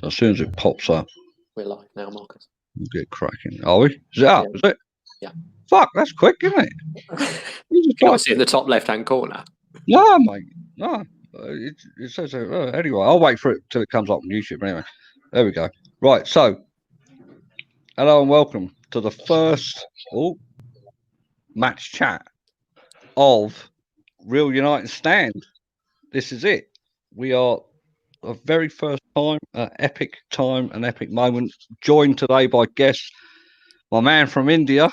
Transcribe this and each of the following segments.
So as soon as it pops up, we're live now, Marcus. We'll get cracking. Are we? Is it up? Yeah. Is it? Yeah. Fuck, that's quick, isn't it? You can see in the top left-hand corner. No, mate. No. It says anyway. I'll wait for it till it comes up on YouTube. Anyway, there we go. Right. So, hello and welcome to the first match chat of Real United Stand. This is it. We are a very first time, an epic moment. Joined today by guests, my man from India,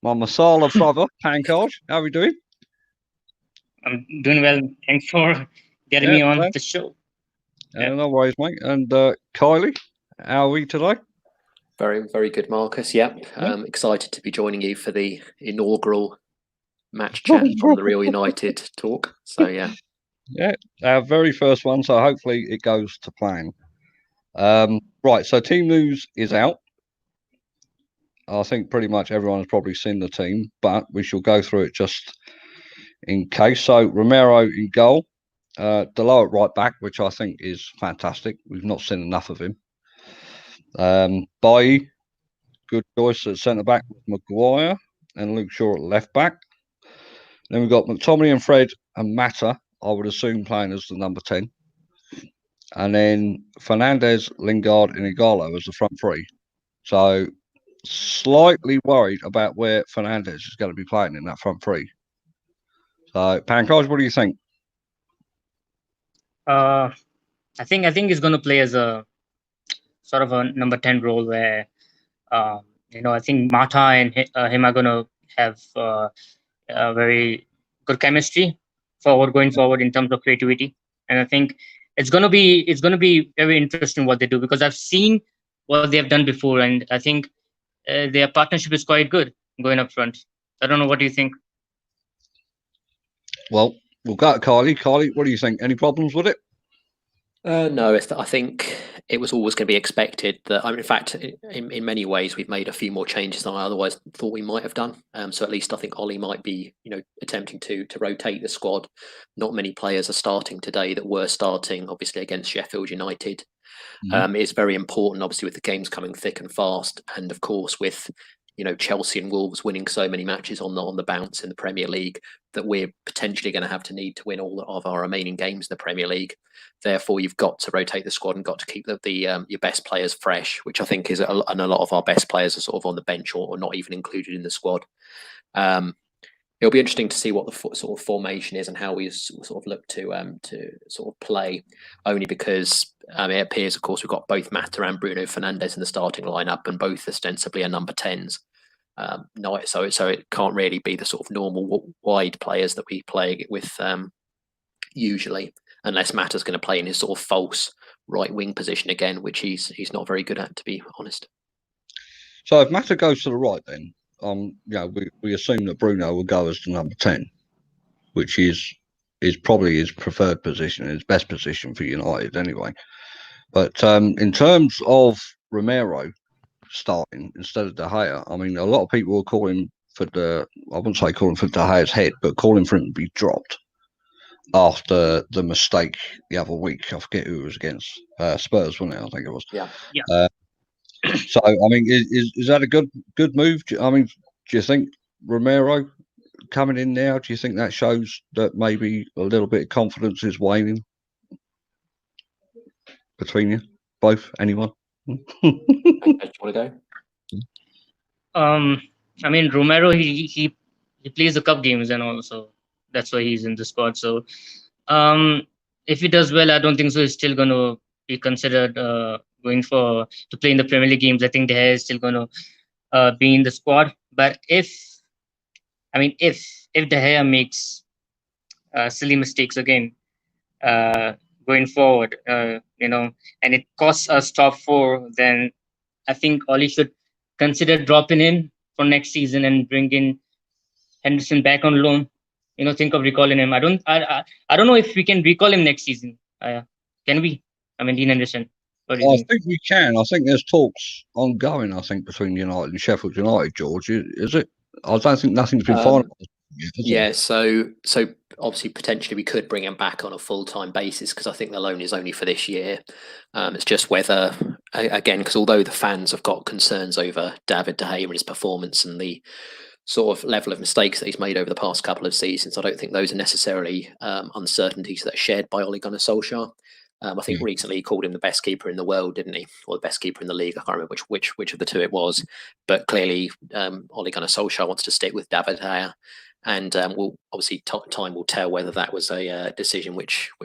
my Masala brother, Pankaj. How are we doing? I'm doing well. Thanks for getting me on the show. No worries, mate. And Kylie, how are we today? Very, very good, Marcus. Yep. Excited to be joining you for the inaugural match chat from the Real United talk. So, yeah. Yeah, our very first one. So hopefully it goes to plan. Right. So team news is out. I think pretty much everyone has probably seen the team, but we shall go through it just in case. So Romero in goal. Delo at right back, which I think is fantastic. We've not seen enough of him. Bailly, good choice at centre back with Maguire and Luke Shaw at left back. Then we've got McTominay and Fred and Mata, I would assume, playing as the number 10. And then Fernandes, Lingard, and Igalo as the front three. So slightly worried about where Fernandes is going to be playing in that front three. So, Pankaj, what do you think? I think he's going to play as a sort of a number 10 role where, I think Mata and him are going to have a very good chemistry going forward in terms of creativity. And I think it's going to be very interesting what they do, because I've seen what they have done before, and I think their partnership is quite good going up front. I don't know, what do you think? Well, we'll go to Kylie. Kylie, what do you think? Any problems with it? No, I think it was always going to be expected that. In fact, in many ways, we've made a few more changes than I otherwise thought we might have done. So at least I think Ollie might be, attempting to rotate the squad. Not many players are starting today that were starting, obviously, against Sheffield United. It's very important, obviously, with the games coming thick and fast, and of course with Chelsea and Wolves winning so many matches on the bounce in the Premier League, that we're potentially going to have to need to win all of our remaining games in the Premier League. Therefore, you've got to rotate the squad and got to keep your best players fresh, which I think is, and a lot of our best players are sort of on the bench or not even included in the squad. It'll be interesting to see what the sort of formation is and how we sort of look to sort of play. Only because it appears, of course, we've got both Mata and Bruno Fernandes in the starting lineup, and both ostensibly are number 10s. So it can't really be the sort of normal wide players that we play with usually, unless Mata's going to play in his sort of false right wing position again, which he's not very good at, to be honest. So if Mata goes to the right, then we assume that Bruno will go as the number 10, which is probably his preferred position, his best position for United anyway. But in terms of Romero starting instead of De Gea, I mean, a lot of people are calling for I wouldn't say calling for De Gea's head, but calling for him to be dropped after the mistake the other week. I forget who it was against. Spurs, wasn't it? I think it was. Yeah. So, I mean, is that a good move? I mean, do you think Romero coming in now, do you think that shows that maybe a little bit of confidence is waning between you both? Anyone? Do you want to go? I mean, Romero, he plays the cup games and also that's why he's in the squad. So, if he does well, I don't think so he's still going to be considered going to play in the Premier League games. I think De Gea is still going to be in the squad. But if De Gea makes silly mistakes again going forward, and it costs us top 4, then I think Ollie should consider dropping him for next season and bring in Henderson back on loan. Think of recalling him. I don't know if we can recall him next season. Can we? I mean, Dean Henderson. I think we can. I think there's talks ongoing, I think, between United and Sheffield United, George. Is it? I don't think nothing's been finalised. Yeah, so obviously potentially we could bring him back on a full-time basis because I think the loan is only for this year. It's just whether, again, because although the fans have got concerns over David De Gea and his performance and the sort of level of mistakes that he's made over the past couple of seasons, I don't think those are necessarily uncertainties that are shared by Ole Gunnar Solskjaer. I think recently he called him the best keeper in the world, didn't he? Or the best keeper in the league. I can't remember which of the two it was. But clearly, Ole Gunnar Solskjaer wants to stick with David De Gea. And we'll obviously time will tell whether that was a decision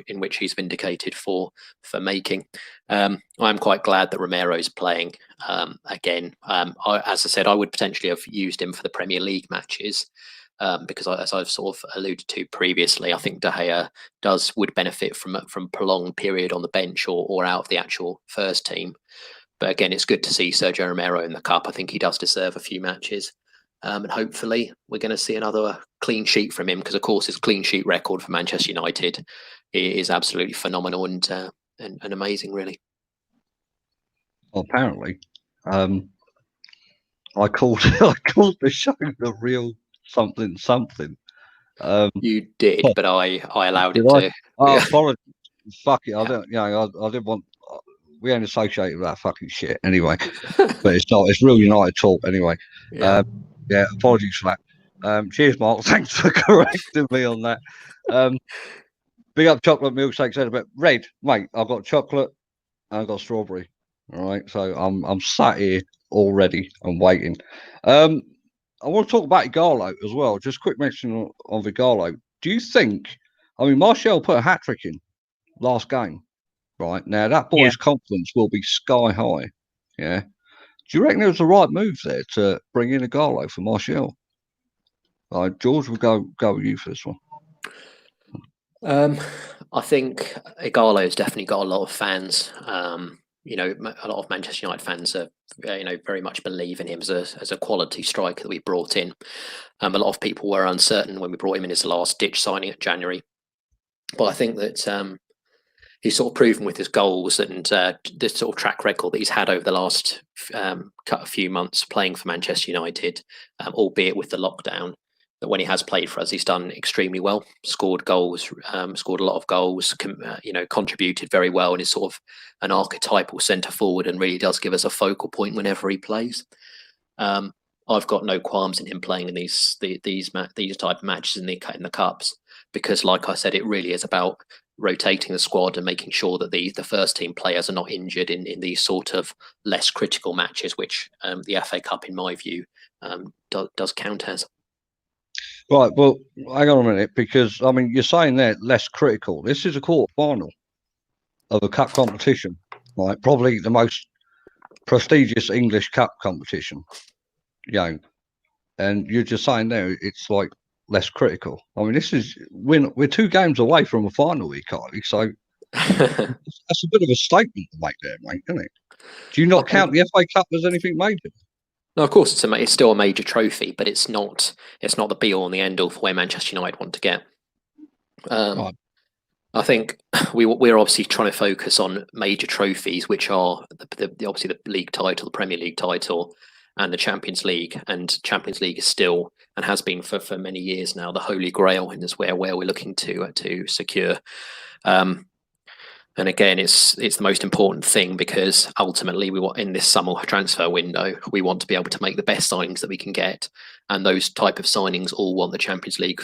in which he's vindicated for making. I'm quite glad that Romero's playing again. As I said, I would potentially have used him for the Premier League matches because, as I've sort of alluded to previously, I think De Gea would benefit from a prolonged period on the bench or out of the actual first team. But again, it's good to see Sergio Romero in the cup. I think he does deserve a few matches. And hopefully we're going to see another clean sheet from him because, of course, his clean sheet record for Manchester United is absolutely phenomenal and amazing, really. Well, apparently, I called the show the real something. You did, but I allowed it I? to. Oh, apologies. Fuck it. I don't. I didn't want. We ain't associated with that fucking shit anyway. But it's not. It's real United talk anyway. Yeah, apologies for that. Cheers, Mark. Thanks for correcting me on that. Big up chocolate milkshake said about Red, mate. I've got chocolate and I've got strawberry. All right, so I'm sat here already. I'm waiting. I want to talk about Igalo as well. Just quick mention on Igalo. Do you think? I mean, Martial put a hat trick in last game. Right now, that boy's confidence will be sky high. Yeah. Do you reckon it was the right move there to bring in Igalo for Martial? George, will go with you for this one. I think Igalo's definitely got a lot of fans. A lot of Manchester United fans are, very much believe in him as a quality striker that we brought in. A lot of people were uncertain when we brought him in as a last-ditch signing at January, but I think that he's sort of proven with his goals and this sort of track record that he's had over the last few months playing for Manchester United, albeit with the lockdown, that when he has played for us, he's done extremely well, scored goals, scored a lot of goals, contributed very well, and is sort of an archetypal centre forward and really does give us a focal point whenever he plays. I've got no qualms in him playing in these type of matches in the cups because, like I said, it really is about rotating the squad and making sure that the first team players are not injured in these sort of less critical matches, which the FA Cup, in my view, does count as. Right, well, hang on a minute, because I mean, you're saying that less critical. This is a quarter final of a cup competition, right? Probably the most prestigious English cup competition, and you're just saying there it's like less critical. I mean, we're 2 games away from a final here, Kylie. So that's a bit of a statement to make there, mate, isn't it? Do you not count the FA Cup as anything major? No, of course it's still a major trophy, but it's not the be all and the end all for where Manchester United want to get. Right. I think we're obviously trying to focus on major trophies, which are obviously the league title, the Premier League title, and the Champions League. And Champions League is still and has been for many years now the holy grail, and is where we're looking to secure. And again, it's the most important thing because ultimately we want in this summer transfer window, we want to be able to make the best signings that we can get, and those type of signings all want the Champions League,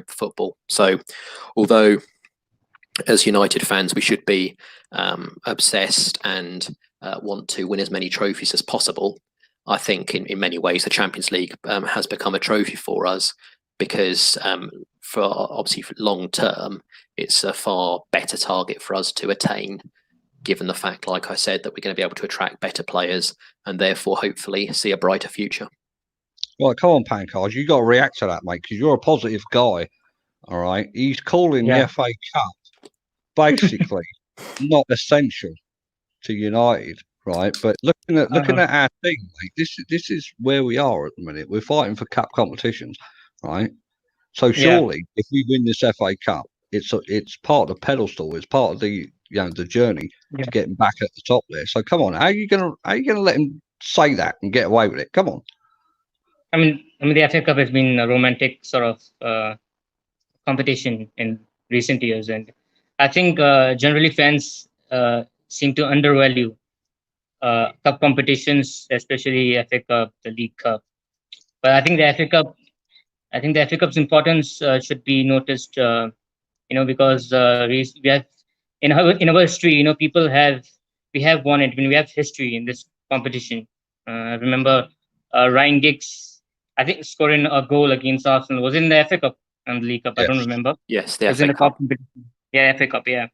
football. So, although as United fans we should be obsessed and want to win as many trophies as possible, I think in many ways the Champions League has become a trophy for us because for long term, it's a far better target for us to attain, given the fact, like I said, that we're going to be able to attract better players and therefore hopefully see a brighter future. Well, come on, Pancard, you got to react to that, mate, because you're a positive guy. All right, he's calling the FA Cup basically not essential to United, right? But looking at our team, mate, this is where we are at the minute. We're fighting for cup competitions, right? So surely, if we win this FA Cup, it's part of the pedestal. It's part of the the journey to getting back at the top there. So come on, how are you gonna let him say that and get away with it? Come on. I mean, I mean, the FA Cup has been a romantic sort of competition in recent years, and I think generally fans seem to undervalue cup competitions, especially FA Cup, the League Cup. But I think the FA Cup's importance should be noticed. Because we have in our history, we have won it. When we have history in this competition. Remember Ryan Giggs, I think, scoring a goal against Arsenal was in the FA Cup and the League Cup. I don't remember. Yes, It the was in FA the Cup. cup competition. Yeah, FA Cup. Yeah.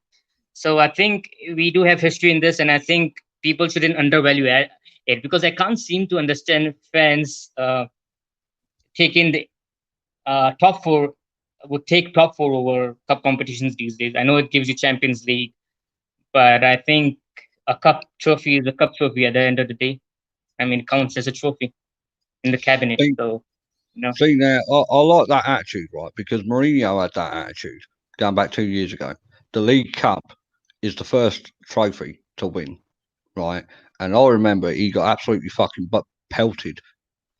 So I think we do have history in this, and I think people shouldn't undervalue it, because I can't seem to understand fans taking the top four would take top four over cup competitions these days. I know it gives you Champions League, but I think a cup trophy is a cup trophy at the end of the day. I mean, it counts as a trophy in the cabinet. See, So, see now, I like that attitude, right? Because Mourinho had that attitude going back 2 years ago. The League Cup is the first trophy to win, right? And I remember he got absolutely fucking pelted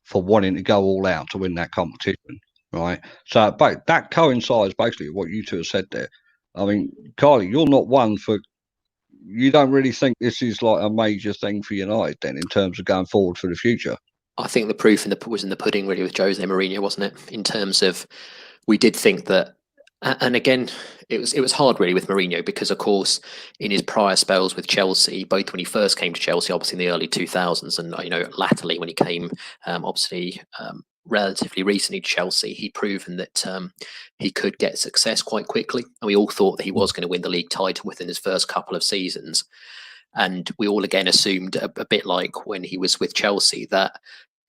for wanting to go all out to win that competition, right? So but that coincides basically with what you two have said there. I mean, Carly, you're not one for. You don't really think this is like a major thing for United then in terms of going forward for the future? I think the proof was in the pudding, really, with Jose Mourinho, wasn't it? In terms of, we did think that, and again, it was hard really with Mourinho, because of course in his prior spells with Chelsea, both when he first came to Chelsea, obviously in the early 2000s, and latterly when he came, relatively recently to Chelsea, he'd proven that he could get success quite quickly, and we all thought that he was going to win the league title within his first couple of seasons. And we all again assumed, a bit like when he was with Chelsea, that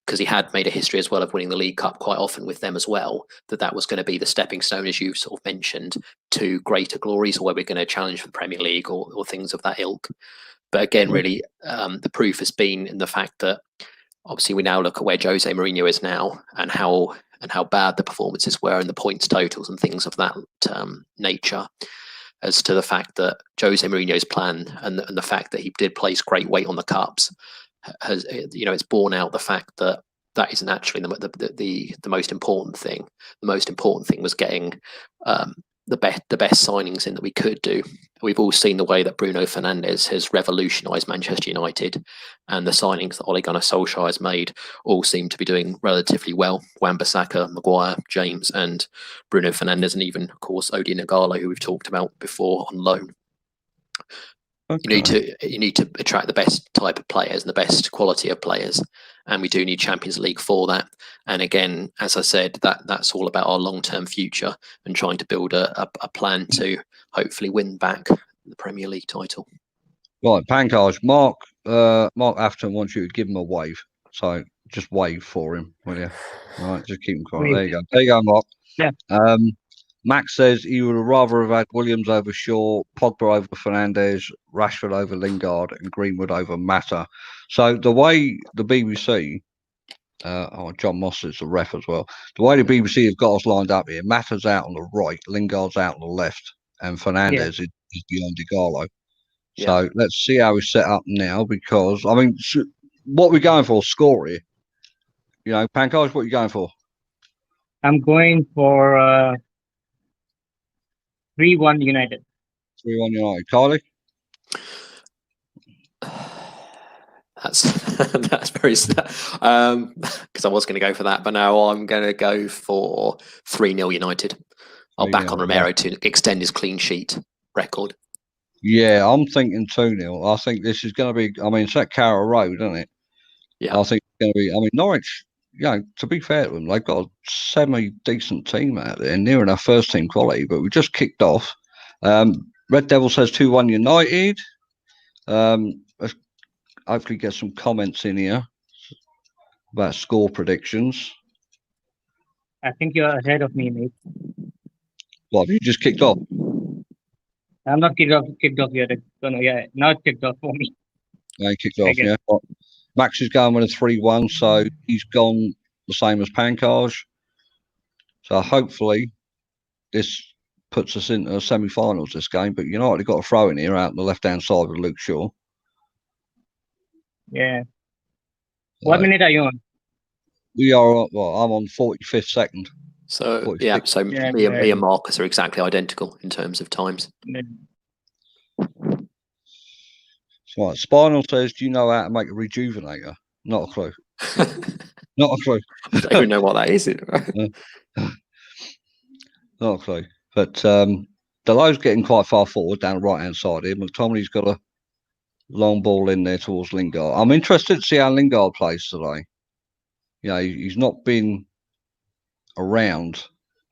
because he had made a history as well of winning the League Cup quite often with them as well, that was going to be the stepping stone, as you sort of mentioned, to greater glories, or where we're going to challenge for the Premier League or things of that ilk. But again, really, the proof has been in the fact that obviously we now look at where Jose Mourinho is now, and how bad the performances were and the points totals and things of that nature, as to the fact that Jose Mourinho's plan and the fact that he did place great weight on the cups has, it's borne out the fact that isn't actually the most important thing. The most important thing was getting the best signings in that we could do. We've all seen the way that Bruno Fernandes has revolutionised Manchester United, and the signings that Ole Gunnar Solskjaer has made all seem to be doing relatively well. Wan-Bissaka, Maguire, James, and Bruno Fernandes, and even, of course, Odion Ighalo, who we've talked about before, on loan. Okay. You need to attract the best type of players and the best quality of players, and we do need Champions League for that. And again, as I said, that's all about our long-term future and trying to build a plan to hopefully win back the Premier League title. Right, Pankaj, Mark Afton wants you to give him a wave, so just wave for him, will you? All right, just keep him quiet. There you go. There you go, Mark. Yeah. Max says he would have rather have had Williams over Shaw, Pogba over Fernandes, Rashford over Lingard, and Greenwood over Mata. So the way the BBC, John Moss is the ref as well. The way the BBC have got us lined up here, Mata's out on the right, Lingard's out on the left, and Fernandes is beyond Ighalo. So let's see how he's set up now, because I mean, what we're going for, score here. Pankaj, what are you going for? I'm going for 3-1 United. 3-1 United. Carly? That's very because I was going to go for that, but now I'm going to go for 3-0 United. I'll back on Romero to extend his clean sheet record. Yeah, I'm thinking 2-0. I think this is going to be. I mean, it's at Carrow Road, isn't it? Yeah. I think it's going to be. I mean, Norwich. To be fair to them, they've got a semi-decent team out there, near enough first-team quality. But we just kicked off. Red Devil says 2-1 United. Let's hopefully get some comments in here about score predictions. I think you're ahead of me, mate. What, have you just kicked off? I'm not kicked off yet. Now it's kicked off for me. Yeah, he kicked off, yeah. But Max is going with a 3-1, so he's gone the same as Pankaj. So hopefully this puts us into the semi-finals this game. But United have got a throw in here out on the left-hand side with Luke Shaw. Yeah. What minute are you on? we are. Well, I'm on 45th second. So 46. yeah, so Yeah, me yeah. and Marcus are exactly identical in terms of times. Yeah. Right. Spinal says, "Do you know how to make a rejuvenator?" Not a clue. Not a clue. I don't even know what that is. Not a clue. But Delow's getting quite far forward down the right hand side here. McTominay's got a long ball in there towards Lingard. I'm interested to see how Lingard plays today. You know, he's not been around,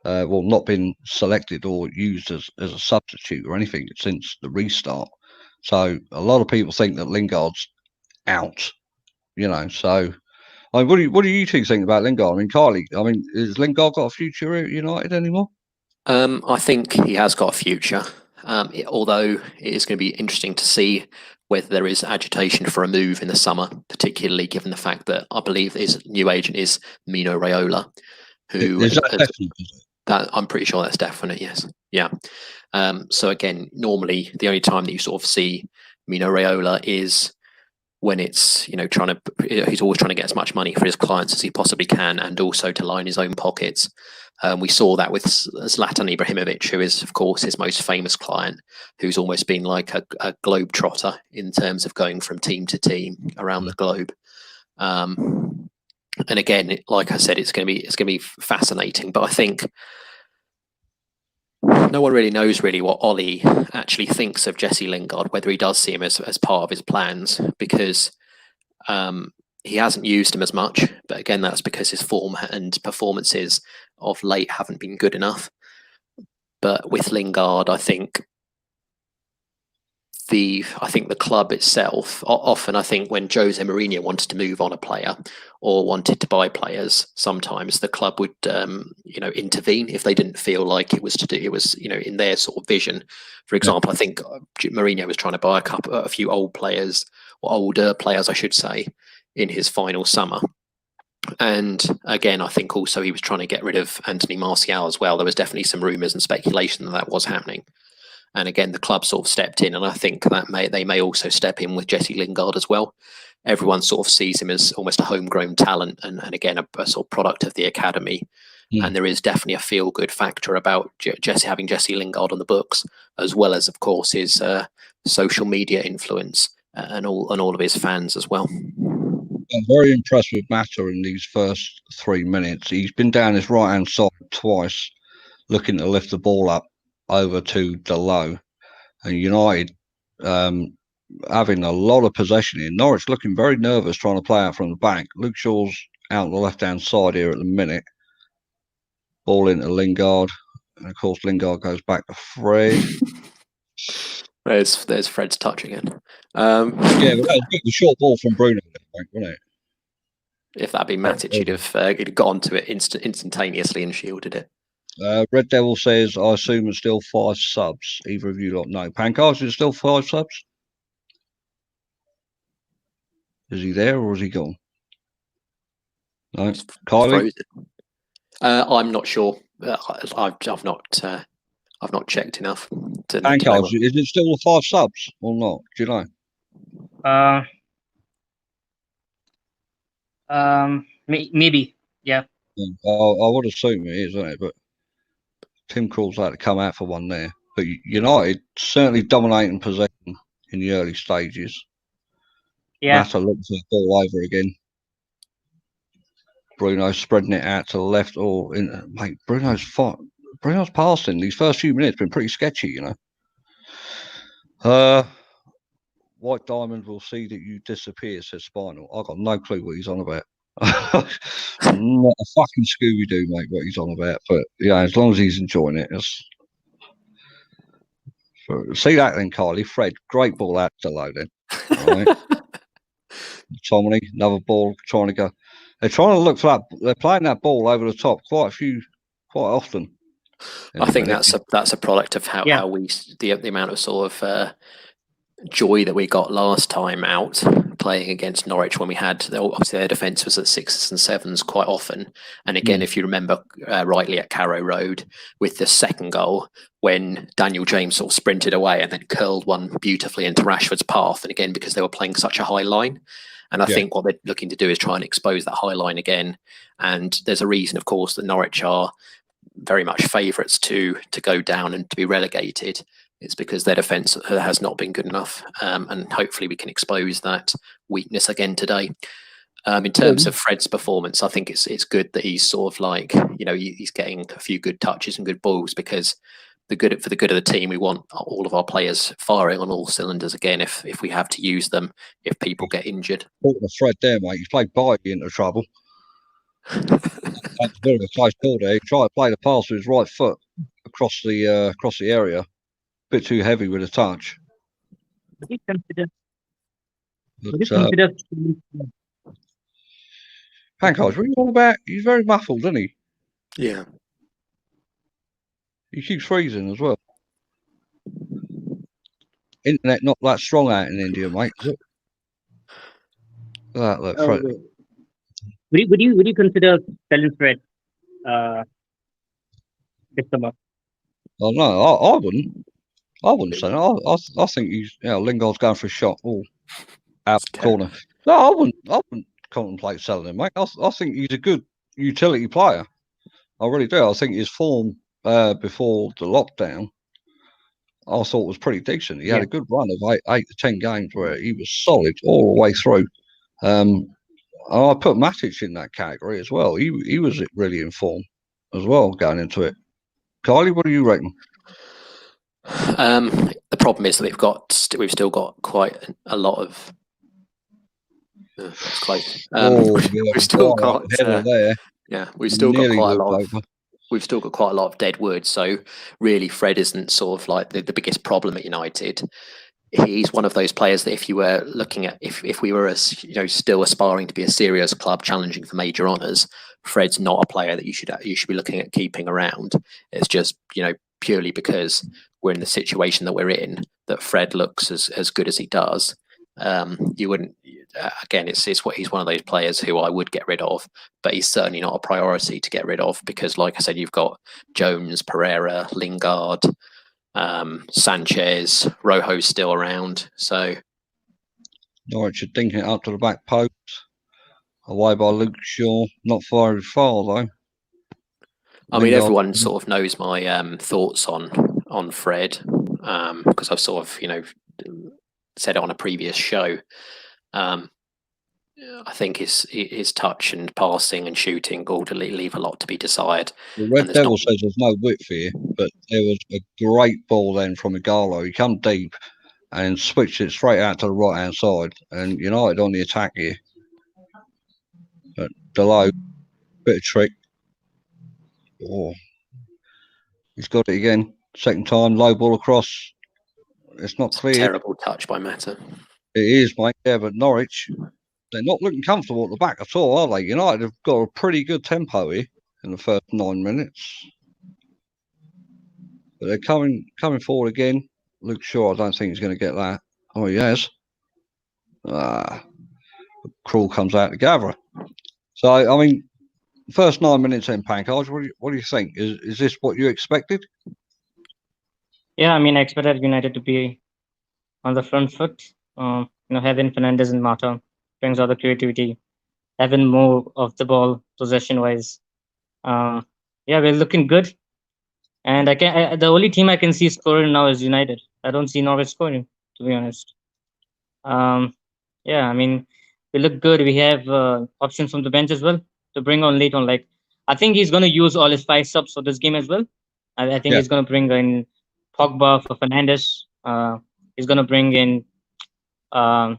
well, not been selected or used as a substitute or anything since the restart. So a lot of people think that Lingard's out. You know, so I mean, what do you two think about Lingard? I mean, Kylie, I mean, has Lingard got a future at United anymore? I think he has got a future. Although it is going to be interesting to see whether there is agitation for a move in the summer, particularly given the fact that I believe his new agent is Mino Raiola, who Is that definitely? that I'm pretty sure that's definite. Yes, yeah. So again, normally the only time that you sort of see Mino Raiola is when it's he's always trying to get as much money for his clients as he possibly can, and also to line his own pockets. We saw that with Zlatan Ibrahimovic, who is, of course, his most famous client, who's almost been like a globetrotter in terms of going from team to team around the globe. And again, like I said, it's going to be fascinating. But I think no one really knows what Ollie actually thinks of Jesse Lingard, whether he does see him as part of his plans, because he hasn't used him as much. But again, that's because his form and performances of late haven't been good enough. But with Lingard, I think the club itself, often I think when Jose Mourinho wanted to move on a player or wanted to buy players, sometimes the club would intervene if they didn't feel like it was in their sort of vision. For example, I think Mourinho was trying to buy a few old players, or older players I should say, in his final summer. And again, I think also he was trying to get rid of Anthony Martial as well. There was definitely some rumours and speculation that was happening. And again, the club sort of stepped in, and I think that they may also step in with Jesse Lingard as well. Everyone sort of sees him as almost a homegrown talent, and again, a sort of product of the academy. And there is definitely a feel-good factor about having Jesse Lingard on the books, as well as, of course, his social media influence and all of his fans as well. I'm very impressed with Mata in these first 3 minutes. He's been down his right-hand side twice, looking to lift the ball up over to Delo, and United having a lot of possession in. Norwich looking very nervous, trying to play out from the back. Luke Shaw's out on the left-hand side here at the minute. Ball into Lingard, and of course Lingard goes back to Fred. There's Fred's touch again. Yeah, but that was a bit of a short ball from Bruno, wasn't it? If that'd been Matic, he'd have got onto it instantaneously and shielded it. Red Devil says, I assume there's still 5 subs. Either of you lot know. Pancars, is still 5 subs? Is he there or is he gone? No. Kylie? I'm not sure. I've not checked enough. Pancars, is it still the 5 subs or not? Do you know? Maybe, yeah. I would assume it is, isn't it? But Tim Krul's had to come out for one there. But United certainly dominating possession in the early stages. Yeah. Mata looking for the ball over again. Bruno spreading it out to the left or in. Mate, Bruno's passing these first few minutes been pretty sketchy, you know. White Diamond will see that you disappear, says Spinal. I've got no clue what he's on about. Not a fucking Scooby-Doo, mate, what he's on about. But yeah, as long as he's enjoying it. See that then, Kylie. Fred, great ball out to low then. All right. Tommy, another ball trying to go. They're trying to look for that. They're playing that ball over the top quite often. I think that's a product of how we the amount of sort of joy that we got last time out playing against Norwich when we had, obviously their defence was at 6s and 7s quite often. And again, if you remember rightly at Carrow Road with the second goal, when Daniel James sort of sprinted away and then curled one beautifully into Rashford's path. And again, because they were playing such a high line. And I think what they're looking to do is try and expose that high line again. And there's a reason, of course, that Norwich are very much favourites to go down and to be relegated. It's because their defence has not been good enough, and hopefully we can expose that weakness again today. In terms of Fred's performance, I think it's good that he's sort of like, he's getting a few good touches and good balls, because for the good of the team, we want all of our players firing on all cylinders again if we have to use them, if people get injured. Fred there, mate. He's played Barty into trouble. That's a bit of a close call there. He tried to play the pass with his right foot across the area. Bit too heavy with a touch. Would you consider? Pankaj, what are you all about? He's very muffled, isn't he? Yeah. He keeps freezing as well. Internet not that strong out in India, mate. Is it? Look, Fred. Would you consider selling Fred this summer? Oh no, I wouldn't. I wouldn't say that. I think Lingard's going for a shot all out the corner. No, I wouldn't contemplate selling him, mate. I think he's a good utility player. I really do. I think his form before the lockdown, I thought was pretty decent. He had a good run of 8 to 10 games where he was solid all the way through. I put Matic in that category as well. He was really in form as well going into it. Kylie, what do you reckon? The problem is that we've still got quite a lot of. That's close. We've still got we've still got quite a lot. We've still got quite a lot of dead wood. So really, Fred isn't sort of like the biggest problem at United. He's one of those players that if you were looking at if we were still aspiring to be a serious club challenging for major honours, Fred's not a player that you should be looking at keeping around. It's just purely because we're in the situation that we're in that Fred looks as good as he does. You wouldn't. Again, he's one of those players who I would get rid of, but he's certainly not a priority to get rid of because, like I said, you've got Jones, Pereira, Lingard, Sanchez, Rojo's still around. So Norwich are dinking it up to the back post, away by Luke Shaw. Not very far though. I mean, everyone sort of knows my thoughts on Fred because I've sort of said it on a previous show. I think his touch and passing and shooting all leave a lot to be desired. The Red Devil says there's no width here, but there was a great ball then from Igalo. He come deep and switched it straight out to the right hand side, and United on the attack here. But Delo, bit of trick. Oh, he's got it again. Second time, low ball across. It's not clear. Terrible touch by Mata. It is, mate. Yeah, but Norwich, they're not looking comfortable at the back at all, are they? United have got a pretty good tempo here in the first 9 minutes. But they're coming forward again. Luke Shaw, I don't think he's going to get that. Oh, he has. Krul comes out to gather. So, I mean, first 9 minutes in Pankaj, what do you think? Is this what you expected? Yeah, I mean, I expected United to be on the front foot. Having Fernandes and Mata brings out the creativity, having more of the ball possession-wise. We're looking good. And the only team I can see scoring now is United. I don't see Norwich scoring, to be honest. I mean, we look good. We have options from the bench as well to bring on late on. Like, I think he's going to use all his 5 subs for this game as well. I think he's going to bring in Pogba for Fernandes. He's going to bring in, Martial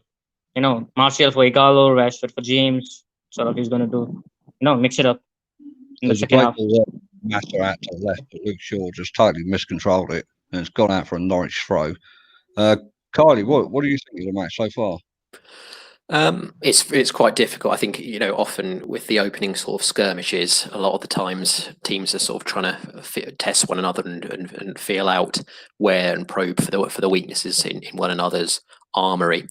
for Igalo, Rashford for James. Sort of, he's going to do, mix it up in the second half. Matter out to the left, but Luke Shaw just totally miscontrolled it, and it's gone out for a Norwich throw. Kylie, what do you think of the match so far? It's quite difficult. I think often with the opening sort of skirmishes, a lot of the times teams are sort of trying to test one another and feel out where and probe for the weaknesses in one another's armory.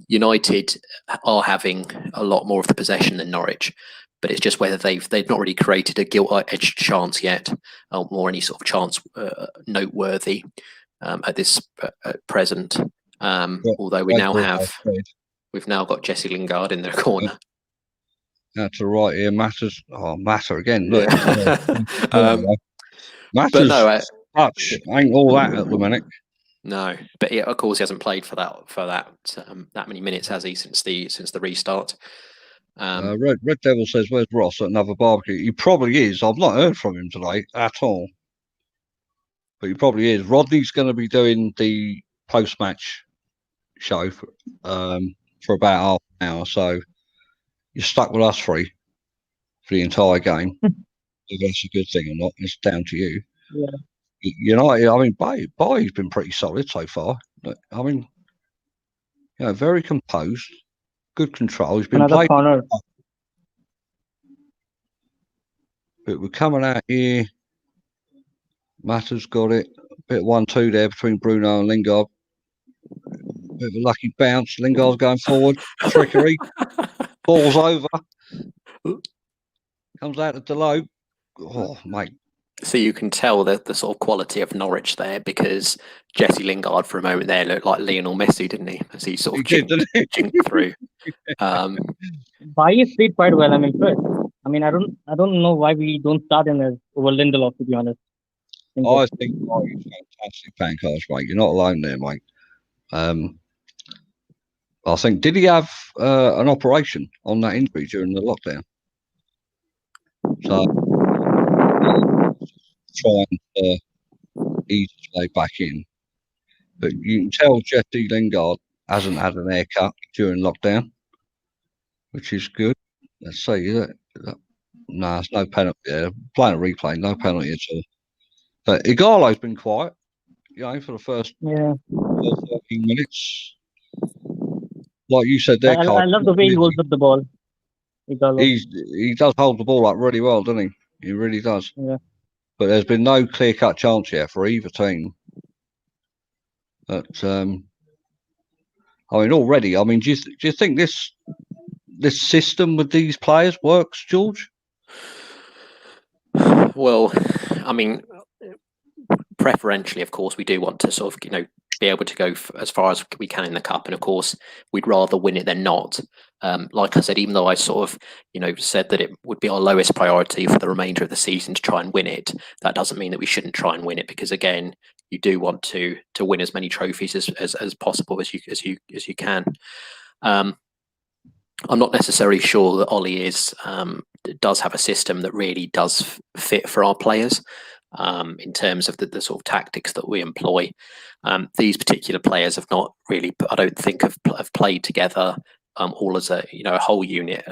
United are having a lot more of the possession than Norwich, but it's just whether they've not really created a gilt-edged chance yet, or any sort of chance noteworthy at this present. Although we've now got Jesse Lingard in the corner. That's right here. Matter again. Look, Matter's touch ain't all that at the minute. No, but of course he hasn't played for that many minutes, has he, since the restart? Red Devil says, "Where's Ross at another barbecue?" He probably is. I've not heard from him today at all, but he probably is. Rodney's going to be doing the post-match show for about half an hour, so you're stuck with us three for the entire game. If that's a good thing or not, it's down to you. Yeah. United, I mean, Bay's been pretty solid so far. I mean, very composed, good control. He's been another corner. But we're coming out here. Matter's got it. A bit 1-2 there between Bruno and Lingard. Bit of a lucky bounce. Lingard's going forward. Trickery. Ball's over. Comes out of Delo. Oh, mate. So you can tell the sort of quality of Norwich there, because Jesse Lingard for a moment there looked like Lionel Messi, didn't he? As he sort of jinked through. Bailly played quite well. I'm impressed. I mean, I don't know why we don't start him as over Lindelof, to be honest. I think Bailly's fantastic, Pancars, mate. You're not alone there, mate. I think, did he have an operation on that injury during the lockdown? So try and ease his way back in. But you can tell Jesse Lingard hasn't had an haircut during lockdown, which is good. Let's see. No, there's no penalty there. Playing a replay, no penalty at all. But Igalo's been quiet, for the first 13 minutes. Like you said there, I love the way he holds up the ball. He does hold the ball up really well, doesn't he? He really does. Yeah. But there's been no clear-cut chance yet for either team. But I mean, already. I mean, do you think this system with these players works, George? Well, I mean, preferentially, of course, we do want to sort of be able to go as far as we can in the cup, and of course, we'd rather win it than not. Like I said, even though I sort of said that it would be our lowest priority for the remainder of the season to try and win it, that doesn't mean that we shouldn't try and win it, because again, you do want to win as many trophies as possible as you can. I'm not necessarily sure that Ollie does have a system that really does fit for our players. In terms of the sort of tactics that we employ, these particular players have not really, I don't think, have played together all as a whole unit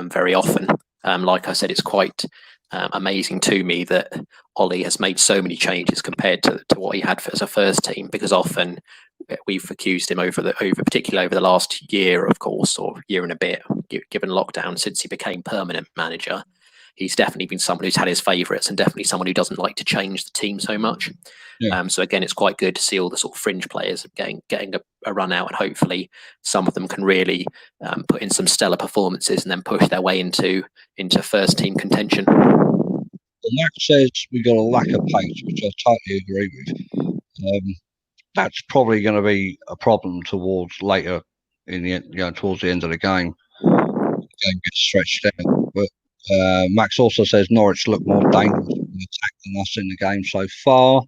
very often. Like I said, it's quite amazing to me that Ollie has made so many changes compared to what he had as a first team, because often we've accused him particularly over the last year, of course, or year and a bit, given lockdown, since he became permanent manager. He's definitely been someone who's had his favourites, and definitely someone who doesn't like to change the team so much. Yeah. So again, it's quite good to see all the sort of fringe players getting a run out, and hopefully some of them can really put in some stellar performances and then push their way into first team contention. Max says we got a lack of pace, which I totally agree with. That's probably going to be a problem towards later in the towards the end of the game. The game gets stretched out, but. Max also says Norwich look more dangerous in attack than us in the game so far.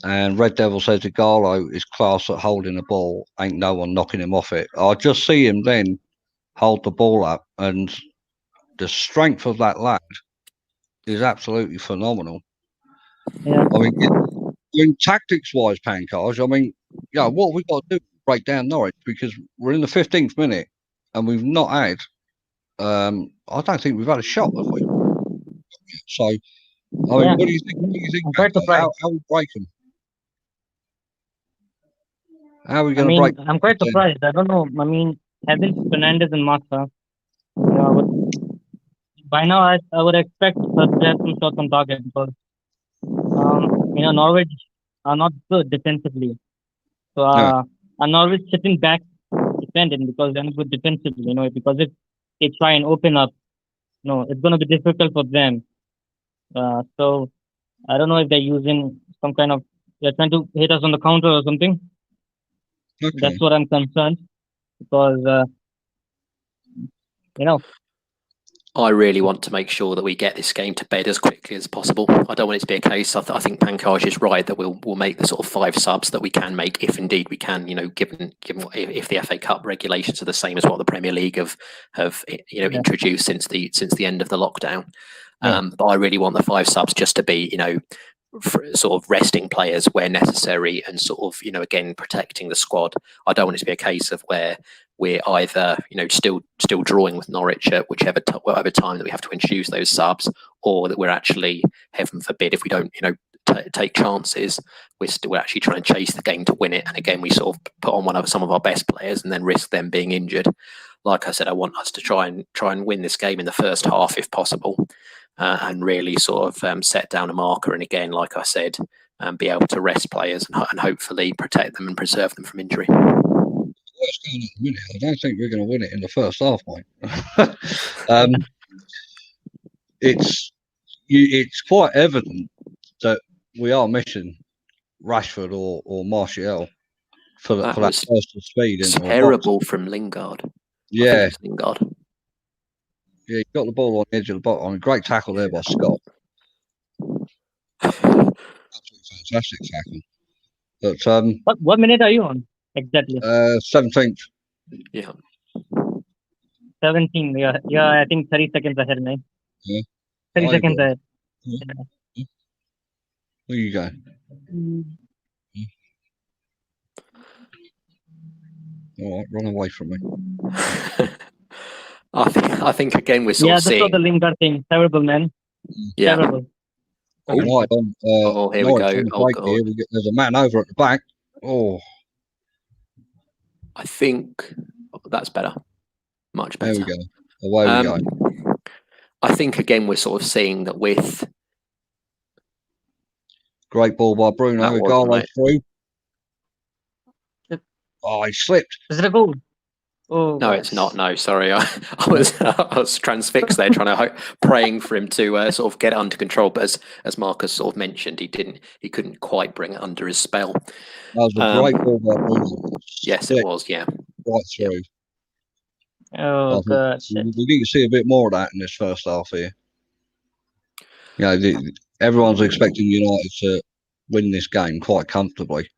And Red Devil says Igalo is class at holding the ball. Ain't no one knocking him off it. I just see him then hold the ball up, and the strength of that lad is absolutely phenomenal. Yeah. I mean tactics-wise, Pancage, I mean, what we've got to do is break down Norwich, because we're in the 15th minute and we've not had I don't think we've had a shot, have we? So, I mean, what do you think? I'm quite surprised. How we break them? How are we going to break them? I'm quite surprised. I don't know. I mean, having Fernandez and Mata, by now I would expect us to have some shots on target, because Norwich are not good defensively. So, Norwich sitting back, defending because they're not good defensively, because if they try and open up, it's going to be difficult for them. So I don't know if they're using some kind of, they're trying to hit us on the counter or something. Okay. That's what I'm concerned because, I really want to make sure that we get this game to bed as quickly as possible. I don't want it to be a case. I think Pankaj is right that we'll make the sort of 5 subs that we can make, if indeed we can. Given if the FA Cup regulations are the same as what the Premier League have introduced since the end of the lockdown. But I really want the 5 subs just to be for sort of resting players where necessary and sort of again protecting the squad. I don't want it to be a case of where we're either still drawing with Norwich at whatever time that we have to introduce those subs, or that we're actually, heaven forbid, if we don't take chances, we're actually trying to chase the game to win it. And again, we sort of put on some of our best players and then risk them being injured. Like I said, I want us to try and win this game in the first half if possible, and really sort of set down a marker. And again, like I said, be able to rest players and hopefully protect them and preserve them from injury. What's going on at the minute? I don't think we're going to win it in the first half, mate. It's quite evident that we are missing Rashford or Martial for that burst of speed. Terrible from Lingard. Yeah. Lingard. Yeah, he got the ball on the edge of the box. Great tackle there by Scott. Absolutely fantastic tackle. But what minute are you on exactly? 17th. Yeah. 17. Yeah. I think 30 seconds ahead, man. Yeah. 30 seconds ahead. Yeah. Where you go? All right, run away from me. I think again we're sort of seeing. Yeah, that's the Lingard thing. Terrible, man. Yeah. Terrible. Here we go. There's a man over at the back. Oh. I think that's better. Much better. There we go. Away we go. I think again we're sort of seeing that with. Great ball by Bruno. Igalo through. Oh, he slipped. Is it a goal? Oh, no, it's not. No, sorry. I was transfixed there, praying for him to sort of get it under control. But as Marcus sort of mentioned, he couldn't quite bring it under his spell. That was a great ball by Bruno. Yes, it was. Yeah, right through. Oh God! We need to see a bit more of that in this first half here. Everyone's expecting United to win this game quite comfortably,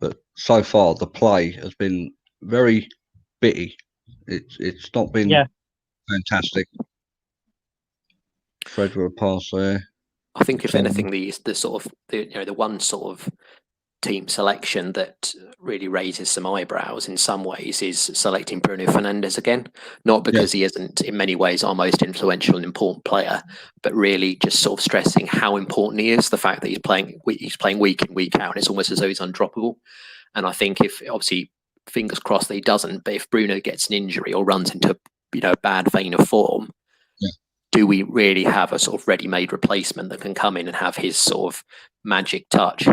but so far the play has been very bitty. It's not been fantastic. Fred will pass there. I think if anything, the sort of the one sort of team selection that really raises some eyebrows in some ways is selecting Bruno Fernandes again. Not because he isn't in many ways our most influential and important player, but really just sort of stressing how important he is. The fact that he's playing week in, week out, and it's almost as though he's undroppable. And I think if obviously fingers crossed that he doesn't, but if Bruno gets an injury or runs into a bad vein of form, do we really have a sort of ready-made replacement that can come in and have his sort of magic touch?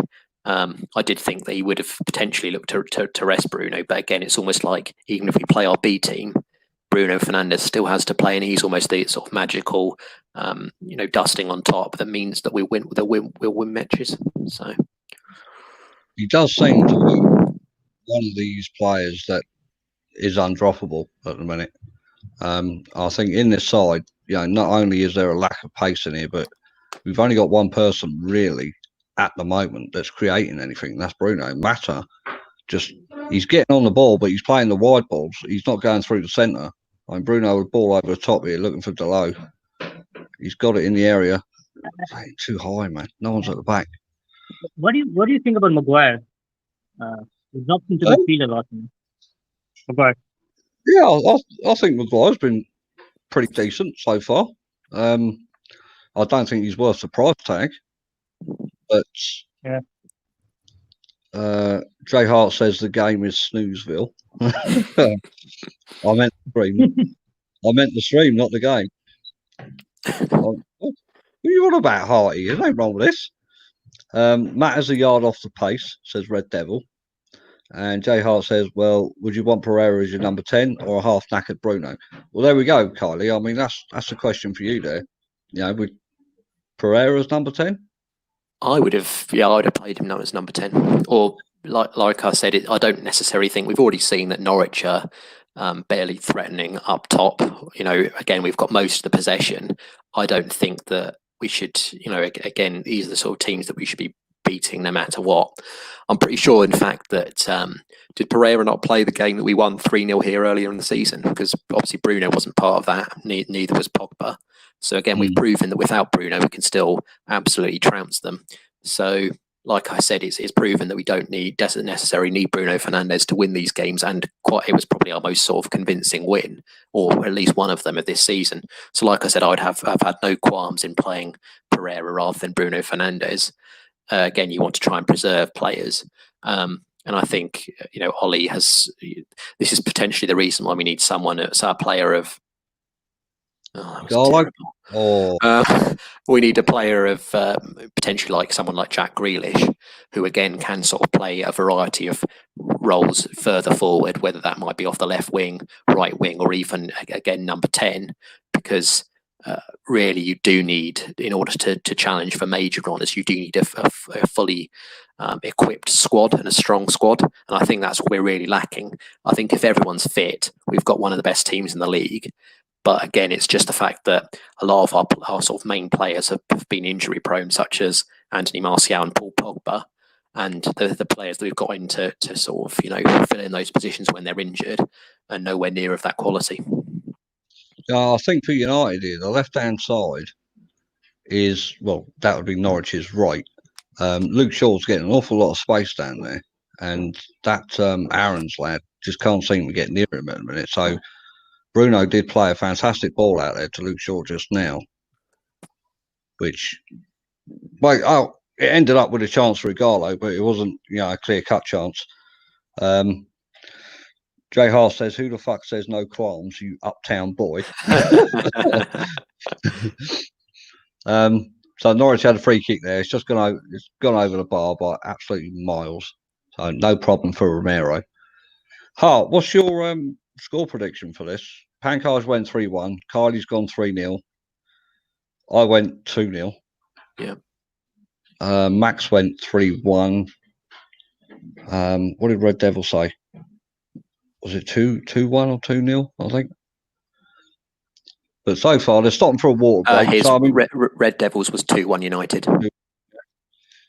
I did think that he would have potentially looked to rest Bruno, but again, it's almost like even if we play our B team, Bruno Fernandes still has to play, and he's almost the sort of magical, dusting on top that means that we'll win matches. So he does seem to be one of these players that is undroppable at the minute. I think in this side, not only is there a lack of pace in here, but we've only got one person really at the moment that's creating anything. That's Bruno. Mata, he's getting on the ball, but he's playing the wide balls. He's not going through the centre. Bruno with ball over the top here, looking for Delo. He's got it in the area. It's too high, man. No one's at the back. What do you think about Maguire? He's not into the field a lot. Maguire. Yeah, I think Maguire's been pretty decent so far. I don't think he's worth the price tag. But Jay Hart says the game is Snoozeville. I meant the stream, not the game. What are you on about, Harty? There's no wrong with this. Matt is a yard off the pace, says Red Devil. And Jay Hart says, well, would you want Pereira as your number 10 or a half knackered Bruno? Well, there we go, Kylie. I mean, that's a question for you there. You know, with Pereira's number 10? I would have played him as number 10. Or like I said, I don't necessarily think we've already seen that Norwich are barely threatening up top. You know, again, we've got most of the possession. I don't think that we should, you know, again, these are the sort of teams that we should be beating no matter what. I'm pretty sure, in fact, that did Pereira not play the game that we won 3-0 here earlier in the season? Because obviously Bruno wasn't part of that, neither was Pogba. So again, we've proven that without Bruno, we can still absolutely trounce them. So, like I said, it's proven that we doesn't necessarily need Bruno Fernandes to win these games, and it was probably our most sort of convincing win, or at least one of them of this season. So, like I said, I've had no qualms in playing Pereira rather than Bruno Fernandes. Again, you want to try and preserve players. And I think, you know, Ollie this is potentially the reason why we need someone that's our player of. Oh, that was terrible. We need a player of potentially like someone like Jack Grealish, who again can sort of play a variety of roles further forward, whether that might be off the left wing, right wing, or even again number 10, because really you do need, in order to challenge for major honours, you do need a fully equipped squad and a strong squad, and I think that's what we're really lacking. I think if everyone's fit, we've got one of the best teams in the league. But again, it's just the fact that a lot of our sort of main players have been injury prone, such as Anthony Martial and Paul Pogba, and the players that we've got in to sort of, you know, fill in those positions when they're injured are nowhere near of that quality. I think for United here, the left-hand side is, well, that would be Norwich's right. Luke Shaw's getting an awful lot of space down there, and that Aaron's lad just can't seem to get near him at a minute. So Bruno did play a fantastic ball out there to Luke Shaw just now, which, well, it ended up with a chance for Igalo, but it wasn't, you know, a clear-cut chance. Jay Hart says, who the fuck says no qualms, you uptown boy? So Norwich had a free kick there. It's gone over the bar by absolutely miles. So no problem for Romero. Hart, what's your score prediction for this? Pankaj went 3-1. Kylie's gone 3-0. I went 2-0. Yeah. Max went 3-1. What did Red Devil say? Was it 2-1 or 2-0? I think. But so far, they're stopping for a water break. His Red Devils was 2-1 United.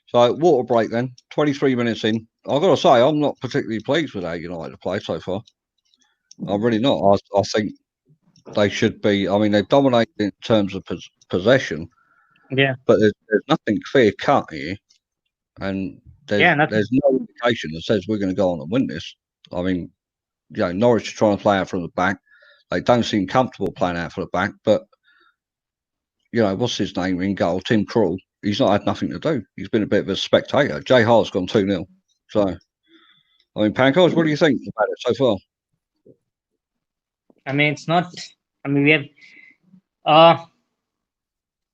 So water break then. 23 minutes in. I've got to say, I'm not particularly pleased with how United play so far. I'm really not. I think they should be. I mean, they've dominated in terms of possession. Yeah. But there's nothing clear cut here, and there's no indication that says we're going to go on and win this. I mean, you know, Norwich are trying to play out from the back. They don't seem comfortable playing out from the back, but you know, what's his name in goal? Tim Krul. He's not had nothing to do. He's been a bit of a spectator. Jay Hart's gone 2-0. So, I mean, Pankaj, what do you think about it so far? I mean, it's not. I mean, we have.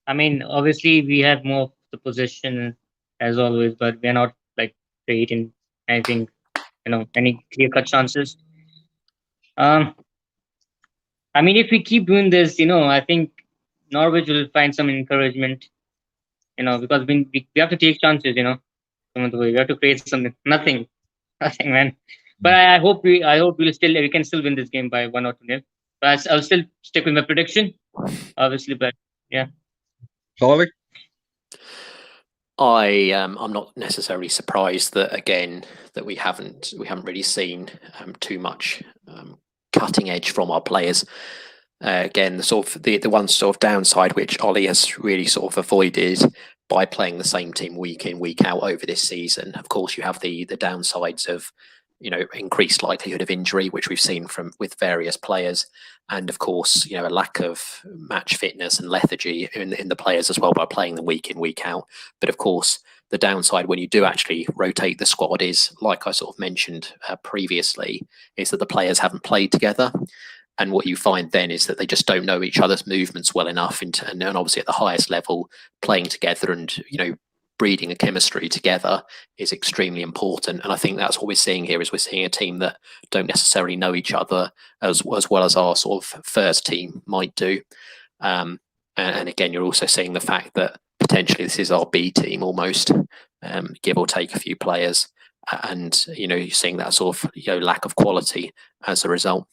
I mean, obviously, we have more of the possession as always, but we're not like creating anything, you know, any clear-cut chances. I mean, if we keep doing this, you know, I think Norwich will find some encouragement, you know, because we have to take chances, you know, we have to create something. Nothing, man. But I hope we can still win this game by 1 or 2-0. But I'll still stick with my prediction, obviously. But yeah. Charlie? I'm not necessarily surprised that we haven't really seen too much cutting edge from our players. Again, the one sort of downside which Ollie has really sort of avoided by playing the same team week in, week out over this season. Of course, you have the downsides of, you know, increased likelihood of injury, which we've seen with various players, and of course, you know, a lack of match fitness and lethargy in the players as well by playing them week in, week out. But of course, the downside when you do actually rotate the squad is, like I sort of mentioned previously, is that the players haven't played together. And what you find then is that they just don't know each other's movements well enough, and obviously at the highest level, playing together and, you know, breeding a chemistry together is extremely important. And I think that's what we're seeing here, is we're seeing a team that don't necessarily know each other as well as our sort of first team might do. And again, you're also seeing the fact that potentially this is our B team almost, give or take a few players. And, you're seeing that sort of, lack of quality as a result.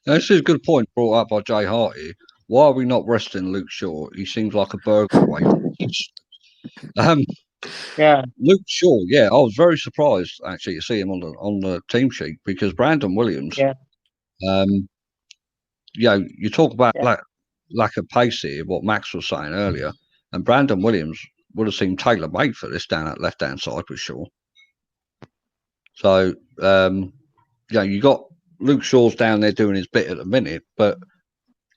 Now, this is a good point brought up by Jay Hart here. Why are we not resting Luke Shaw? He seems like a burglar away. Yeah. Luke Shaw, yeah, I was very surprised actually to see him on the team sheet, because Brandon Williams, Yeah. You talk about lack of pace here, what Max was saying earlier, and Brandon Williams would have seemed tailor-made for this down that left-hand side for sure. So, you got Luke Shaw's down there doing his bit at the minute, but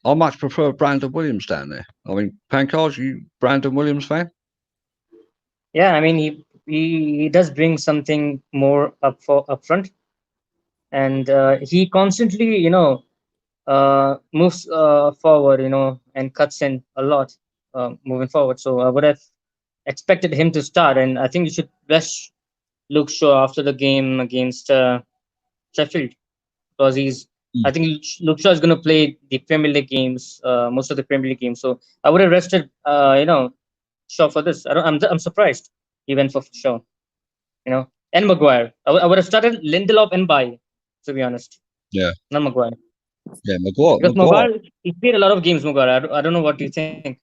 I much prefer Brandon Williams down there. I mean, Pankaj, you Brandon Williams fan? Yeah, I mean, he does bring something more up front, and he constantly, moves forward, and cuts in a lot moving forward. So I would have expected him to start, and I think you should rest Luke Shaw after the game against Sheffield, because I think Luke Shaw is going to play the Premier League games, most of the Premier League games. So I would have rested, Shaw for this. I'm surprised he went for Shaw, and Maguire. I would have started Lindelof and Bailly, to be honest. Yeah, not Maguire. Yeah, Maguire. Because Maguire, he played a lot of games. Maguire. I don't know what you think.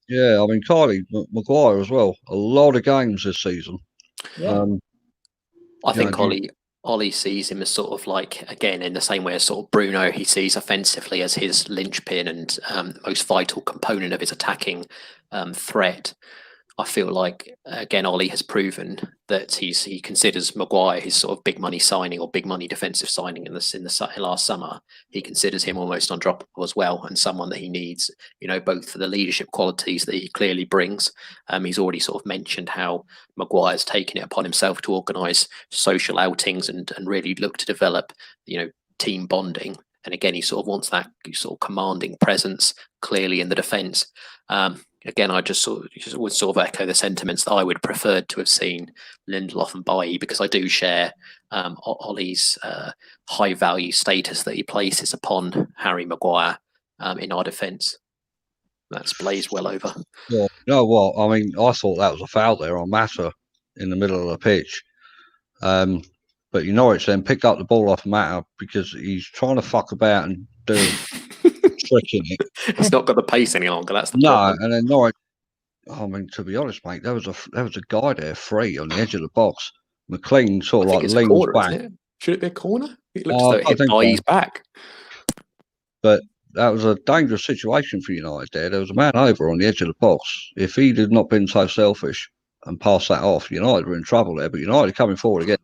Yeah, I mean, Kylie Maguire as well. A lot of games this season. Yeah. I think Ollie sees him as sort of like, again, in the same way as sort of Bruno, he sees offensively as his linchpin and the most vital component of his attacking threat. I feel like, again, Ollie has proven that he considers Maguire his sort of big money signing or big money defensive signing in the last summer. He considers him almost undroppable as well, and someone that he needs, both for the leadership qualities that he clearly brings. He's already sort of mentioned how Maguire's taken it upon himself to organise social outings and really look to develop, team bonding. And again, he sort of wants that sort of commanding presence clearly in the defence. Again, I would sort of echo the sentiments that I would have preferred to have seen Lindelof and Bailly, because I do share Ollie's high value status that he places upon Harry Maguire in our defence. That's blazed well over. Yeah, you know what? I mean, I thought that was a foul there on Mata in the middle of the pitch. But Norwich then picked up the ball off Mata because he's trying to fuck about and do trick in it. It's not got the pace any longer. That's the problem. And then Norwich. I mean, to be honest, mate, there was a guy there free on the edge of the box. McLean sort of like leans corner, back. Isn't it? Should it be a corner? It looks as though it hit Bailly's back. But that was a dangerous situation for United there. There was a man over on the edge of the box. If he had not been so selfish and passed that off, United were in trouble there. But United coming forward again.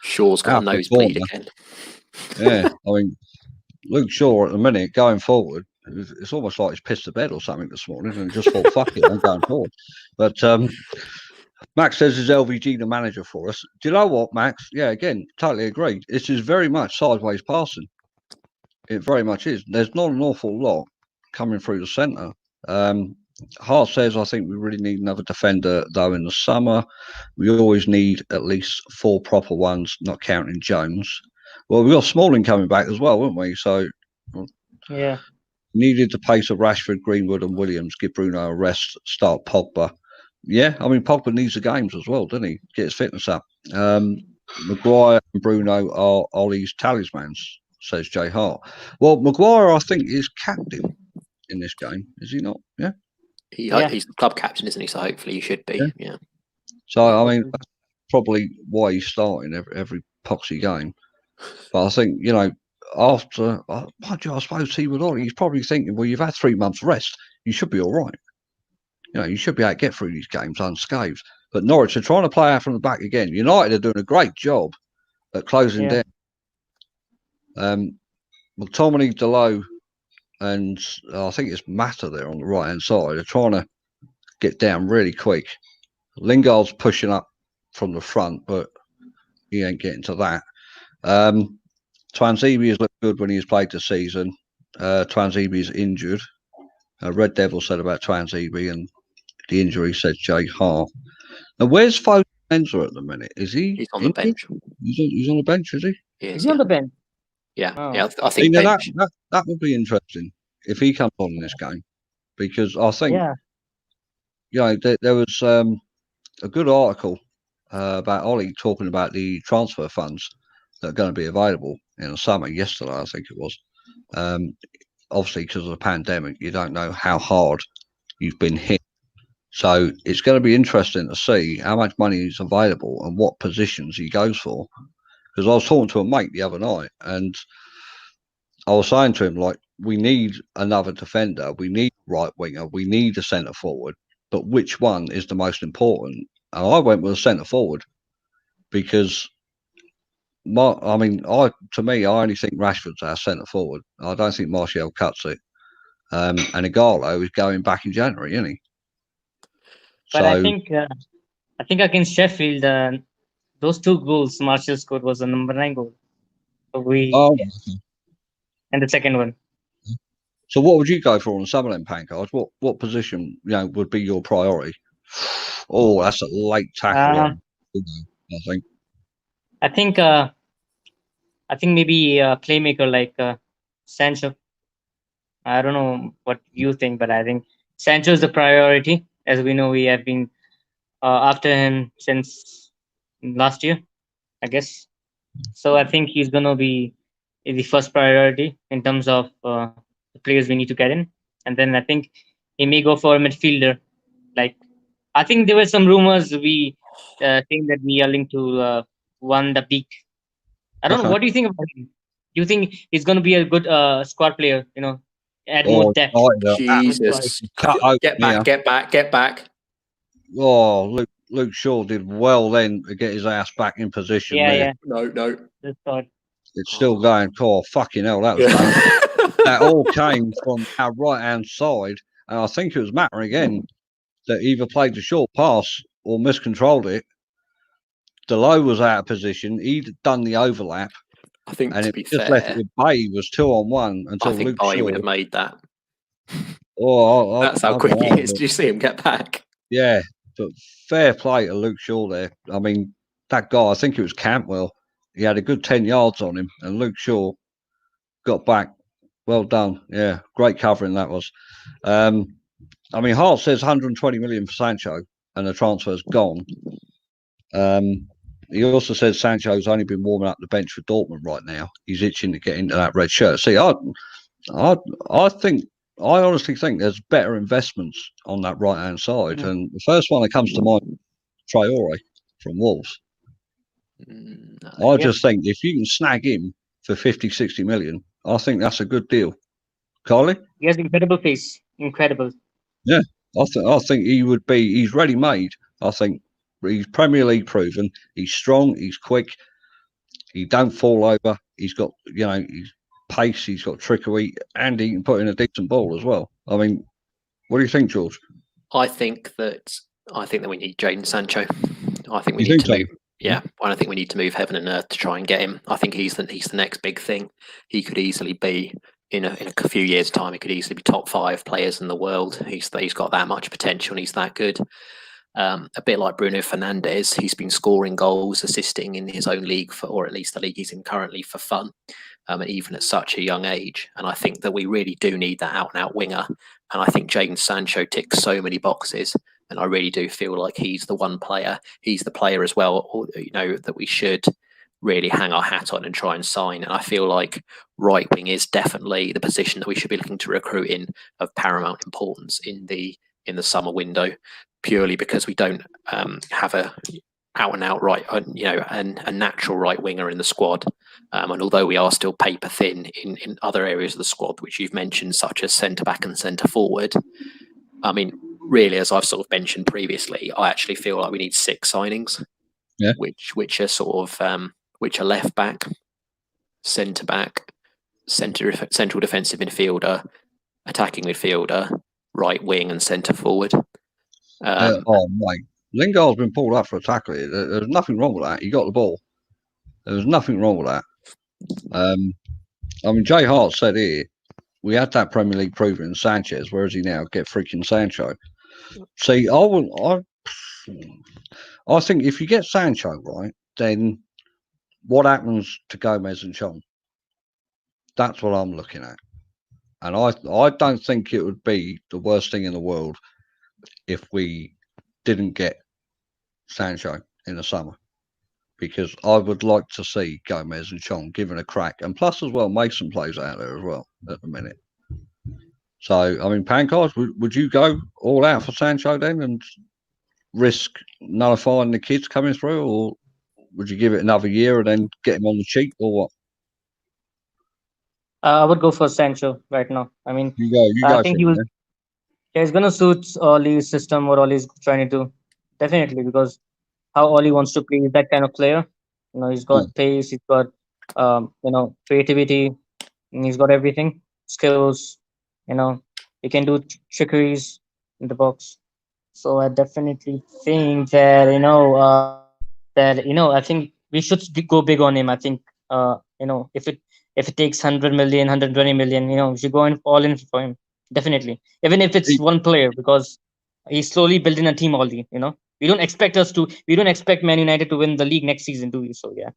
Shaw's got a nosebleed again. Yeah, I mean, Luke Shaw at the minute going forward, it's almost like he's pissed to bed or something this morning and just thought, fuck it, I'm going forward. But Max says, is LVG the manager for us? Do you know what, Max? Yeah, again, totally agree. This is very much sideways passing. It very much is. There's not an awful lot coming through the centre. Hart says, I think we really need another defender, though, in the summer. We always need at least 4 proper ones, not counting Jones. Well, we've got Smalling coming back as well, haven't we? So, yeah. Needed the pace of Rashford, Greenwood and Williams, give Bruno a rest, start Pogba. Yeah, I mean, Pogba needs the games as well, doesn't he? Get his fitness up. Maguire and Bruno are Ollie's talismans, says Jay Hart. Well, Maguire, I think, is captain in this game, is he not? Yeah. He's the club captain, isn't he? So hopefully he should be. Yeah. So, I mean, that's probably why he's starting every poxy game. But I think, after, I suppose he would on. He's probably thinking, well, you've had 3 months rest. You should be all right. You should be able to get through these games unscathed. But Norwich are trying to play out from the back again. United are doing a great job at closing down. McTominay, Delow, and I think it's Mata there on the right-hand side. They're trying to get down really quick. Lingard's pushing up from the front, but he ain't getting to that. Twanzebe has looked good when he's played this season. Twanzebe is injured. Red Devil said about Twanzebe, and the injury, says Jay Hart. And where's Foden at the minute? Is he? He's on the bench. He's on the bench, is he? Is he on the bench? Yeah, Oh. yeah. I think bench. That would be interesting if he comes on in this game, because I think there was a good article about Ollie talking about the transfer funds that are going to be available in the summer. Yesterday, I think it was. Obviously, because of the pandemic, you don't know how hard you've been hit. So it's going to be interesting to see how much money is available and what positions he goes for. Because I was talking to a mate the other night, and I was saying to him, like, we need another defender, we need a right winger, we need a centre forward, but which one is the most important? And I went with a centre forward because to me, I only think Rashford's our centre forward. I don't think Martial cuts it. And Igalo is going back in January, isn't he? But I think against Sheffield, those 2 goals Martial scored was the number 9 goal. And the second one. So what would you go for on some of them pancards? What position would be your priority? Oh, that's a late tackle. I think maybe a playmaker like Sancho. I don't know what you think, but I think Sancho is the priority. As we know, we have been after him since last year, I guess. So I think he's going to be the first priority in terms of the players we need to get in. And then I think he may go for a midfielder. Like, I think there were some rumors saying that we are linked to Van de Beek. I don't know. What do you think about him? Do you think he's going to be a good squad player? Add more depth. Jesus. Get back. Oh, Luke Shaw did well then to get his ass back in position. Yeah. No. It's still going. Oh, fucking hell, that was that all came from our right-hand side. And I think it was Matter again that either played the short pass or miscontrolled it. Delow was out of position. He'd done the overlap. I think, and to it be just fair, left it with Bay was 2-on-1 until I think Luke Bay Shaw would have made that. Oh, that's how quick he is. Did you see him get back? Yeah, but fair play to Luke Shaw there. I mean, that guy, I think it was Cantwell. He had a good 10 yards on him, and Luke Shaw got back. Well done. Yeah, great covering that was. I mean, Hart says 120 million for Sancho, and the transfer's gone. He also says Sancho's only been warming up the bench for Dortmund right now. He's itching to get into that red shirt. See, I honestly think there's better investments on that right-hand side. And the first one that comes to mind, Traore from Wolves. I just think if you can snag him for 50, 60 million, I think that's a good deal. Carly? He has incredible pace. Incredible. Yeah, I think he would be. He's ready-made. I think he's Premier League proven. He's strong. He's quick. He don't fall over. He's got, he's pace. He's got trickery, and he can put in a decent ball as well. I mean, what do you think, George? I think that we need Jadon Sancho. I think we need to move. Yeah, I don't think we need to move heaven and earth to try and get him. I think he's the next big thing. He could easily be in a few years' time. He could easily be top 5 players in the world. He's got that much potential, and he's that good. A bit like Bruno Fernandes, he's been scoring goals, assisting in his own league or at least the league he's in currently, for fun, and even at such a young age. And I think that we really do need that out-and-out winger. And I think Jadon Sancho ticks so many boxes. And I really do feel like he's the one player. He's the player as well, that we should really hang our hat on and try and sign. And I feel like right wing is definitely the position that we should be looking to recruit in of paramount importance in the summer window, purely because we don't have a out and out right, and a natural right winger in the squad. And although we are still paper thin in other areas of the squad, which you've mentioned, such as centre back and centre forward, I mean, really, as I've sort of mentioned previously, I actually feel like we need 6 signings, which are sort of which are left back, centre back, central defensive midfielder, attacking midfielder, right wing, and centre forward. Mate, Lingard's been pulled up for a tackle. There's nothing wrong with that. He got the ball. There's nothing wrong with that. I mean, Jay Hart said here, we had that Premier League proven in Sanchez. Where is he now? Get freaking Sancho. See, I think if you get Sancho right, then what happens to Gomez and Chong? That's what I'm looking at. And I don't think it would be the worst thing in the world if we didn't get Sancho in the summer, because I would like to see Gomez and Chong given a crack, and plus as well, Mason plays out there as well at the minute. So I mean, Pancars, would you go all out for Sancho then and risk nullifying the kids coming through, or would you give it another year and then get him on the cheap, or what? I would go for Sancho right now. I mean, You I go for think it. yeah, he's gonna suit Ollie's system, what Ollie's trying to do. Definitely, because how Ollie wants to play is that kind of player. You know, he's Yeah. got pace, he's got creativity, and he's got everything, skills. You know, he can do trickeries in the box. So I definitely think that I think we should go big on him. I think if it takes 100 million, 120 million, we should go in all in for him. Definitely, even if it's He- one player, because he's slowly building a team. Already, we don't expect Man United to win the league next season, do we? So yeah,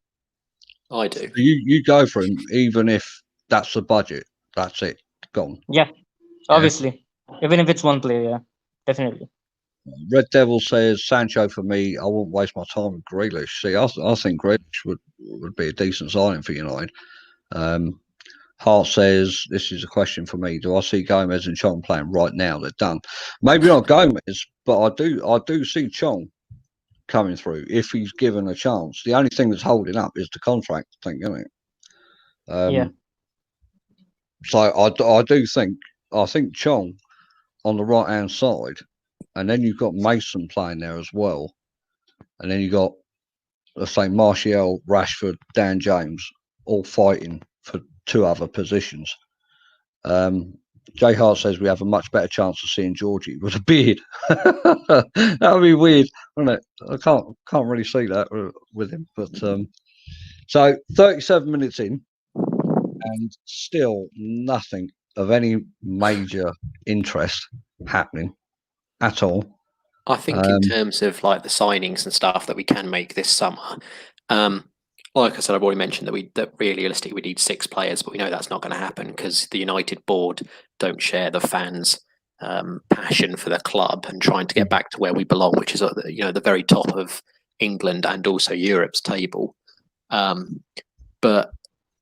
I do. you go for him, even if that's the budget. That's it, gone. yeah, Yeah. obviously, even if it's one player, yeah, definitely. Red Devil says Sancho for me. I won't waste my time with Grealish. See, I think Grealish would be a decent signing for United. Hart says this is a question for me. Do I see Gomez and Chong playing right now? They're done. Maybe not Gomez, but I do see Chong coming through if he's given a chance. The only thing that's holding up is the contract thing, isn't it? Yeah, So I think Chong on the right hand side, and then you've got Mason playing there as well, and then you've got, let's say, Martial, Rashford, Dan James, all fighting for two other positions. Jay Hart says we have a much better chance of seeing Georgie with a beard. That would be weird, wouldn't it? I can't really see that with him. But so 37 minutes in, and still nothing of any major interest happening at all. I think in terms of like the signings and stuff that we can make this summer, like I said, I've already mentioned that realistically we need 6 players, but we know that's not going to happen because the United board don't share the fans' passion for the club and trying to get back to where we belong, which is the very top of England and also Europe's table. But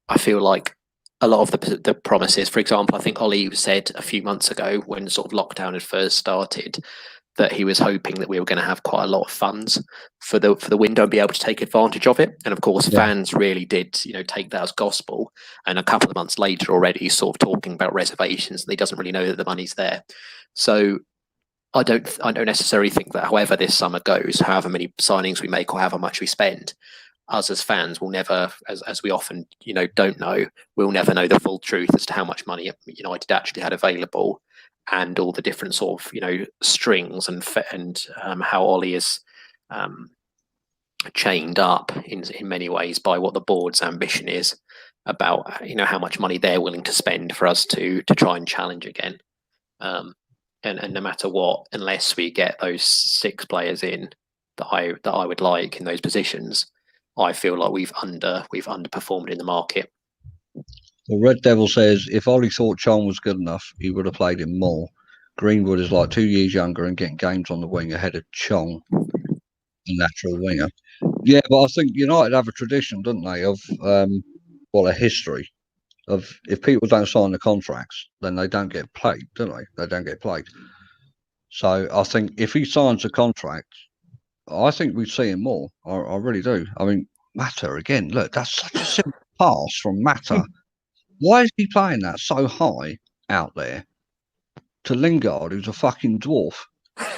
I feel like a lot of the promises, for example, I think Ollie said a few months ago when sort of lockdown had first started, that he was hoping that we were going to have quite a lot of funds for the window and be able to take advantage of it. And of course, fans really did, take that as gospel. And a couple of months later, already he's sort of talking about reservations, and he doesn't really know that the money's there. So I don't necessarily think that, however this summer goes, however many signings we make or however much we spend, us as fans will never, as we often don't know, we'll never know the full truth as to how much money United actually had available, and all the different sort of strings and how Ollie is chained up in many ways by what the board's ambition is about how much money they're willing to spend for us to try and challenge again. And no matter what, unless we get those 6 players in that I would like in those positions, I feel like we've underperformed in the market. Well, Red Devil says if Ollie thought Chong was good enough, he would have played him more. Greenwood is like 2 years younger and getting games on the wing ahead of Chong, a natural winger. Yeah, but I think United have a tradition, don't they, of a history of if people don't sign the contracts, then they don't get played, don't they? They don't get played. So I think if he signs a contract, I think we'd see him more. I really do. I mean, Mata again. Look, that's such a simple pass from Mata. Why is he playing that so high out there to Lingard, who's a fucking dwarf,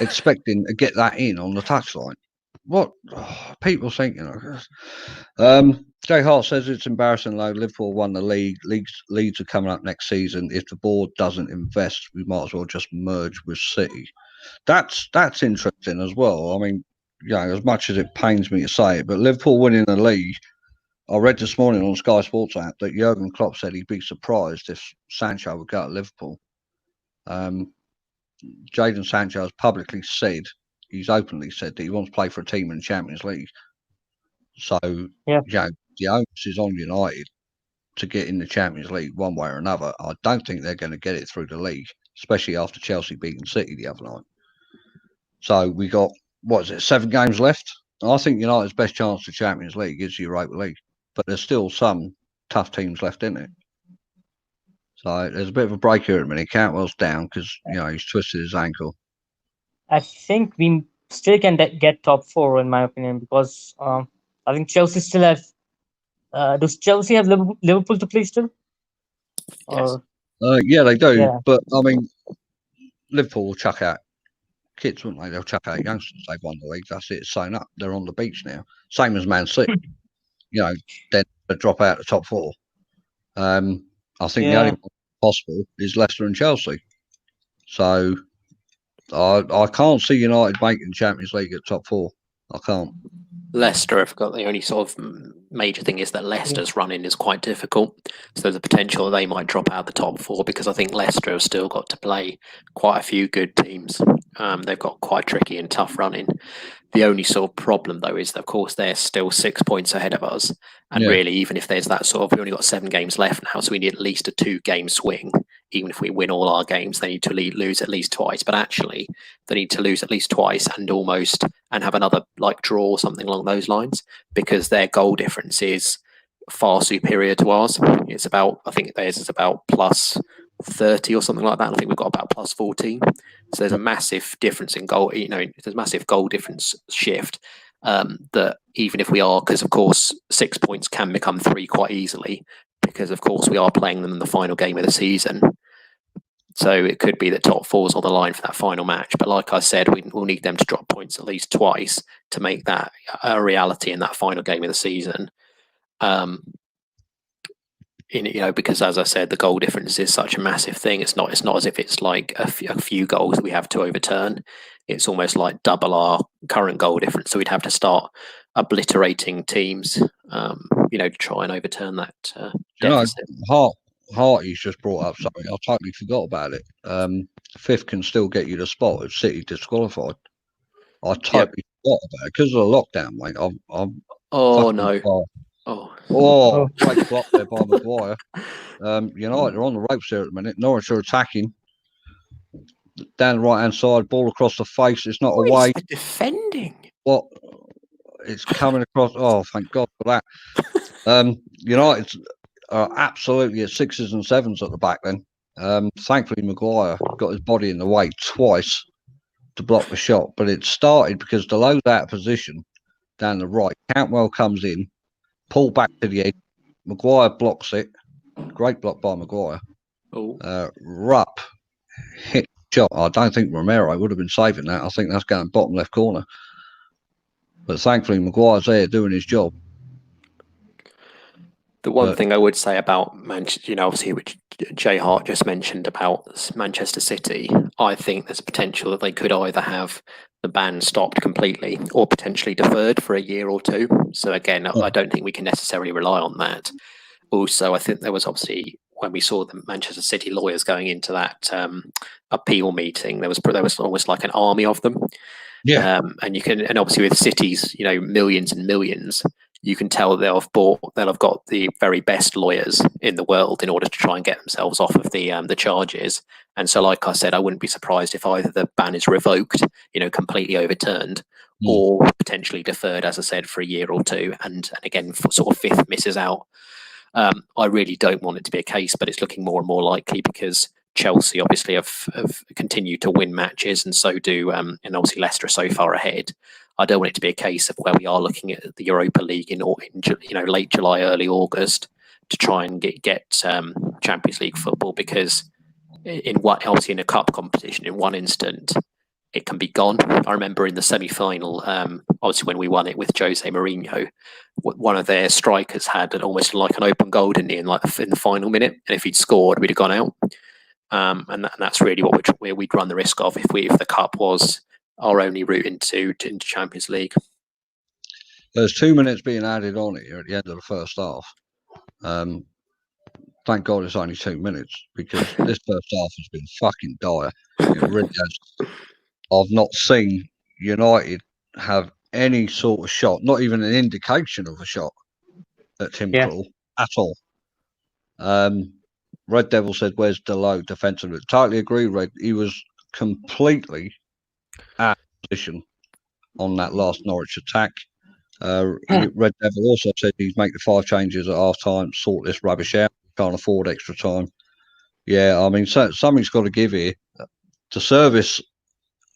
expecting to get that in on the touchline? What people think, Jay Hart says it's embarrassing though. Liverpool won the league. Leads are coming up next season. If the board doesn't invest, we might as well just merge with City. That's interesting as well. I mean, as much as it pains me to say it, but Liverpool winning the league. I read this morning on Sky Sports app that Jurgen Klopp said he'd be surprised if Sancho would go to Liverpool. Jadon Sancho has publicly said, he's openly said that he wants to play for a team in the Champions League. So, Yeah. The onus is on United to get in the Champions League one way or another. I don't think they're going to get it through the league, especially after Chelsea beating City the other night. So we got, 7 games left? I think United's best chance to Champions League is Europa League, but there's still some tough teams left in it. So there's a bit of a break here at the minute. Cantwell's down because he's twisted his ankle. I think we still can get top 4 in my opinion, because I think Chelsea still have. Does Chelsea have Liverpool to play still? Yes. Yeah, they do. Yeah. But I mean, Liverpool will chuck out kids, wouldn't they? They'll chuck out youngsters. They've won the league. That's it. It's sewn up. They're on the beach now. Same as Man City. Then they drop out the top 4. I think the only one possible is Leicester and Chelsea. So I can't see United making the Champions League at top 4. I can't. Leicester have got the only sort of major thing is that Leicester's running is quite difficult. So there's a potential that they might drop out the top 4, because I think Leicester have still got to play quite a few good teams. They've got quite tricky and tough running. The only sort of problem, though, is that, of course, they're still 6 points ahead of us. And really, even if there's that sort of, we've only got 7 games left now, so we need at least a 2-game swing. Even if we win all our games, they need to lose at least twice. But actually, they need to lose at least twice and have another draw or something along those lines, because their goal difference is far superior to ours. It's about, I think theirs is about plus 30 or something like that. I think we've got about plus 14. So there's a massive difference in goal. There's a massive goal difference shift. That even if we are, because of course 6 points can become 3 quite easily, because of course we are playing them in the final game of the season. So it could be that top 4's on the line for that final match. But like I said, we'll need them to drop points at least twice to make that a reality in that final game of the season. Because as I said, the goal difference is such a massive thing. It's not as if it's like a few goals that we have to overturn. It's almost like double our current goal difference. So we'd have to start obliterating teams, to try and overturn that deficit. Harty's just brought up something. I totally forgot about it. 5th can still get you the spot if City disqualified. I totally forgot about it because of the lockdown, mate. Great block there by Maguire. United are on the ropes there at the minute. Norwich are attacking down the right hand side, ball across the face. It's not away. Defending. What? It's coming across. Oh, thank God for that. United are absolutely at 6s and 7s at the back then. Thankfully, Maguire got his body in the way twice to block the shot, but it started because Delo's out of position down the right. Cantwell comes in, pull back to the edge. Maguire blocks it. Great block by Maguire. Rupp hit shot. I don't think Romero would have been saving that. I think that's going bottom left corner. But thankfully, Maguire's there doing his job. The one thing I would say about Manchester, obviously, which Jay Hart just mentioned about Manchester City, I think there's a potential that they could either have the ban stopped completely or potentially deferred for a year or 2. So again, I don't think we can necessarily rely on that. Also, I think there was obviously, when we saw the Manchester City lawyers going into that appeal meeting, there was almost like an army of them. Yeah. And obviously with City's, millions and millions, you can tell they'll have got the very best lawyers in the world in order to try and get themselves off of the charges. And so, like I said, I wouldn't be surprised if either the ban is revoked, completely overturned, or potentially deferred, as I said, for a year or 2. And again, sort of 5th misses out. I really don't want it to be a case, but it's looking more and more likely because Chelsea obviously have continued to win matches, and so do, and obviously Leicester are so far ahead. I don't want it to be a case of where we are looking at the Europa League in late July, early August to try and get Champions League football, because obviously in a cup competition, in one instant, it can be gone. I remember in the semi-final, obviously when we won it with Jose Mourinho, one of their strikers had almost like an open goal, didn't he, in the final minute, and if he'd scored, we'd have gone out. And that's really what we'd run the risk of if the cup was our only route into Champions League. There's 2 minutes being added on here at the end of the first half. Thank God it's only 2 minutes, because this first half has been fucking dire. It really has. I've not seen United have any sort of shot, not even an indication of a shot at Tim Krul at all. Red Devil said, "Where's Delo defensively?" Totally agree, Red. He was completely out of position on that last Norwich attack. Red Devil also said he'd make the 5 changes at half time, sort this rubbish out. Can't afford extra time. Yeah, I mean, something's got to give here. To service,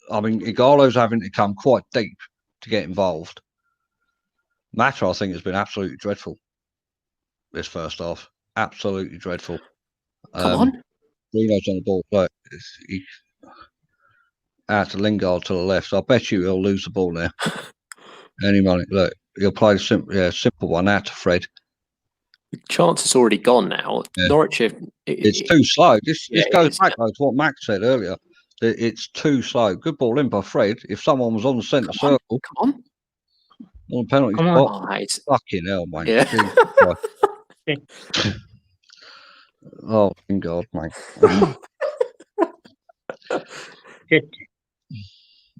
I mean, Igalo's having to come quite deep to get involved. Mata, I think, has been absolutely dreadful this first half. Absolutely dreadful. Come on. Bruno's on the ball. Look, he out to Lingard to the left. I bet you he'll lose the ball now. Any money. Look, he'll play a simple one out to Fred. Chance is already gone now. Yeah. Norwich, it's too slow. This goes back to what Max said earlier. It's too slow. Good ball in by Fred. If someone was on the centre circle, come on the penalty spot, fucking hell, mate. Yeah. Oh, thank God, mate.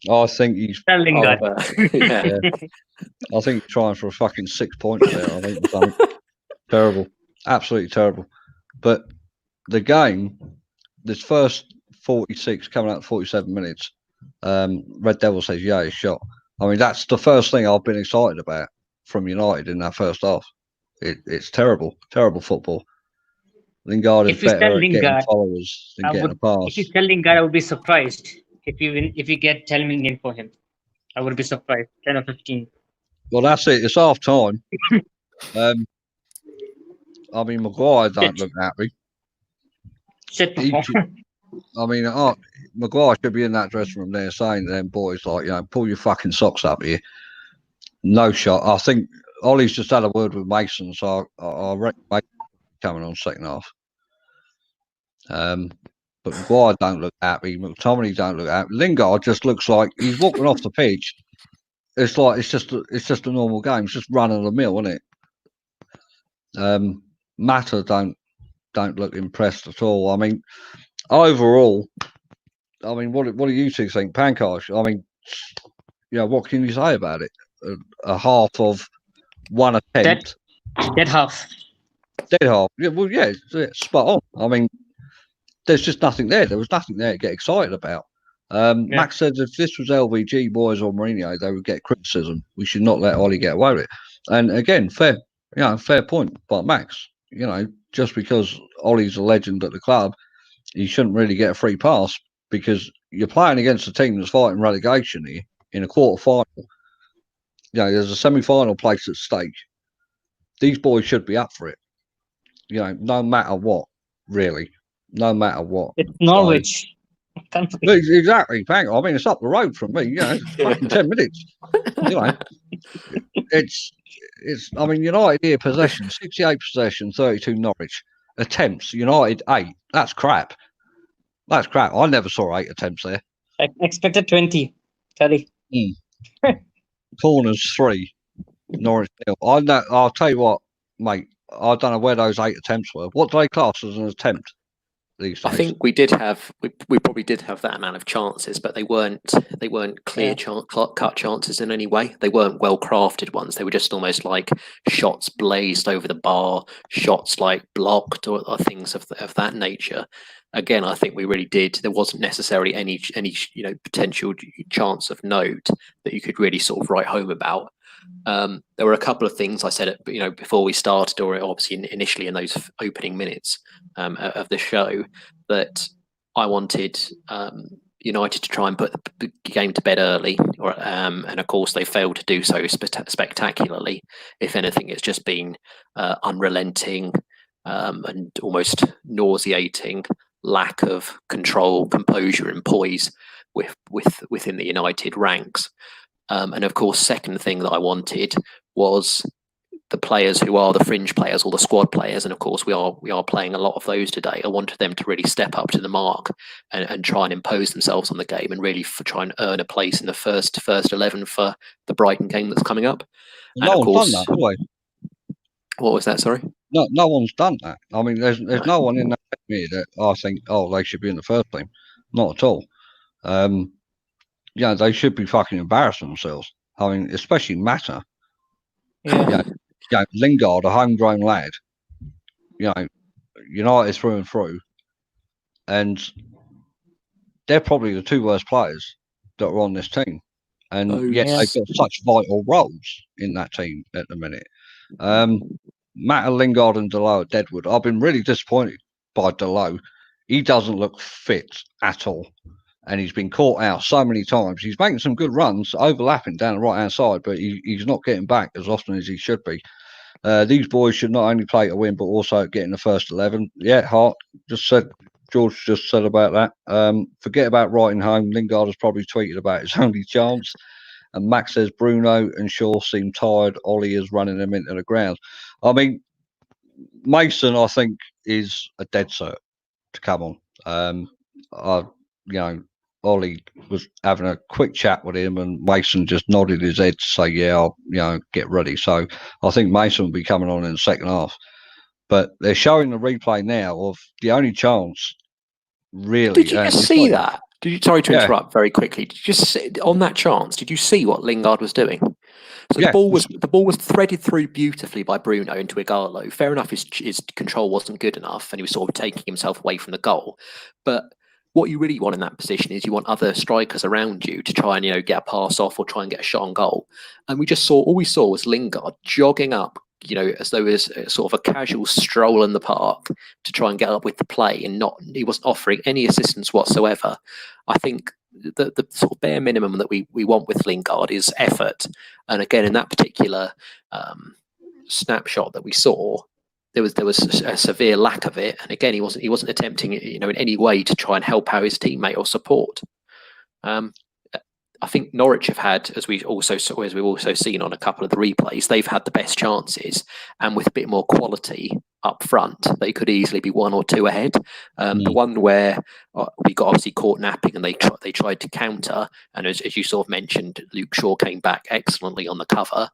I think he's Lingard. Yeah. I think he's trying for a fucking 6 points there. I think something terrible, absolutely terrible. But the game, this first 46 coming out 47 minutes, Red Devil says, "Yeah, he's shot." I mean, that's the first thing I've been excited about from United in that first half. It's terrible football. Lingard is better at getting followers than getting a pass. If you tell Lingard, I would be surprised if you get 10 million for him. I would be surprised. 10 or 15. Well, that's it. It's half time. I mean, Maguire don't look happy. I mean, Maguire should be in that dressing room there saying to them boys, like, you know, pull your fucking socks up here. No shot. I think Ollie's just had a word with Mason, so I reckon Mason coming on second half. But Maguire don't look happy. McTominay don't look happy. Lingard just looks like he's walking off the pitch. It's like it's just a normal game. It's just run of the mill, isn't it? Mata don't look impressed at all. I mean, overall, I mean, what do you two think, Pankaj? I mean, you know, what can you say about it? A half of one attempt. Dead half. Dead half. Yeah, well, yeah, spot on. I mean, there's just nothing there. There was nothing there to get excited about. Max said if this was LVG boys or Mourinho, they would get criticism. We should not let Ollie get away with it. And again, fair point by Max. You know, just because Ollie's a legend at the club, he shouldn't really get a free pass because you're playing against a team that's fighting relegation here in a quarter final. You know, there's a semi-final place at stake. These boys should be up for it. You know, no matter what, really. No matter what. It's Norwich. Exactly. Bang. I mean, it's up the road from me. You know, it's fucking 10 minutes. You know, it's. I mean, United here possession, 68 possession, 32 Norwich attempts. United 8. That's crap. That's crap. I never saw 8 attempts there. I expected 20. 30. Corners 3. Norwich 0. I'll tell you what, mate. I don't know where those 8 attempts were. What do they class as an attempt? These days? I think we probably did have that amount of chances, but they weren't clear cut chances in any way. They weren't well crafted ones. They were just almost like shots blazed over the bar, shots like blocked or things of that nature. Again, I think we really did. There wasn't necessarily any potential chance of note that you could really sort of write home about. There were a couple of things I said before we started, or obviously initially in those opening minutes of the show, that I wanted United to try and put the game to bed early, and of course they failed to do so spectacularly. If anything, it's just been unrelenting and almost nauseating lack of control, composure, and poise within the United ranks. And of course, second thing that I wanted was the players who are the fringe players or the squad players, and of course we are playing a lot of those today. I wanted them to really step up to the mark and try and impose themselves on the game and really try and earn a place in the first 11 for the Brighton game that's coming up. No and of one's course, done that, have they? What was that? Sorry. No one's done that. I mean, there's no one in that team here that I think, they should be in the first team. Not at all. They should be fucking embarrassing themselves. I mean, especially Mata. Yeah. Lingard, a homegrown lad. United through and through, and they're probably the two worst players that are on this team. And yet they've got such vital roles in that team at the minute. Matt Lingard and Delo at Deadwood. I've been really disappointed by Delo. He doesn't look fit at all. And he's been caught out so many times. He's making some good runs, overlapping down the right-hand side, but he's not getting back as often as he should be. These boys should not only play to win, but also get in the first 11. Yeah, Hart George just said about that. Forget about writing home. Lingard has probably tweeted about his only chance. And Max says Bruno and Shaw seem tired. Ollie is running them into the ground. I mean, Mason, I think, is a dead cert to come on. Ollie was having a quick chat with him, and Mason just nodded his head to say, "Yeah, I'll, get ready." So I think Mason will be coming on in the second half. But they're showing the replay now of the only chance, really. Did you just see that? Sorry to interrupt very quickly. Did you just see, on that chance? Did you see what Lingard was doing? So the ball was threaded through beautifully by Bruno into Ighalo. Fair enough, his control wasn't good enough, and he was sort of taking himself away from the goal. But what you really want in that position is you want other strikers around you to try and get a pass off or try and get a shot on goal. And all we saw was Lingard jogging up, as though it was sort of a casual stroll in the park to try and get up with the play, and he wasn't offering any assistance whatsoever. I think the sort of bare minimum that we want with Lingard is effort. And again, in that particular snapshot that we saw, there was a severe lack of it. And again, he wasn't attempting, in any way to try and help out his teammate or support. I think Norwich have had, as we've also seen on a couple of the replays, they've had the best chances, and with a bit more quality up front, they could easily be 1 or 2 ahead. The one where we got obviously caught napping, and they tried to counter, and as you sort of mentioned, Luke Shaw came back excellently on the cover.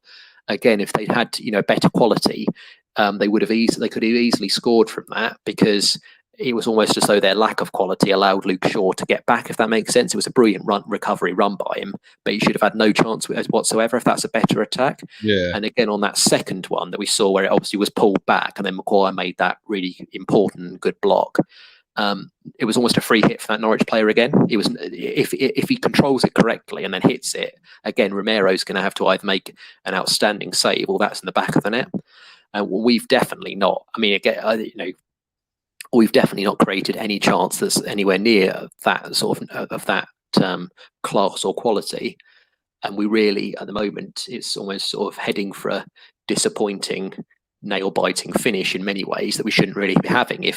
Again, if they'd had better quality, they could have easily scored from that, because it was almost as though their lack of quality allowed Luke Shaw to get back, if that makes sense. It was a brilliant recovery run by him, but he should have had no chance whatsoever if that's a better attack. Yeah. And again, on that second one that we saw, where it obviously was pulled back, and then Maguire made that really important good block. It was almost a free hit for that Norwich player again. It was, if he controls it correctly and then hits it again, Romero's going to have to either make an outstanding save or that's in the back of the net. And we've definitely not. I mean, again, we've definitely not created any chance that's anywhere near that sort of that class or quality. And we really, at the moment, it's almost sort of heading for a disappointing, nail-biting finish in many ways that we shouldn't really be having.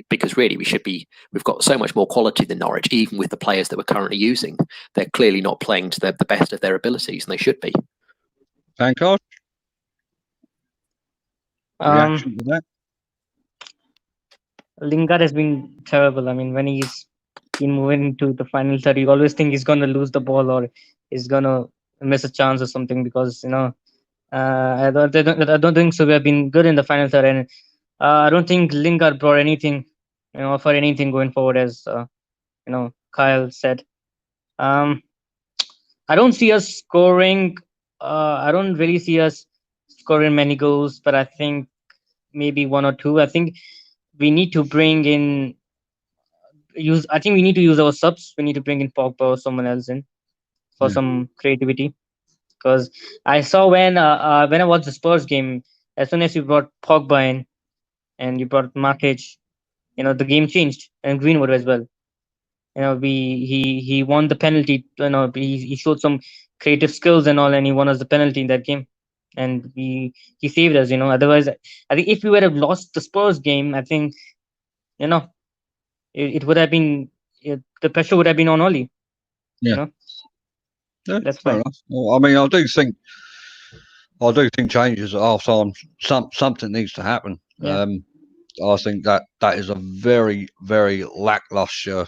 Because really we've got so much more quality than Norwich, even with the players that we're currently using. They're clearly not playing to the best of their abilities, and they should be. Thank God. Reaction to that? Lingard has been terrible. I mean, when he's been moving to the final third, you always think he's going to lose the ball or he's going to miss a chance or something, because I don't think so. We have been good in the final third, and I don't think Lingard brought anything, for anything going forward, as Kyle said. I don't see us scoring. I don't really see us scoring many goals, but I think maybe 1 or 2. I think we need to bring in I think we need to use our subs. We need to bring in Pogba or someone else in for some creativity. Because I saw when I watched the Spurs game, as soon as you brought Pogba in and you brought Matic, the game changed, and Greenwood as well. He won the penalty. He showed some creative skills and all, and he won us the penalty in that game, and he saved us. Otherwise, I think if we would have lost the Spurs game, I think it would have been the pressure would have been on Oli. Yeah, that's fair enough. Well, I mean, I do think changes at half time. Something needs to happen. Yeah. I think that is a very, very lackluster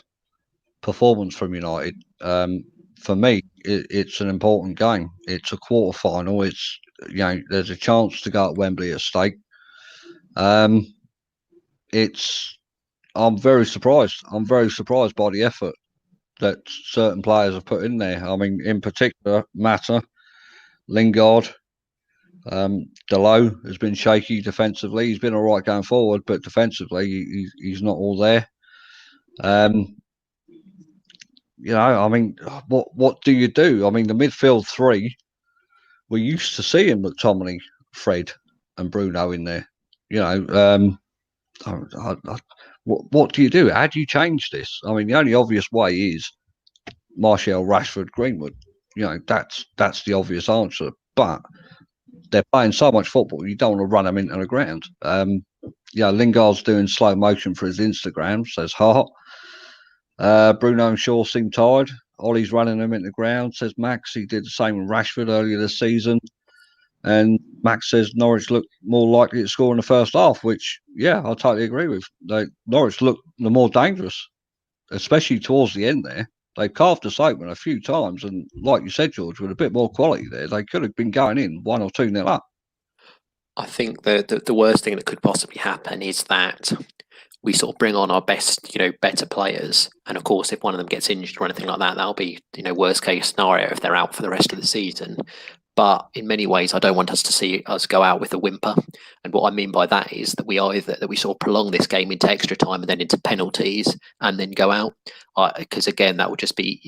performance from United. For me, it's an important game. It's a quarter final. It's there's a chance to go at Wembley at stake. I'm very surprised. I'm very surprised by the effort that certain players have put in there. I mean, in particular, Mata, Lingard, Delo has been shaky defensively. He's been all right going forward, but defensively, he's not all there. You know, I mean, what do you do? I mean, the midfield three, we're used to seeing McTominay, Fred, and Bruno in there. You know, what do you do? How do you change this? I mean, the only obvious way is Martial, Rashford, Greenwood. You know, that's the obvious answer. But they're playing so much football, you don't want to run them into the ground. Yeah, Lingard's doing slow motion for his Instagram, says heart. Bruno and Shaw seem tired. Ollie's running them into the ground, says Max. He did the same with Rashford earlier this season. And Max says Norwich looked more likely to score in the first half, which, yeah, I totally agree with. Norwich looked the more dangerous, especially towards the end there. They carved us open a few times, and like you said, George, with a bit more quality there, they could have been going in 1 or 2-0 up. I think the worst thing that could possibly happen is that we sort of bring on our best, better players, and of course, if one of them gets injured or anything like that, that'll be, worst case scenario if they're out for the rest of the season. But in many ways, I don't want us to see us go out with a whimper. And what I mean by that is that we sort of prolong this game into extra time and then into penalties and then go out. Because again, that would just be,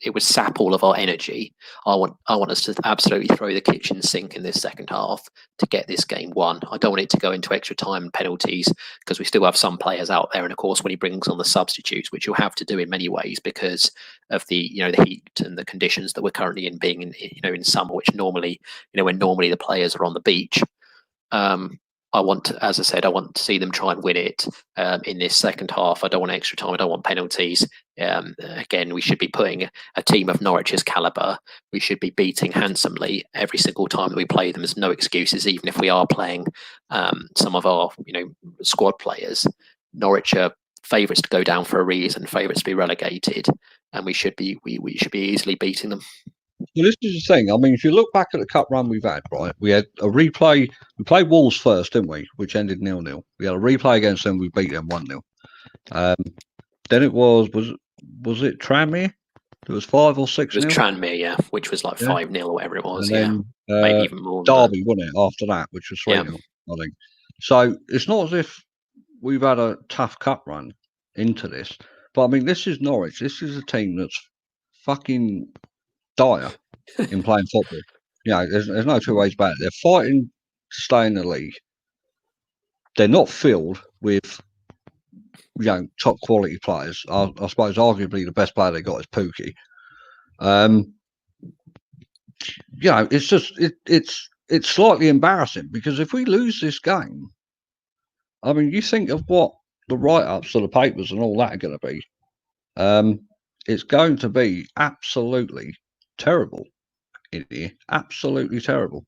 it would sap all of our energy. I want us to absolutely throw the kitchen sink in this second half to get this game won. I don't want it to go into extra time and penalties because we still have some players out there. And of course, when he brings on the substitutes, which you'll have to do in many ways because of the the heat and the conditions that we're currently in, being in summer, which normally when normally the players are on the beach. I want to, as I said, I want to see them try and win it in this second half. I don't want extra time. I don't want penalties. Again, we should be putting a team of Norwich's calibre. We should be beating handsomely every single time that we play them. There's no excuses, even if we are playing some of our squad players. Norwich are favourites to go down for a reason, favourites to be relegated, and we should be easily beating them. Well, this is the thing. I mean, if you look back at the cup run we've had, right, we had a replay. We played Wolves first, didn't we? Which ended 0-0. We had a replay against them. We beat them 1-0. Then it was it Tranmere? It was 5 or 6. It was Tranmere, yeah, which was like 5-0 or whatever it was. And then, maybe even more. Derby, wasn't it? After that, which was 3-0, I think. So it's not as if we've had a tough cup run into this. But I mean, this is Norwich. This is a team that's fucking dire in playing football. There's no two ways about it. They're fighting to stay in the league. They're not filled with top quality players. I suppose arguably the best player they got is Pookie. It's just it's slightly embarrassing because if we lose this game, I mean, you think of what the write-ups of the papers and all that are going to be. It's going to be absolutely terrible in here, absolutely terrible.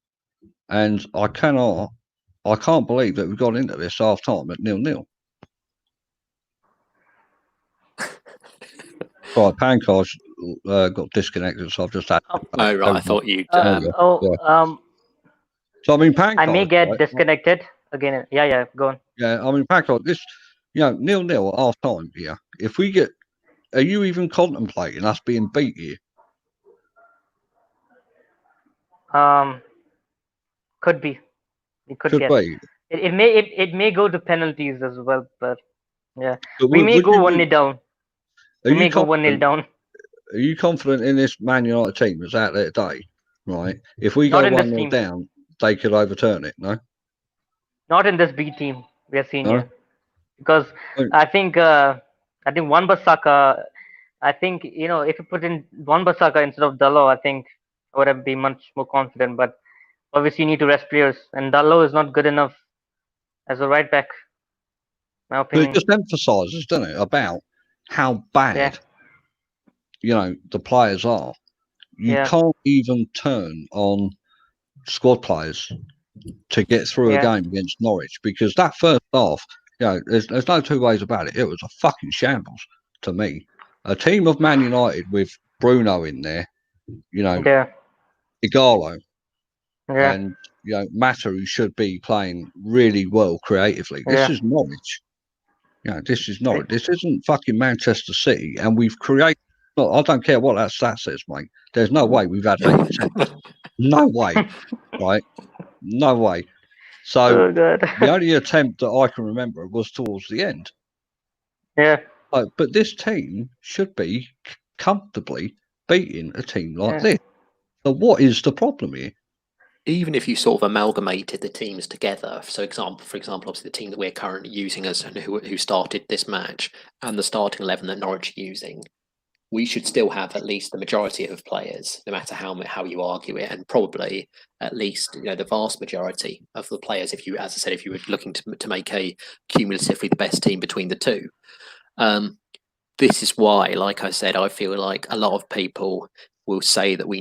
And I can't believe that we got into this half time at 0-0. Right, Pancars got disconnected, so I've just had. Oh right, I thought you. So I mean, Pancars, I may get disconnected again. Yeah, go on. Yeah, I mean, Pancars, this 0-0 at half time here. If we get, are you even contemplating us being beat here? Could be. It could be. It may go to penalties as well, but yeah, we may go 1-0 down. We may go 1-0 down. Are you confident in this Man United team that's out there today? Right, if we go 1-0 down, they could overturn it. No, not in this B team we are seeing here, because I think Wan-Bissaka. I think if you put in Wan-Bissaka instead of Dalot, I think I would have been much more confident. But obviously, you need to rest players, and Dalot is not good enough as a right back. My opinion. But it just emphasises, doesn't it, about how bad the players are. You can't even turn on squad players to get through a game against Norwich, because that first half, there's no two ways about it. It was a fucking shambles to me. A team of Man United with Bruno in there, Igalo, and Mata, who should be playing really well creatively. This is Norwich. This is Norwich. This isn't fucking Manchester City, and we've created Look, I don't care what that stat says, mate. There's no way we've had 8 attempts. No way, right? No way. So Oh god. the only attempt that I can remember was towards the end. Yeah. But this team should be comfortably beating a team like Yeah. this. So what is the problem here? Even if you sort of amalgamated the teams together, for example, obviously the team that we're currently using as and who started this match and the starting 11 that Norwich are using, we should still have at least the majority of players, no matter how you argue it, and probably at least the vast majority of the players. If you, as I said, if you were looking to make a cumulatively the best team between the two, this is why, like I said, I feel like a lot of people will say that we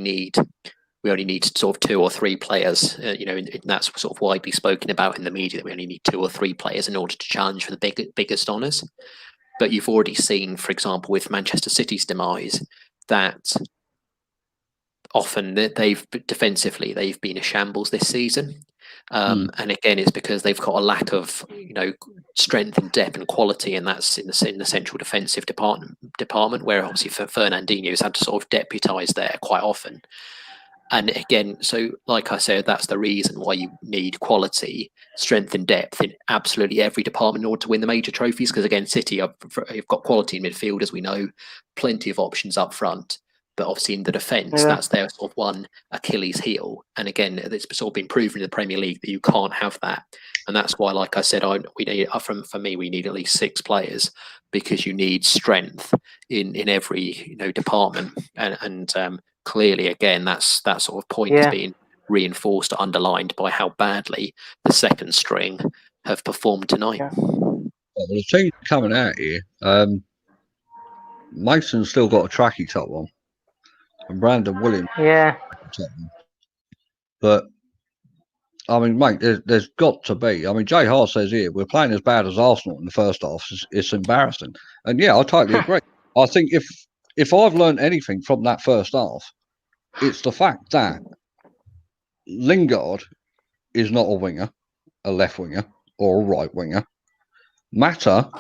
only need sort of 2 or 3 players, and that's sort of widely spoken about in the media, that we only need 2 or 3 players in order to challenge for the biggest honours. But you've already seen, for example, with Manchester City's demise, that often they've been a shambles this season. And again, it's because they've got a lack of strength and depth and quality, and that's in the central defensive department, where obviously Fernandinho's had to sort of deputise there quite often. And again, so like I said, that's the reason why you need quality, strength and depth in absolutely every department in order to win the major trophies. Because again, City have got quality in midfield, as we know, plenty of options up front. But obviously in the defence, that's their sort of one Achilles heel. And again, it's sort of been proven in the Premier League that you can't have that. And that's why, like I said, we need at least 6 players, because you need strength in every department. And clearly, again, that sort of point is being reinforced or underlined by how badly the second string have performed tonight. Well, the team coming out here, Mason's still got a tracky top on, and Brandon Williams. Yeah. But I mean, mate, there's got to be. I mean, Jay Hart says here we're playing as bad as Arsenal in the first half. It's embarrassing, and yeah, I totally agree. I think if I've learned anything from that first half, it's the fact that Lingard is not a winger, a left winger or a right winger. Mata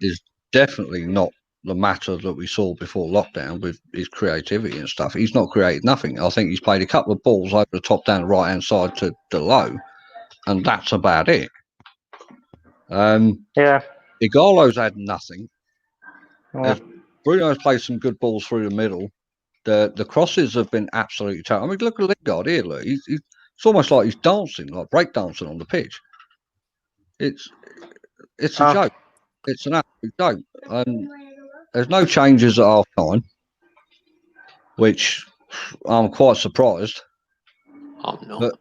is definitely not the Mata that we saw before lockdown with his creativity and stuff. He's not created nothing. I think he's played a couple of balls over the top down the right hand side to Delo, and that's about it. Igalo's had nothing. Bruno's played some good balls through the middle. The crosses have been absolutely terrible. I mean, look at Lingard here. Look, it's almost like he's dancing, like break dancing on the pitch. It's a joke. It's an absolute joke. And there's no changes at half time, which I'm quite surprised. I'm not. But,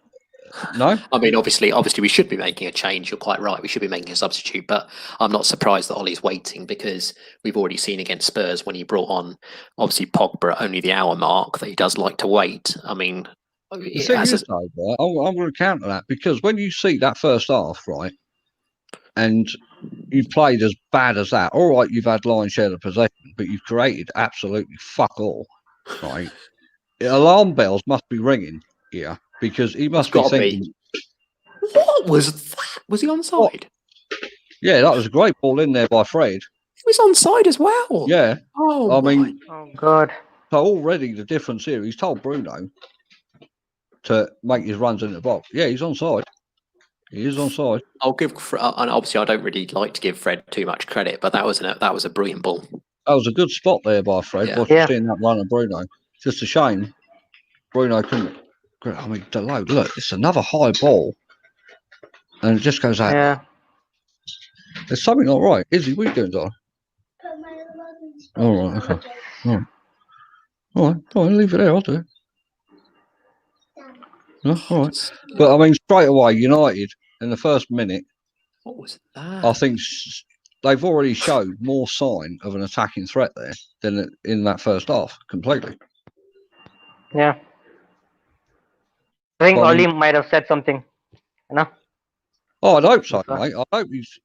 no? I mean, obviously, we should be making a change. You're quite right. We should be making a substitute. But I'm not surprised that Ollie's waiting, because we've already seen against Spurs when he brought on, obviously, Pogba at only the hour mark, that he does like to wait. I mean, the thing is, though, right, I'm going to counter that, because when you see that first half, right, and you've played as bad as that, all right, you've had line share of possession, but you've created absolutely fuck all, right? Alarm bells must be ringing here, because he must be thinking, what was that? Was he onside? What? Yeah, that was a great ball in there by Fred. He was onside as well. Yeah. Oh, I mean, oh God. So already the difference here, he's told Bruno to make his runs in the box. Yeah, he's onside. He is onside. I'll give, and obviously I don't really like to give Fred too much credit, but that was a brilliant ball. That was a good spot there by Fred. Yeah. Seeing that run of Bruno. Just a shame Bruno couldn't. I mean, Delo, look, it's another high ball, and it just goes out. Yeah. There's something not right. Izzy, what are you doing, Don? All right, okay. All right, leave it there. I'll do it. No, all right. But I mean, straight away, United in the first minute. What was that? I think they've already showed more sign of an attacking threat there than in that first half. Completely. Yeah. I think Ollie might have said something. Oh, I'd hope so, mate. I hope he's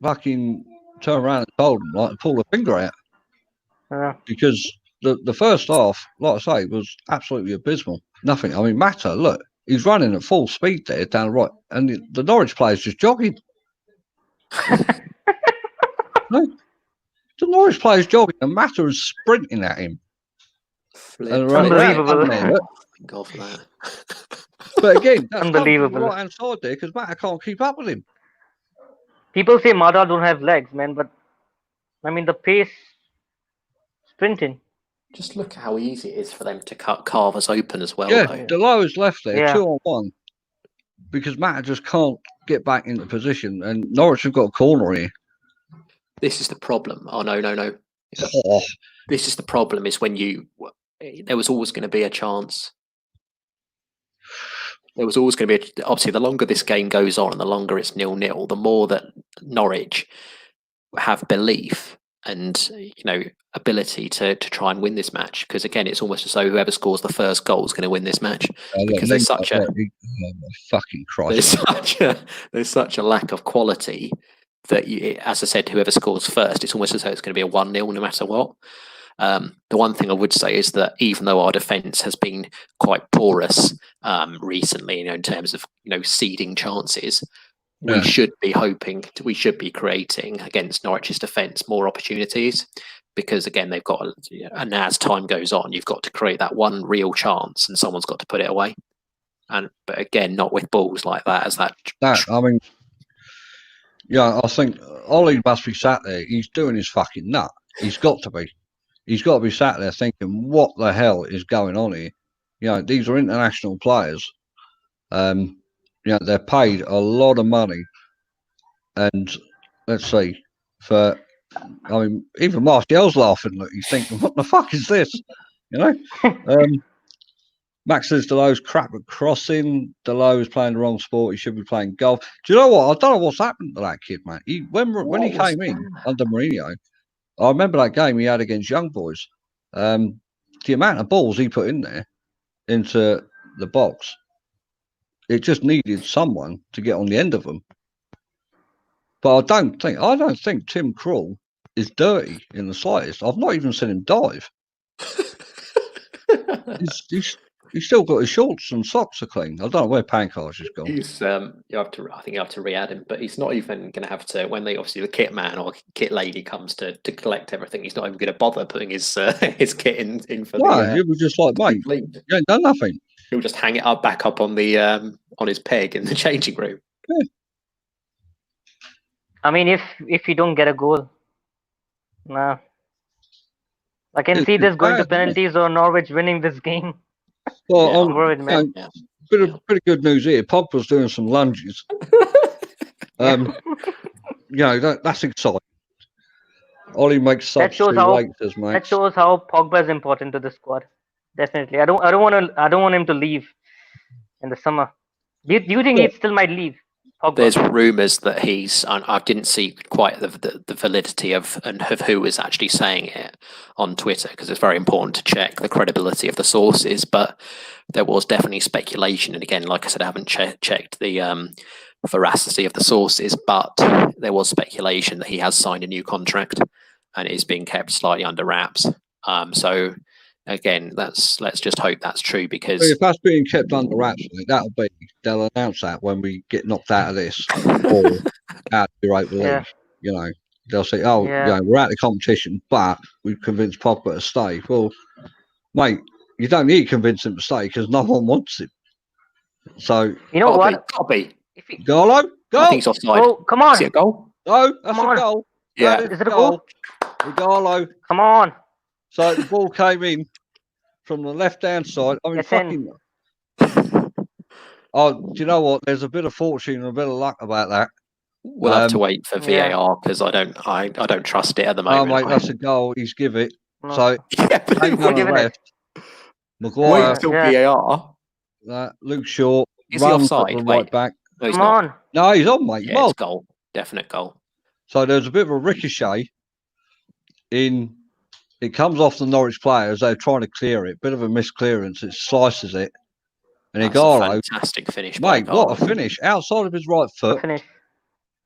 fucking turned around and told him, like, to pull the finger out. Yeah. Because the first half, like I say, was absolutely abysmal. Nothing. I mean, Mata, look, he's running at full speed there down the right, and the Norwich player's just jogging. No. The Norwich player's jogging, and Mata is sprinting at him. And Unbelievable. Thank God for that. But again, that's Unbelievable. right hand side there because Mata can't keep up with him. People say Mata don't have legs, man, but I mean the pace, sprinting. Just look how easy it is for them to carve us open as well. Yeah, though. Delow is left there, Yeah. 2-on-1, because Mata just can't get back into position, and Norwich have got a corner here. This is the problem. Oh no. Oh, This is the problem. Is when there was always going to be a chance. There was always going to be obviously the longer this game goes on and the longer it's 0-0, the more that Norwich have belief and ability to try and win this match. Because again, it's almost as though whoever scores the first goal is going to win this match. Because there's such a fucking Christ. There's such a lack of quality that as I said, whoever scores first, it's almost as though it's going to be a 1-0 no matter what. The one thing I would say is that even though our defence has been quite porous recently, in terms of ceding chances, we should be creating against Norwich's defence more opportunities, because again they've got and as time goes on, you've got to create that one real chance, and someone's got to put it away. But again, not with balls like that. I mean, yeah, I think Ollie must be sat there. He's doing his fucking nut. He's got to be. He's got to be sat there thinking, what the hell is going on here? These are international players. They're paid a lot of money. And let's see, even Martial's laughing. Look, he's thinking, what the fuck is this? Max says Delow's crap at crossing. Delow is playing the wrong sport. He should be playing golf. Do you know what? I don't know what's happened to that kid, man. When he came in under Mourinho, I remember that game he had against Young Boys. The amount of balls he put in there into the box, it just needed someone to get on the end of them. But I don't think Tim Krul is dirty in the slightest. I've not even seen him dive. He's still got his shorts and socks are clean. I don't know where Pancars has gone. I think you have to re-add him, but he's not even going to have to, when the kit man or kit lady comes to collect everything, he's not even going to bother putting his kit in for it was just like, mate, you ain't done nothing. He'll just hang it back up on the on his peg in the changing room. Yeah. I mean, if you don't get a goal, nah. I can see this going to penalties or Norwich winning this game. Well, bit of good news here. Pogba's doing some lunges. That's exciting. Ollie makes subs too late, says Max. That shows how Pogba is important to the squad. Definitely. I don't want him to leave in the summer. Do you think he still might leave? Pogba? There's rumours that he's. I didn't see quite the validity of who was actually saying it on Twitter, because it's very important to check the credibility of the sources. But there was definitely speculation, and again, like I said, I haven't checked the veracity of the sources, but there was speculation that he has signed a new contract and it is being kept slightly under wraps. So again, let's just hope that's true, because if that's being kept under wraps, they'll announce that when we get knocked out of this or out of the Europa League. They'll say, we're out of the competition, but we've convinced Pogba to stay. Well, mate, you don't need to convince him to stay because no one wants him. So you know what? Gotta be. Go! I think it's offside. Oh, come on! Is it a goal? No, that's a goal. Yeah, is it a goal? Igalo. Come on! So the ball came in from the left-hand side. I mean, do you know what? There's a bit of fortune and a bit of luck about that. We'll have to wait for VAR because I don't trust it at the moment. Oh, mate, that's a goal. He's give it. No. So left. Maguire. Still VAR. Luke Shaw. Is he offside? Right back. No, he's Come on. No, he's on, mate. Yeah, it's goal. Definite goal. So there's a bit of a ricochet in. It comes off the Norwich players. They're trying to clear it. Bit of a misclearance. It slices it. And Igalo. Fantastic finish. Mate, what a finish. Outside of his right foot. Finish.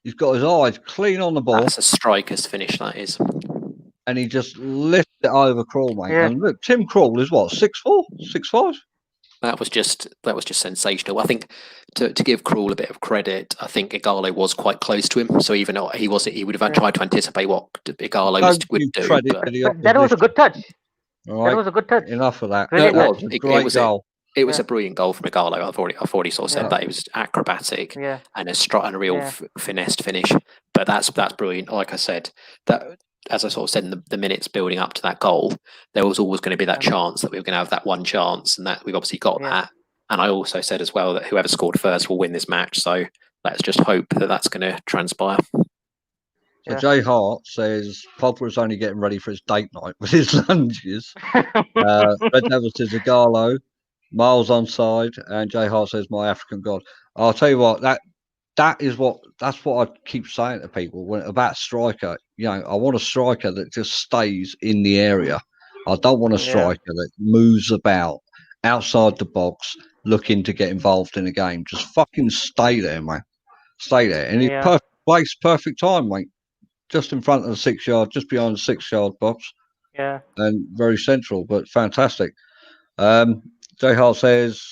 He's got his eyes clean on the ball. That's a striker's finish, that is. And he just lifts it over Krul, mate. Yeah. And look, Tim Krul is what, 6'4", 6'5"? That was just sensational. I think to give Krul a bit of credit, I think Igalo was quite close to him. So even though he would have tried to anticipate what Igalo would give do. credit But to the But that was a opposition, good touch. all That right? was a good touch. Enough of that. Brilliant it That was. was a It great was goal. It was Yeah. a brilliant goal from Igalo. I've already sort of said Yeah. that it was acrobatic Yeah. and a real Yeah. finessed finish. But that's brilliant. Like I said, that as I sort of said in the minutes building up to that goal, there was always going to be that chance that we were going to have that one chance, and that we've obviously got Yeah. that. And I also said as well that whoever scored first will win this match. So let's just hope that that's going to transpire. So Yeah. Jay Hart says Pogba's only getting ready for his date night with his lunges. Red Devil says Igalo, Miles onside, and Jay Hart says my African God. I'll tell you what, that's what I keep saying to people when about striker. You know, I want a striker that just stays in the area. I don't want a striker that moves about outside the box, looking to get involved in the game. Just fucking stay there, man. Stay there. And Yeah. perfect place, perfect time, mate. Just in front of the 6 yard, just behind the 6 yard box. Yeah. And very central, but fantastic. Jay Hart says,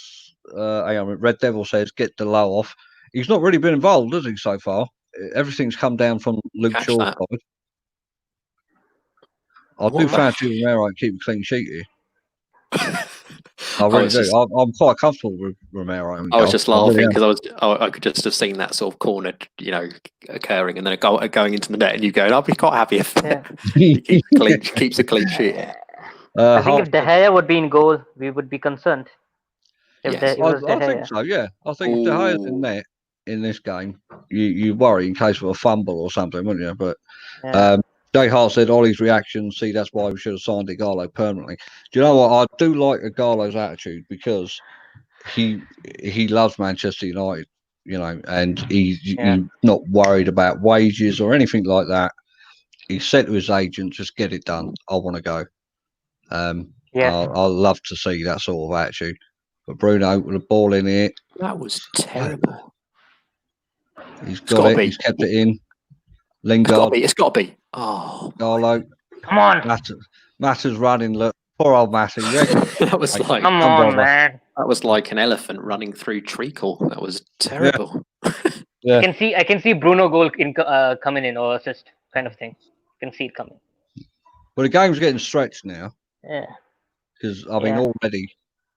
hang on, Red Devil says, get the low off. He's not really been involved, has he, so far? Everything's come down from Luke Catch Shaw's that. side. I do fancy Romero and keep a clean sheet here. I really do. I'm quite comfortable with Romero. I was just laughing because I could just have seen that sort of corner, occurring, and then a goal going into the net, and you going, "I'll be quite happy if he keeps a clean sheet." I think if De Gea would be in goal, we would be concerned. I think so. Yeah, I think if De Gea's in net in this game, you worry in case of a fumble or something, wouldn't you? But Jay Hart said Ollie's reaction. See, that's why we should have signed Igalo permanently. Do you know what? I do like Igalo's attitude because he loves Manchester United, and he's not worried about wages or anything like that. He said to his agent, "Just get it done. I want to go." I love to see that sort of attitude. But Bruno with the ball in it. That was terrible. He's got it. He's kept it in. Lingard. It's got to be. Oh, Garlo. Come on. Matters running. Look, poor old Matty. That was like. Come on, man. That was like an elephant running through treacle. That was terrible. Yeah. I can see Bruno goal coming in or assist kind of thing. You can see it coming. Well, the game's getting stretched now. Yeah. Because already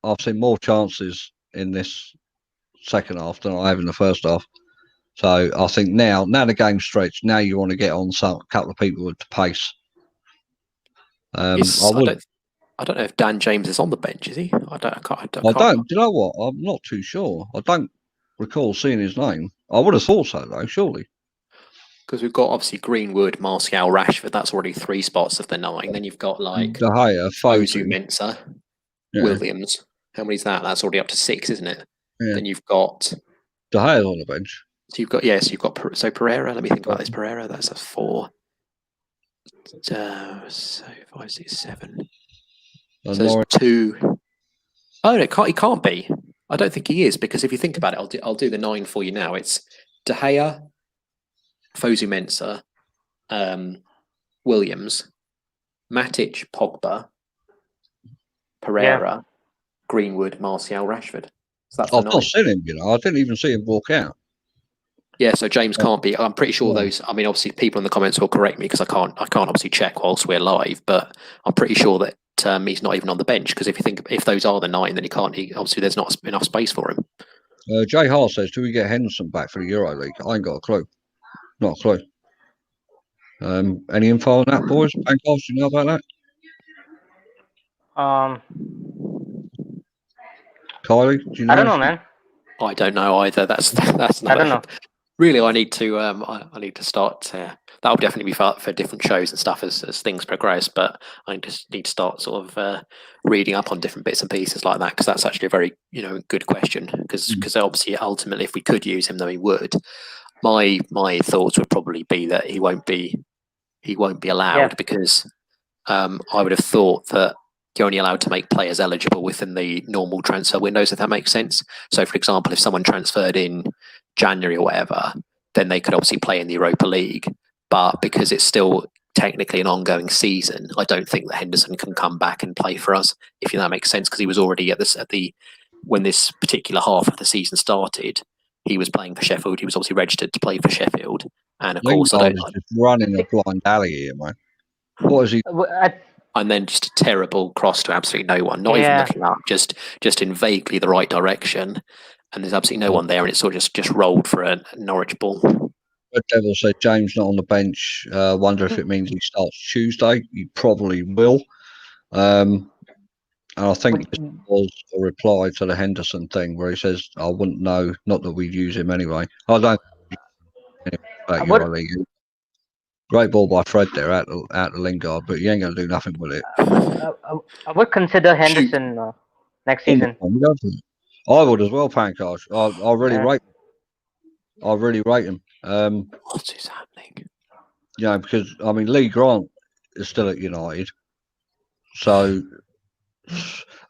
I've seen more chances in this second half than I have in the first half. So I think now the game's stretched. Now you want to get on a couple of people with the pace. I don't know if Dan James is on the bench, is he? I don't. Do you know what? I'm not too sure. I don't recall seeing his name. I would have thought so, though, surely. Because we've got obviously Greenwood, Martial, Rashford. That's already 3 spots of the 9. Then you've got like De Gea, Fosu, Mensah, Williams. How many's that? That's already up to 6, isn't it? Yeah. Then you've got De Gea's on the bench. So you've got Pereira. Let me think about this. Pereira. That's a 4. So 5, 6, 7. So there's 2. Oh no, he can't be. I don't think he is, because if you think about it, I'll do the 9 for you now. It's De Gea, Fosu Mensah, Williams, Matic, Pogba, Pereira, Greenwood, Martial, Rashford. So that's I've not seen him. I didn't even see him walk out. Yeah, so James can't be. I'm pretty sure those. I mean, obviously, people in the comments will correct me because I can't obviously check whilst we're live. But I'm pretty sure that he's not even on the bench, because if those are the 9, then he can't. Obviously, there's not enough space for him. Jay Hart says, "Do we get Henderson back for the Euro League?" I ain't got a clue. Not a clue. Any info on that, boys? Pankos, do you know about that? Kylie, do you know? I don't know, man. I don't know either. That's not. I don't know. Really, I need to. I need to start. That'll definitely be for different shows and stuff as things progress. But I just need to start sort of reading up on different bits and pieces like that, because that's actually a very good question. Because obviously, ultimately, if we could use him, then we would. My thoughts would probably be that he won't be allowed, because I would have thought that you're only allowed to make players eligible within the normal transfer windows, if that makes sense. So, for example, if someone transferred in January or whatever, then they could obviously play in the Europa League. But because it's still technically an ongoing season, I don't think that Henderson can come back and play for us, if that makes sense, because he was already at the when this particular half of the season started, he was playing for Sheffield. He was obviously registered to play for Sheffield, and of course, Lingard is just running a blind alley here, man. What is he? And then just a terrible cross to absolutely no one, not even looking up, just in vaguely the right direction, and there's absolutely no one there, and it's sort of just rolled for a Norwich ball. Red Devil said James not on the bench. Wonder if it means he starts Tuesday. He probably will. And I think this was a reply to the Henderson thing where he says, "I wouldn't know, not that we'd use him anyway." I don't. EuroLeague. Great ball by Fred there out to Lingard, but you ain't going to do nothing with it. I would consider Henderson next season. I would as well, Pancake. I really rate him. I really rate him. What is happening? Yeah, because I mean Lee Grant is still at United, so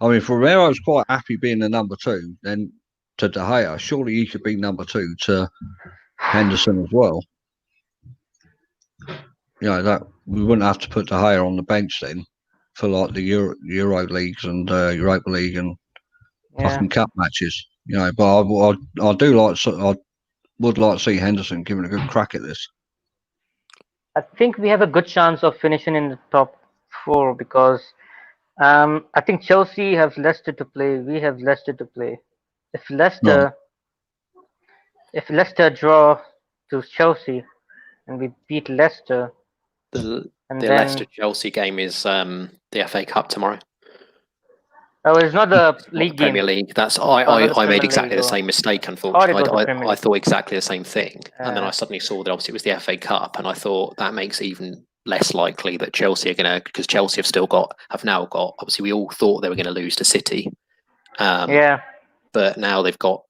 I mean if Romero's quite happy being the number 2, then to De Gea, surely he could be number 2 to Henderson as well. You know, that we wouldn't have to put De Gea on the bench then for like the Euro leagues and Europa League and fucking cup matches. You know, but I do like, I would like to see Henderson giving a good crack at this. I think we have a good chance of finishing in the top 4 because I think Chelsea have Leicester to play. We have Leicester to play. If Leicester draw to Chelsea and we beat Leicester, the Leicester Chelsea game is the FA Cup tomorrow. Oh, it's not the league game. Premier League. That's I made exactly the same mistake. Unfortunately, I thought exactly the same thing, and then I suddenly saw that obviously it was the FA Cup, and I thought that makes it even less likely that Chelsea are going to, because Chelsea have now got. Obviously, we all thought they were going to lose to City. But now they've got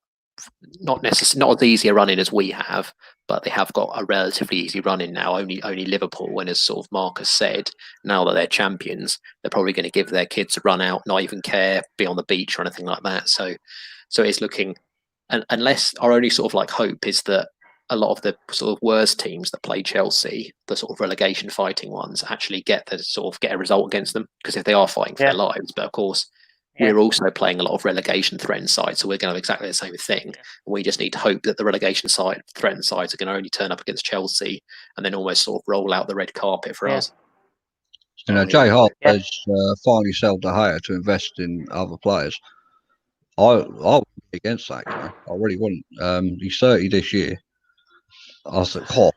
not as easy a run in as we have, but they have got a relatively easy run in now. Only Liverpool, and as sort of Marcus said, now that they're champions, they're probably going to give their kids a run out, not even care, be on the beach or anything like that. So it's looking, and unless our only sort of like hope is that a lot of the sort of worst teams that play Chelsea, the sort of relegation fighting ones, actually get a result against them, because if they are fighting for their lives, but of course. We're also playing a lot of relegation threatened sides, so we're going to have exactly the same thing. We just need to hope that the relegation threatened sides are going to only turn up against Chelsea and then almost srt of roll out the red carpet for us. You know, Jay Hart has finally sold De Gea to invest in other players. I would be against that, you know. I really wouldn't. He's 30 this year. I was like, oh,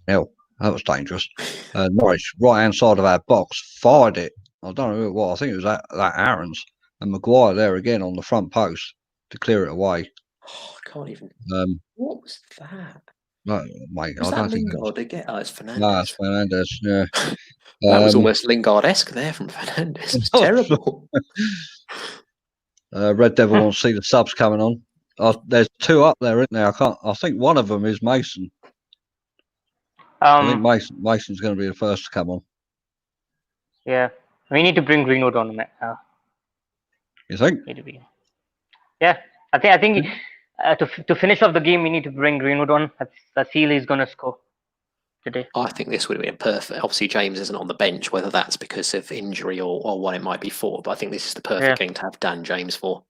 hell, that was dangerous. Norwich, right hand side of our box, fired it. I don't know who it was. I think it was that Aaron's. And Maguire there again on the front post to clear it away. Oh, I can't even. What was that? No, mate, was I don't think Lingard again? Oh, it's Fernandes. No, it's Fernandes. Yeah, that was almost Lingard-esque there from Fernandes. It's terrible. Red Devil wants to see the subs coming on. There's 2 up there, isn't there? I think one of them is Mason. I think Mason's going to be the first to come on. Yeah, we need to bring Greenwood on now. You think? Yeah, I think to finish off the game, we need to bring Greenwood on. I feel he's going to score today. I think this would be a perfect. Obviously, James isn't on the bench, whether that's because of injury or what it might be for. But I think this is the perfect game to have Dan James for.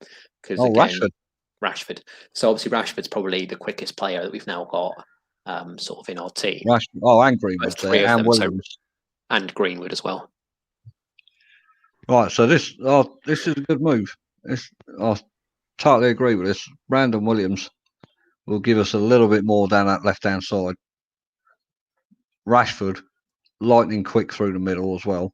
Because Rashford. So obviously, Rashford's probably the quickest player that we've now got, sort of in our team. And Greenwood there, and Williams, and Greenwood as well. Right, so this is a good move. I totally agree with this. Brandon Williams will give us a little bit more down that left-hand side. Rashford, lightning quick through the middle as well.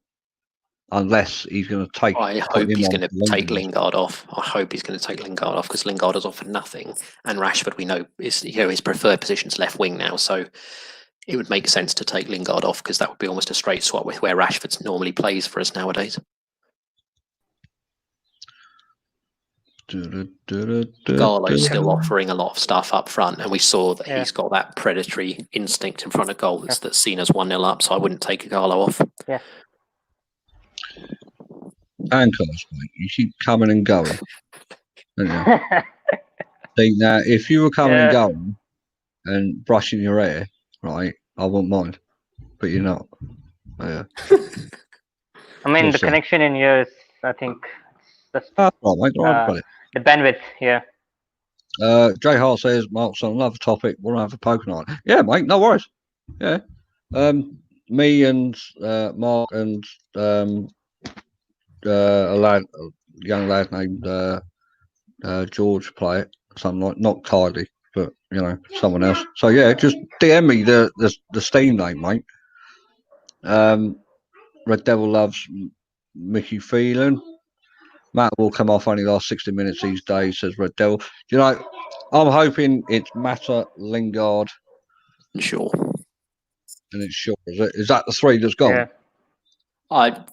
Unless he's going to take. I hope he's going to take Lingard off. I hope he's going to take Lingard off, because Lingard has offered nothing, and Rashford we know is his preferred position's left wing now. So it would make sense to take Lingard off, because that would be almost a straight swap with where Rashford normally plays for us nowadays. Garlo's still offering a lot of stuff up front, and we saw that he's got that predatory instinct in front of goals that's seen as 1-0 up, so I wouldn't take Garlo off. Yeah. Handcuffs, mate. You keep coming and going. See, now, if you were coming and going and brushing your hair, right, I wouldn't mind. But you're not. Yeah. I mean, the connection in here is, I think, right, mate. Right, The bandwidth, yeah. Jay Hart says, Mark's on another topic. Want to have a poker night? Yeah, mate, no worries. Yeah. Me and Mark and a young lad named George play it. Something like, not Kylie, but someone else. So yeah, just DM me the Steam name, mate. Red Devil loves Mickey Phelan. Matt will come off only last 60 minutes these days, says Red Devil. I'm hoping it's Matter, Lingard, Sure. and it's Shaw. Is that the three that's gone? Yeah.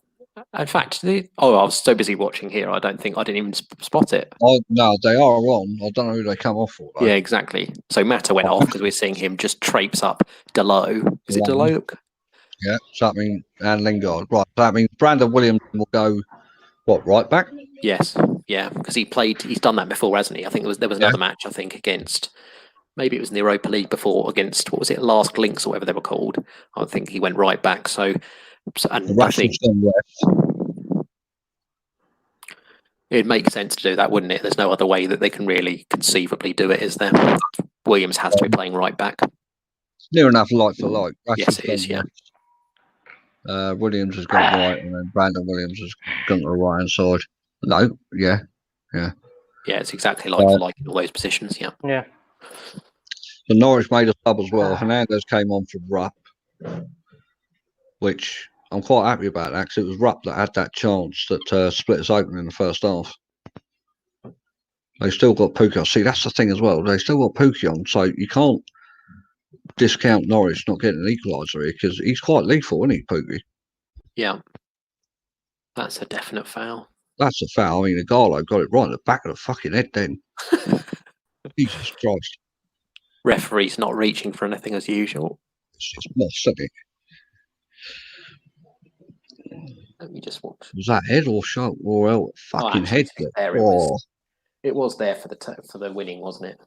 In fact, I was so busy watching here, I didn't even spot it. No, they are on. I don't know who they come off for, though. Yeah, exactly. So Mata went off because we're seeing him just traipse up Delo. Is it Delo? Yeah, so that means, and Lingard. Right, that means Brandon Williams will go, right back? Yes, yeah, because he's done that before, hasn't he? I think there was another match, I think, against, maybe it was in the Europa League before, against, what was it, Last Links or whatever they were called. I think he went right back. And I think it'd make sense to do that, wouldn't it? There's no other way that they can really conceivably do it, is there? Williams has to be playing right back. Near enough like for like. Yes, it is, yeah. Williams has gone right, and then Brandon Williams has gone to the right hand side. No, yeah. Yeah, it's exactly like for like in all those positions, yeah. Yeah. The Norwich made a sub as well. Hernandez came on for Rupp, which I'm quite happy about that, because it was Rupp that had that chance that split us open in the first half. They still got Pookie on. See, that's the thing as well. They still got Pookie on, so you can't discount Norwich not getting an equaliser here, because he's quite lethal, isn't he, Pookie? Yeah. That's a definite foul. That's a foul. I mean, Igalo got it right in the back of the fucking head then. Jesus Christ. Referee's not reaching for anything as usual. It's just moss, isn't it? Let me just watch. Was that head or shot or fucking head? There it was there for the winning, wasn't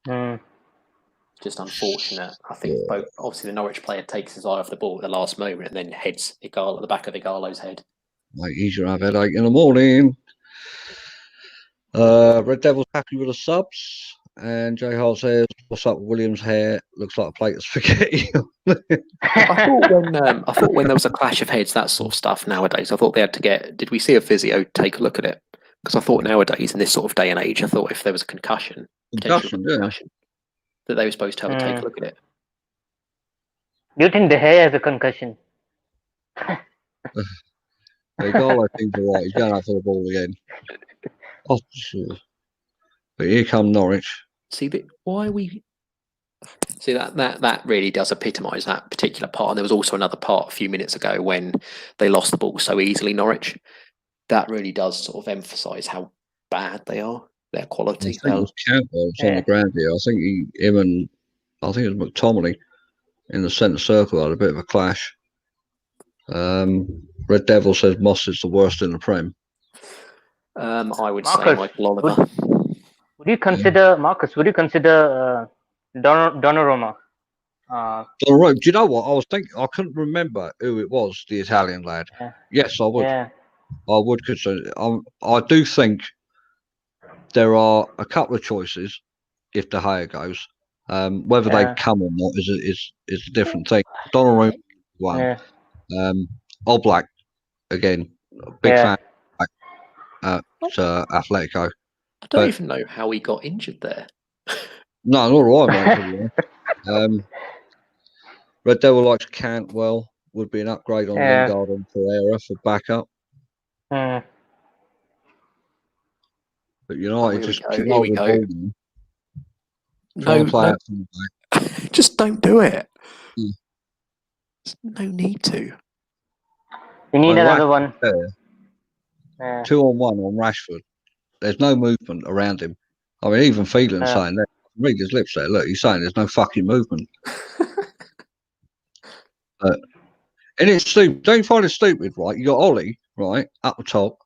it? Just unfortunate. I think obviously the Norwich player takes his eye off the ball at the last moment and then heads Igalo at the back of Igalo's head. Mate, easier to have headache in the morning. Red Devil's happy with the subs. And Jay Hart says, "What's up with Williams' hair? Looks like a plate of spaghetti." I thought when there was a clash of heads, that sort of stuff nowadays, I thought they had to get. Did we see a physio take a look at it? Because I thought nowadays, in this sort of day and age, I thought if there was a concussion, that they were supposed to have take a look at it. Do you think the hair has a concussion? The goal, I think, right. He's going out for the ball again. Oh, but here come Norwich. See, why we see that really does epitomise that particular part. And there was also another part a few minutes ago when they lost the ball so easily, Norwich. That really does sort of emphasise how bad they are, their quality. I think it was Cantwell on the ground here. I think it was McTominay in the centre circle had a bit of a clash. Red Devil says Moss is the worst in the Prem. I would say Michael Oliver. Would you consider Marcus? Would you consider Donnarumma? Do you know what I was thinking? I couldn't remember who it was. The Italian lad. Yeah. Yes, I would. Yeah. I would consider. I do think there are a couple of choices if De Gea goes. Whether they come or not is a different thing. Donnarumma one. Oblak again. Big fan. Atletico. I don't even know how he got injured there. No, not right, mate. Red Devil likes Cantwell. Would be an upgrade on Lingard and Pereira for backup. But United just here we go. No. Just don't do it. There's no need to. You need another one. 2-on-1 on Rashford. There's no movement around him. I mean, even Phelan's saying that. Read his lips there. Look, he's saying there's no fucking movement. And it's stupid. Don't find it stupid, right? You got Ollie, right, up the top.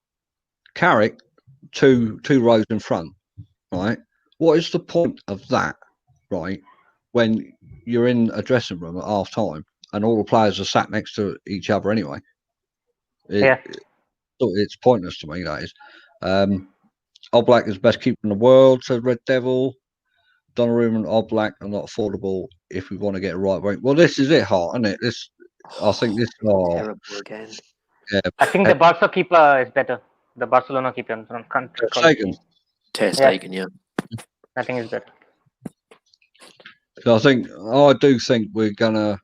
Carrick, two rows in front, right? What is the point of that, right? When you're in a dressing room at half time and all the players are sat next to each other anyway. It's pointless to me, that is. Oblak is best keeper in the world, said Red Devil. Donnarumma and Oblak are not affordable if we want to get a right wing. Well, this is it, Hart, isn't it? I think this. Oh, Terrible again. yeah. I think the Barca keeper is better. The Barcelona keeper. I can't recall his name. Ter Stegen, yeah. I think it's better. So I do think we're gonna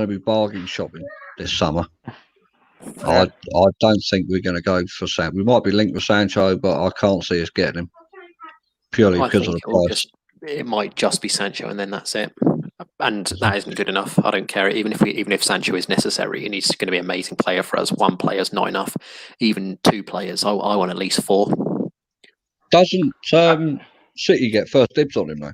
be bargain shopping this summer. I don't think we're gonna go for Sam. We might be linked with Sancho, but I can't see us getting him purely because of the price. It might just be Sancho, and then that's it. And that isn't good enough. I don't care. Even if Sancho is necessary and he's going to be an amazing player for us, one player's not enough. Even two players, I want at least 4. Doesn't City get first dibs on him though?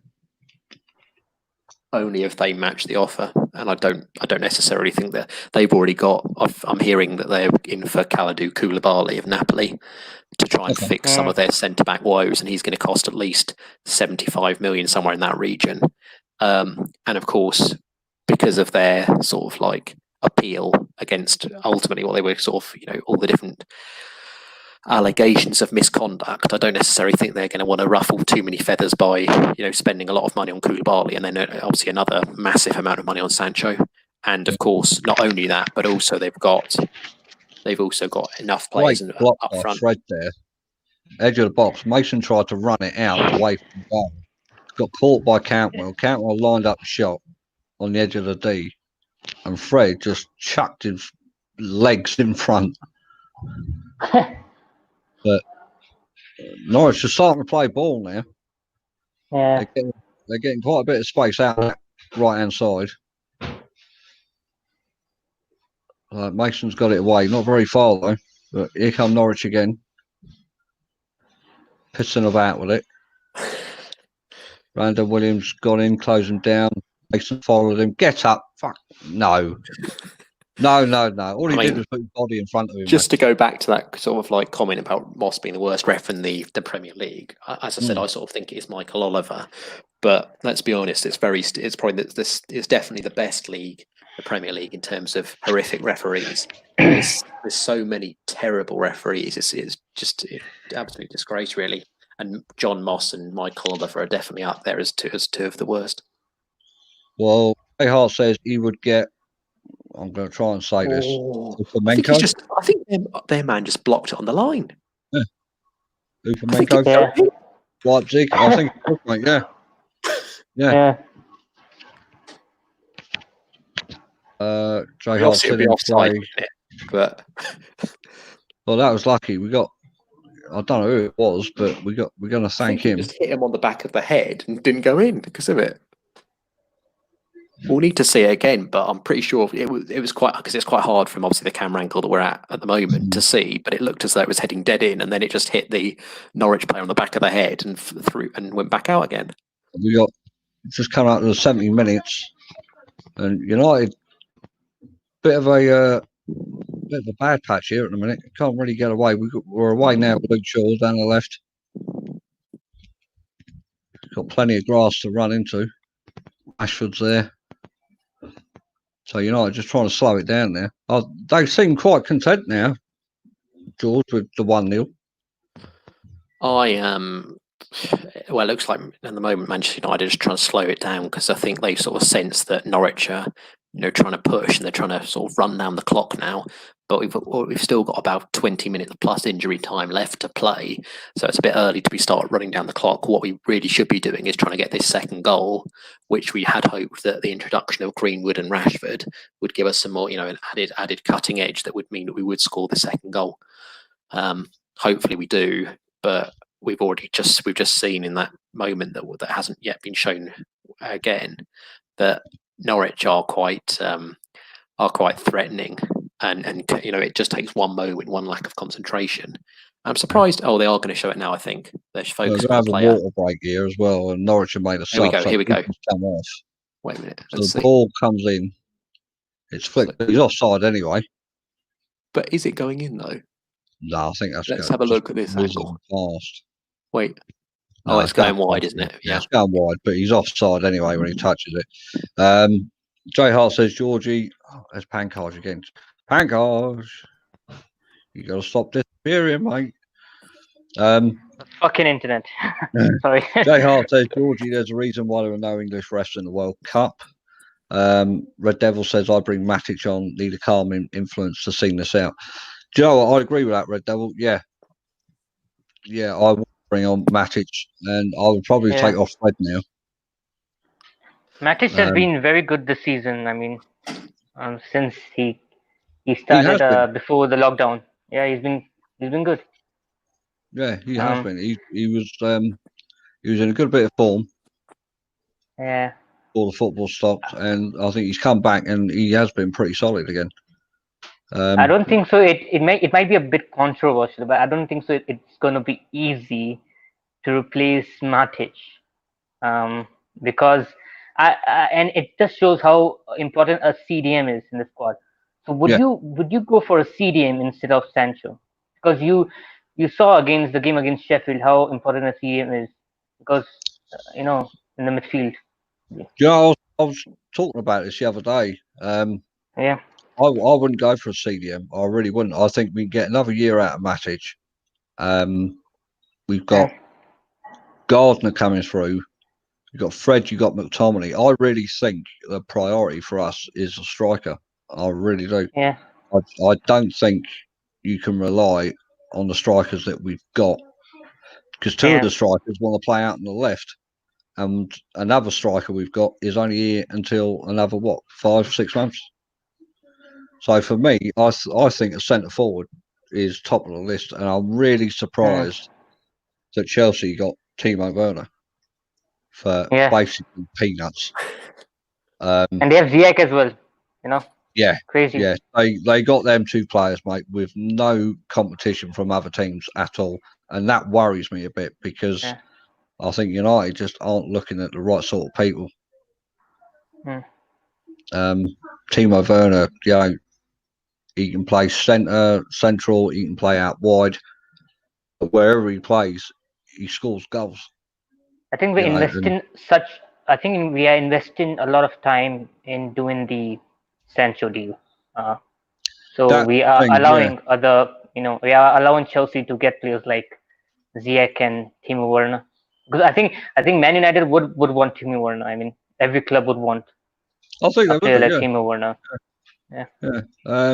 Only if they match the offer, and I don't necessarily think that they've already got. I'm hearing that they're in for Kalidou Koulibaly of Napoli to try and fix some of their centre back woes, and he's going to cost at least 75 million, somewhere in that region. And of course, because of their sort of like appeal against ultimately what they were sort of, all the different allegations of misconduct, I don't necessarily think they're going to want to ruffle too many feathers by spending a lot of money on Koulibaly and then obviously another massive amount of money on Sancho. And of course, not only that, but also they've also got enough players block up front. Fred there, edge of the box. Mason tried to run it out away from the goal. Got caught by Cantwell. Cantwell lined up the shot on the edge of the D, and Fred just chucked his legs in front. But Norwich are starting to play ball now. Yeah. They're getting quite a bit of space out that right hand side. Mason's got it away, not very far though. But here come Norwich again, pissing about with it. Brandon Williams got in, closed him down. Mason followed him. Get up! Fuck no. All he did was put his body in front of him. Just to go back to that sort of like comment about Moss being the worst ref in the Premier League. As I said, I sort of think it is Michael Oliver, but let's be honest, it's definitely the best league, the Premier League, in terms of horrific referees. There's so many terrible referees. It's just absolute disgrace, really. And John Moss and Michael Oliver are definitely up there as two of the worst. Well, Ray Hart says he would get. I'm going to try and say this. I think their man just blocked it on the line. Yeah. Upamenko, Leipzig. I think, yeah. Jay Hart said in play, but well, that was lucky. We got. I don't know who it was, but we're going to thank him. Just hit him on the back of the head and didn't go in because of it. We'll need to see it again, but I'm pretty sure it was quite, because it's quite hard from obviously the camera angle that we're at the moment to see. But it looked as though it was heading dead in, and then it just hit the Norwich player on the back of the head and through and went back out again. We got just come out to the 70 minutes, and United bit of a bad patch here at the minute. Can't really get away. We're away now with Luke Shaw down the left. Got plenty of grass to run into. Ashford's there. So United just trying to slow it down there. They seem quite content now, George, with the 1-0. Well, it looks like at the moment Manchester United is trying to slow it down because I think they sort of sense that Norwich are, trying to push and they're trying to sort of run down the clock now. But we've still got about 20 minutes plus injury time left to play, so it's a bit early to start running down the clock. What we really should be doing is trying to get this second goal, which we had hoped that the introduction of Greenwood and Rashford would give us some more, an added cutting edge that would mean that we would score the second goal. Hopefully we do, but we've just seen in that moment that hasn't yet been shown again that Norwich are quite threatening. And it just takes one moment, one lack of concentration. I'm surprised. Oh, they are going to show it now. I think they're focused on the player. A water break here as well, and Norwich have made a sub. Here we go. Come off. Wait a minute. So the ball comes in. It's flicked. He's offside anyway. But is it going in though? No, I think that's. Let's have a look at this angle. Past. Wait. No, it's going wide, isn't it? Yeah, it's going wide, but he's offside anyway when he touches it. Jay Hart says, Georgie, there's Pankaj again. Pankaj, you got to stop disappearing, mate. Fucking internet. Sorry. Jay Hart says, Georgie, there's a reason why there are no English refs in the World Cup. Red Devil says, I bring Matic on, need a calming influence to sing this out. Do you know what? I agree with that, Red Devil. Yeah. Yeah, I would bring on Matic, and I would probably take off Fred now. Matic has been very good this season. I mean, since he started before the lockdown. Yeah, he's been good. Yeah, he has been. He was in a good bit of form. Yeah. Before the football stopped, and I think he's come back, and he has been pretty solid again. I don't think so. It might be a bit controversial, but I don't think so. It's going to be easy to replace Matic, because and it just shows how important a CDM is in the squad. So would you go for a CDM instead of Sancho? Because you saw against the game against Sheffield how important a CDM is, because in the midfield. Yeah, I was talking about this the other day. Yeah. I wouldn't go for a CDM. I really wouldn't. I think we can get another year out of Matic. We've got Gardner coming through. You've got Fred. You've got McTominay. I really think the priority for us is a striker. I really do. Yeah. I don't think you can rely on the strikers that we've got, because two of the strikers want to play out on the left, and another striker we've got is only here until another 5-6 months. So for me, I think a centre forward is top of the list, and I'm really surprised that Chelsea got Timo Werner for basically peanuts. And they have Ziyech as well, Yeah, crazy. Yeah, they got them two players, mate, with no competition from other teams at all, and that worries me a bit, because I think United just aren't looking at the right sort of people. Timo Werner, he can play central, he can play out wide, but wherever he plays, he scores goals. I think we are investing a lot of time in doing the Sancho deal. So we are allowing we are allowing Chelsea to get players like Ziyech and Timo Werner, because I think Man United would want Timo Werner. I mean, every club would want a player like Timo Werner. Yeah.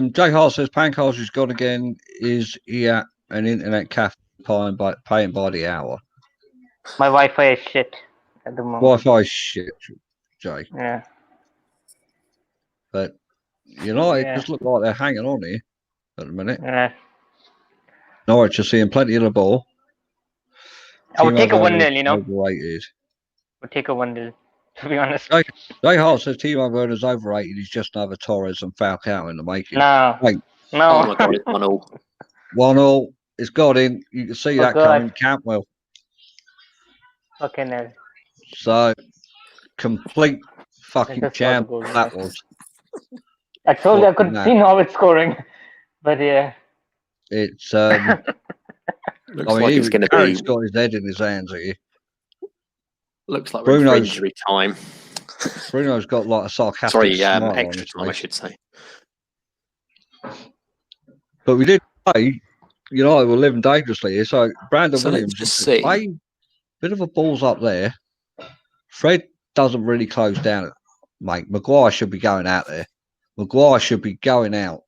Jay Hart says Pancars has gone again. Is he at an internet cafe paying by the hour? My Wi-Fi is shit at the moment. Wi-Fi is shit, Jay. Yeah. But it just look like they're hanging on here at the minute. Yeah. Norwich are seeing plenty of the ball. I would take a 1-0, Overrated. Would take a 1-0, to be honest. Jay Hart says Timo Werner's overrated. He's just another Torres and Falcao in the making. No. No. Oh my God, it's 1-1. 1-1. It's got in. You can see that coming. Campbell. Okay, no. So, complete fucking jam that was. I told you I could see Norwich scoring, but yeah. It's looks like it's going to be. He's got his head in his hands here. Looks like we're in for injury time. Bruno's got like a sarcastic smile extra time, I should say. But we did play. We're living dangerously here. So Brandon Williams just a bit of a balls up there. Fred doesn't really close down, mate. Maguire should be going out there. Maguire should be going out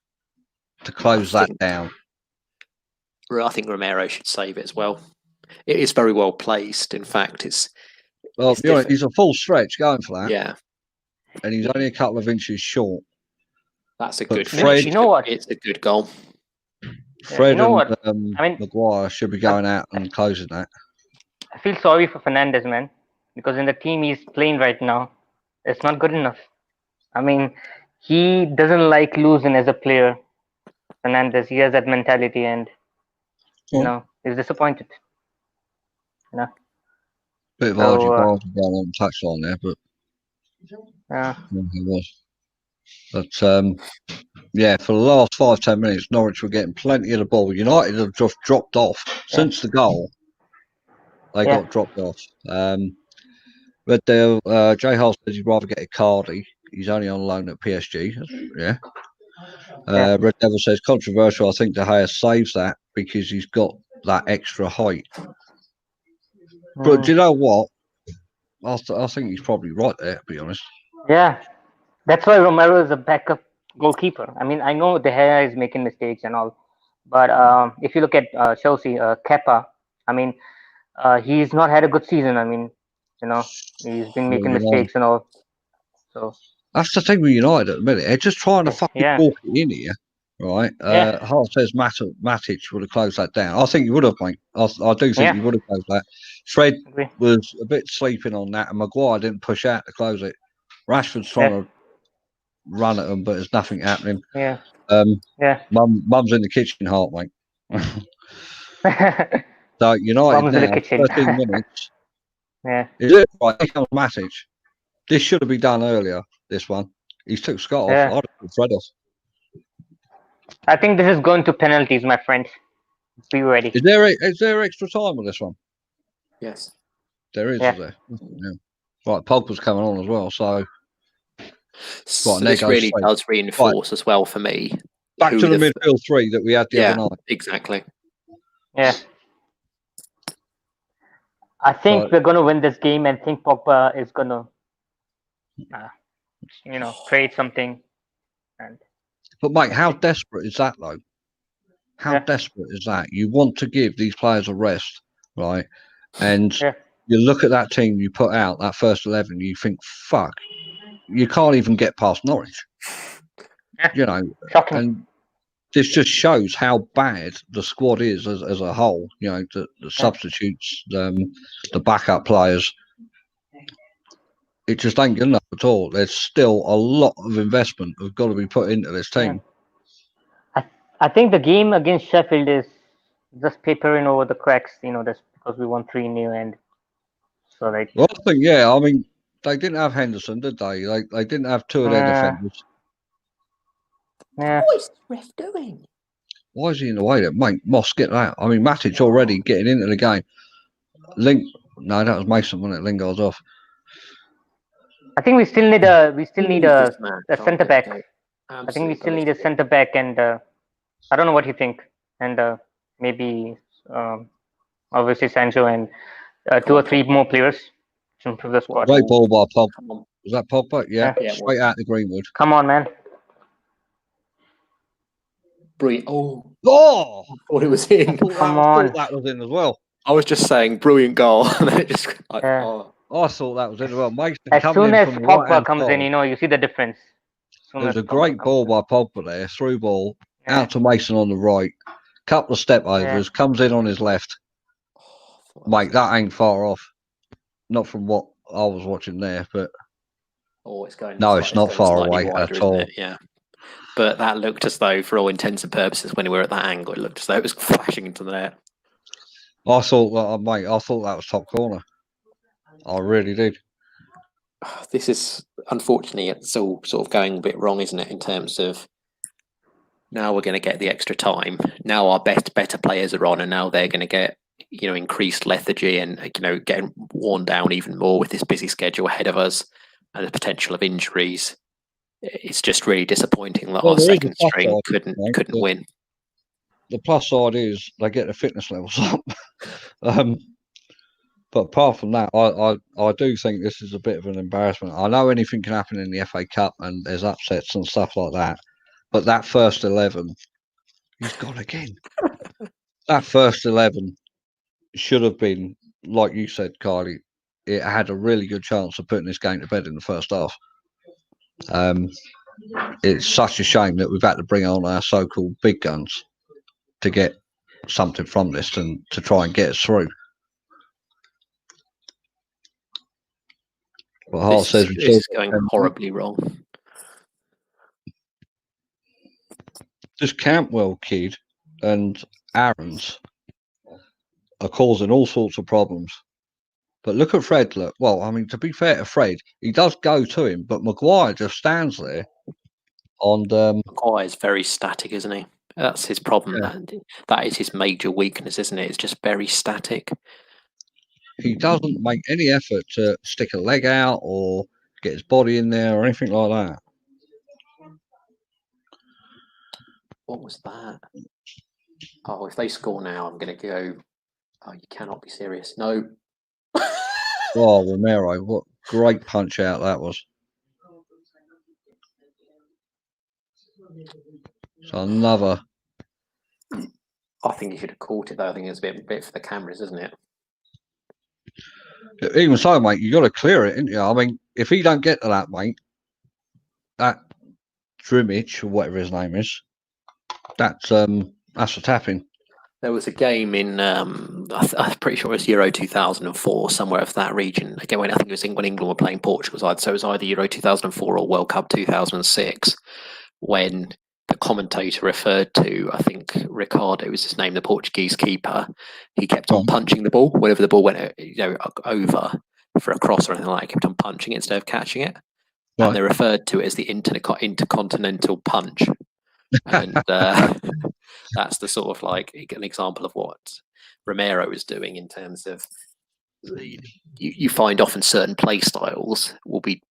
to close that down. I think Romero should save it as well. It is very well placed. In fact, he's a full stretch going for that. Yeah. And he's only a couple of inches short. That's a good finish. You know what? It's a good goal. Fred and Maguire should be going out and closing that. I feel sorry for Fernandes, man, because in the team he's playing right now, it's not good enough. I mean, he doesn't like losing as a player. Fernandes, he has that mentality, and he's disappointed. Bit of argy going on the touchline there, but he was. But for the last 5-10 minutes, Norwich were getting plenty of the ball. United have just dropped off since the goal. They got dropped off. Red Devil, Jay Hall says he'd rather get Icardi. He's only on loan at PSG. Yeah. Red Devil says controversial. I think De Gea saves that because he's got that extra height. But do you know what? I think he's probably right there, to be honest. Yeah, that's why Romero is a backup goalkeeper. I mean, I know De Gea is making mistakes and all, but if you look at Chelsea, Kepa, I mean, he's not had a good season. I mean, he's been Well, making you know, mistakes and all. So that's the thing with United at the minute. They're just trying to fucking yeah, walk it in here, right? yeah, Hart says Matic would have closed that down. I think he would have, mate. I do think yeah. he would have closed that. Fred Agree. was a bit sleeping on that, and Maguire didn't push out to close it. Rashford's trying Yeah, to run at them, but there's nothing happening. yeah, Um, yeah. Mum's in the kitchen, Hart, mate. So United Bombs in the now, kitchen. 13 minutes. Yeah, Is it right? Here comes Matic. This should have been done earlier. This one, he's took Scott off. yeah. I'd have put Fred off. I think this is going to penalties, my friend. Be ready. Is there extra time on this one? Yes. There is, Yeah. is there? Yeah. Right, Pogba's coming on as well. So So there this goes really Fred. does reinforce as well for me. Back who to the the midfield three that we had the other night. exactly. Yeah. I think So- we're going to win this game, and think Pogba is going to, create something. And But mate, how desperate is that though? How Yeah. desperate is that? You want to give these players a rest, right? And Yeah. you look at that team you put out, that first 11, you think, fuck, you can't even get past Norwich. Yeah. Shocking. And this just shows how bad the squad is as a whole. The substitutes, the backup players. It just ain't good enough at all. There's still a lot of investment that's got to be put into this team. I think the game against Sheffield is just papering over the cracks. Just because we won 3-0, and so Well, I think, I mean, they didn't have Henderson, did they? They didn't have two of their defenders. Yeah. What is the ref doing? Why is he in the way? Mate, Moss, get that. I mean, Matic already getting into the game. No, that was Mason, wasn't it? Lingard's off. I think we still need a centre back. I I think we still need a centre back, and I don't know what you think. And maybe obviously Sancho and 2 or 3 more players to improve the squad. Great ball by Pogba. Was that Pogba? Yeah, Yeah. straight out the Greenwood. Come on, man. Brilliant. Oh, Oh! I thought it was in. Come I on. thought that was in as well. I was just saying, brilliant goal, and then it just. Yeah. I thought that was in as well. Mason As coming soon in as from the Pogba right-hand comes in, side. you see the difference. It was a great ball by Pogba there, through ball, Yeah. out to Mason on the right, couple of step overs, comes in on his left. Mate, that ain't far off. Not from what I was watching there, but it's going. no, it's not far slightly away wider, at isn't all. it? Yeah. But that looked as though, for all intents and purposes, when we were at that angle, it looked as though it was flashing into the net. I thought that was top corner. I really did. This is, unfortunately, it's all sort of going a bit wrong, isn't it? In terms of now we're going to get the extra time. Now our better players are on, and now they're going to get increased lethargy and getting worn down even more with this busy schedule ahead of us and the potential of injuries. It's just really disappointing that our second string couldn't win. The plus side is they get the fitness levels up. But apart from that, I do think this is a bit of an embarrassment. I know anything can happen in the FA Cup and there's upsets and stuff like that. But that first 11, he's gone again. That first 11 should have been, like you said, Kylie, it had a really good chance of putting this game to bed in the first half. It's such a shame that we've had to bring on our so-called big guns to get something from this and to try and get us through. But Hart says this is going horribly wrong. This Campbell kid and Aaron's are causing all sorts of problems. But look at Fred. Look, well, I mean, to be fair to Fred, he does go to him, but Maguire just stands there. Maguire's very static, isn't he? That's his problem. Yeah. That is his major weakness, isn't it? It's just very static. He doesn't make any effort to stick a leg out or get his body in there or anything like that. What was that? Oh, if they score now, I'm going to go. Oh, you cannot be serious. No. Oh, Romero, what great punch out that was. So another. I think he should have caught it though. I think it's a bit for the cameras, isn't it? Even so, mate, you got to clear it, ain't you? I mean, if he don't get to that, mate, that Drimich or whatever his name is, that's a tapping. There was a game in, I'm pretty sure it was Euro 2004, somewhere of that region. Again, I think it was when England were playing Portugal side, so it was either Euro 2004 or World Cup 2006, when the commentator referred to, I think Ricardo was his name, the Portuguese keeper. He kept on punching the ball whenever the ball went, over for a cross or anything like that. He kept on punching it instead of catching it, and they referred to it as the intercontinental punch. And that's the sort of like an example of what Romero is doing in terms of you find often certain play styles will be,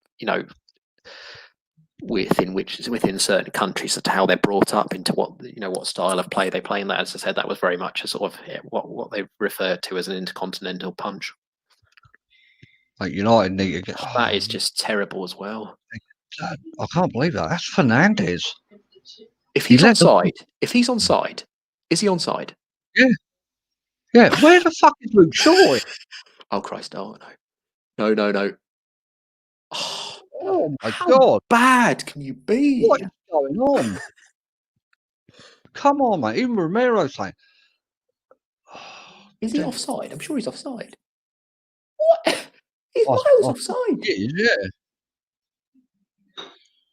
within certain countries as to how they're brought up into what style of play they play. And that, as I said, that was very much a sort of what they refer to as an intercontinental punch. Like United need to get that is just terrible as well. I can't believe that. That's Fernandes. If he's onside, is he onside? Yeah. Yeah. Where the fuck is Luke Shaw? Oh Christ! Oh no! No! Oh my how God! Bad can you be? What is going on? Come on, mate. Even Romero's saying, is he offside? I'm sure he's offside. What? He's miles offside. Yeah.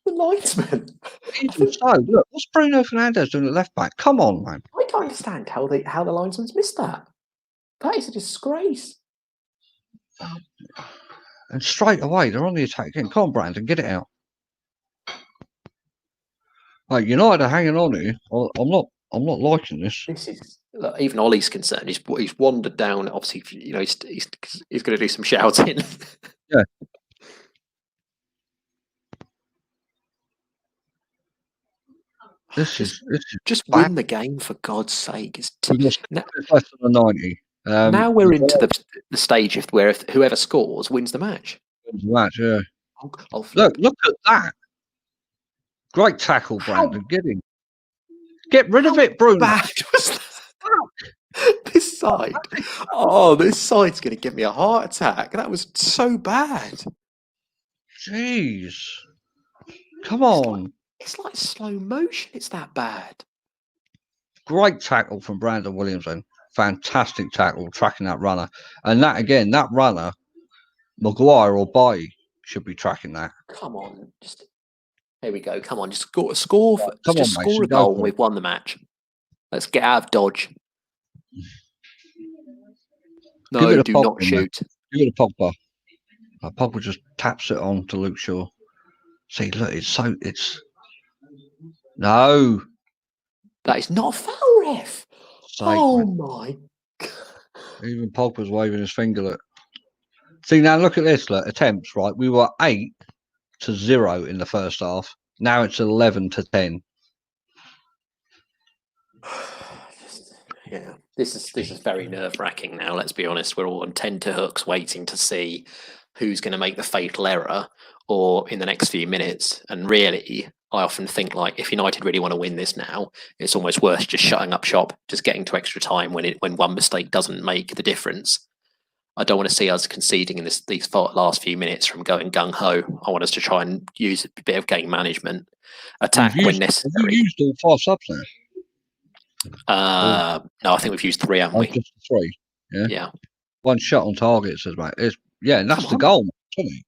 The linesman. He's offside. Look, what's Bruno Fernandes doing at left back? Come on, man. I don't understand how the linesman's missed that. That is a disgrace. And straight away, they're on the attack again. Come on, Brandon, get it out. Like, United are hanging on here. I'm not liking this. This is even Ollie's concerned. He's wandered down. Obviously, he's going to do some shouting. Yeah. This is just win the game for God's sake. It's less than 90. Now we're into the stage where whoever scores wins the match. Wins the match, yeah. Look at that. Great tackle, Brandon. Get in. Get rid of it, Bruno. Bad was that? This side. Oh, this side's going to give me a heart attack. That was so bad. Jeez. Come on. It's like slow motion. It's that bad. Great tackle from Brandon Williamson. Fantastic tackle, tracking that runner. And that, again, that runner, Maguire or Bailly should be tracking that. Come on. Here we go. Come on. Just score a goal and we've won the match. Let's get out of dodge. No, do not shoot. Give it a Pogba. Pogba just taps it on to Luke Shaw. See, look, it's no. That is not a foul, ref. Oh my God. Even Pogba's waving his finger. Look. See, now look at this. Look, attempts, right? We were 8-0 in the first half. Now it's 11-10. Yeah, this is very nerve-wracking now. Let's be honest. We're all on tenterhooks waiting to see who's going to make the fatal error or in the next few minutes. And really, I often think, like, if United really want to win this now, it's almost worth just shutting up shop, just getting to extra time when one mistake doesn't make the difference. I don't want to see us conceding in these last few minutes from going gung-ho. I want us to try and use a bit of game management, attack when necessary. Have you used all 5 subs now? No, I think we've used 3, haven't we? Just 3. Yeah. Yeah. One shot on target, says mate. And that's the goal, isn't it?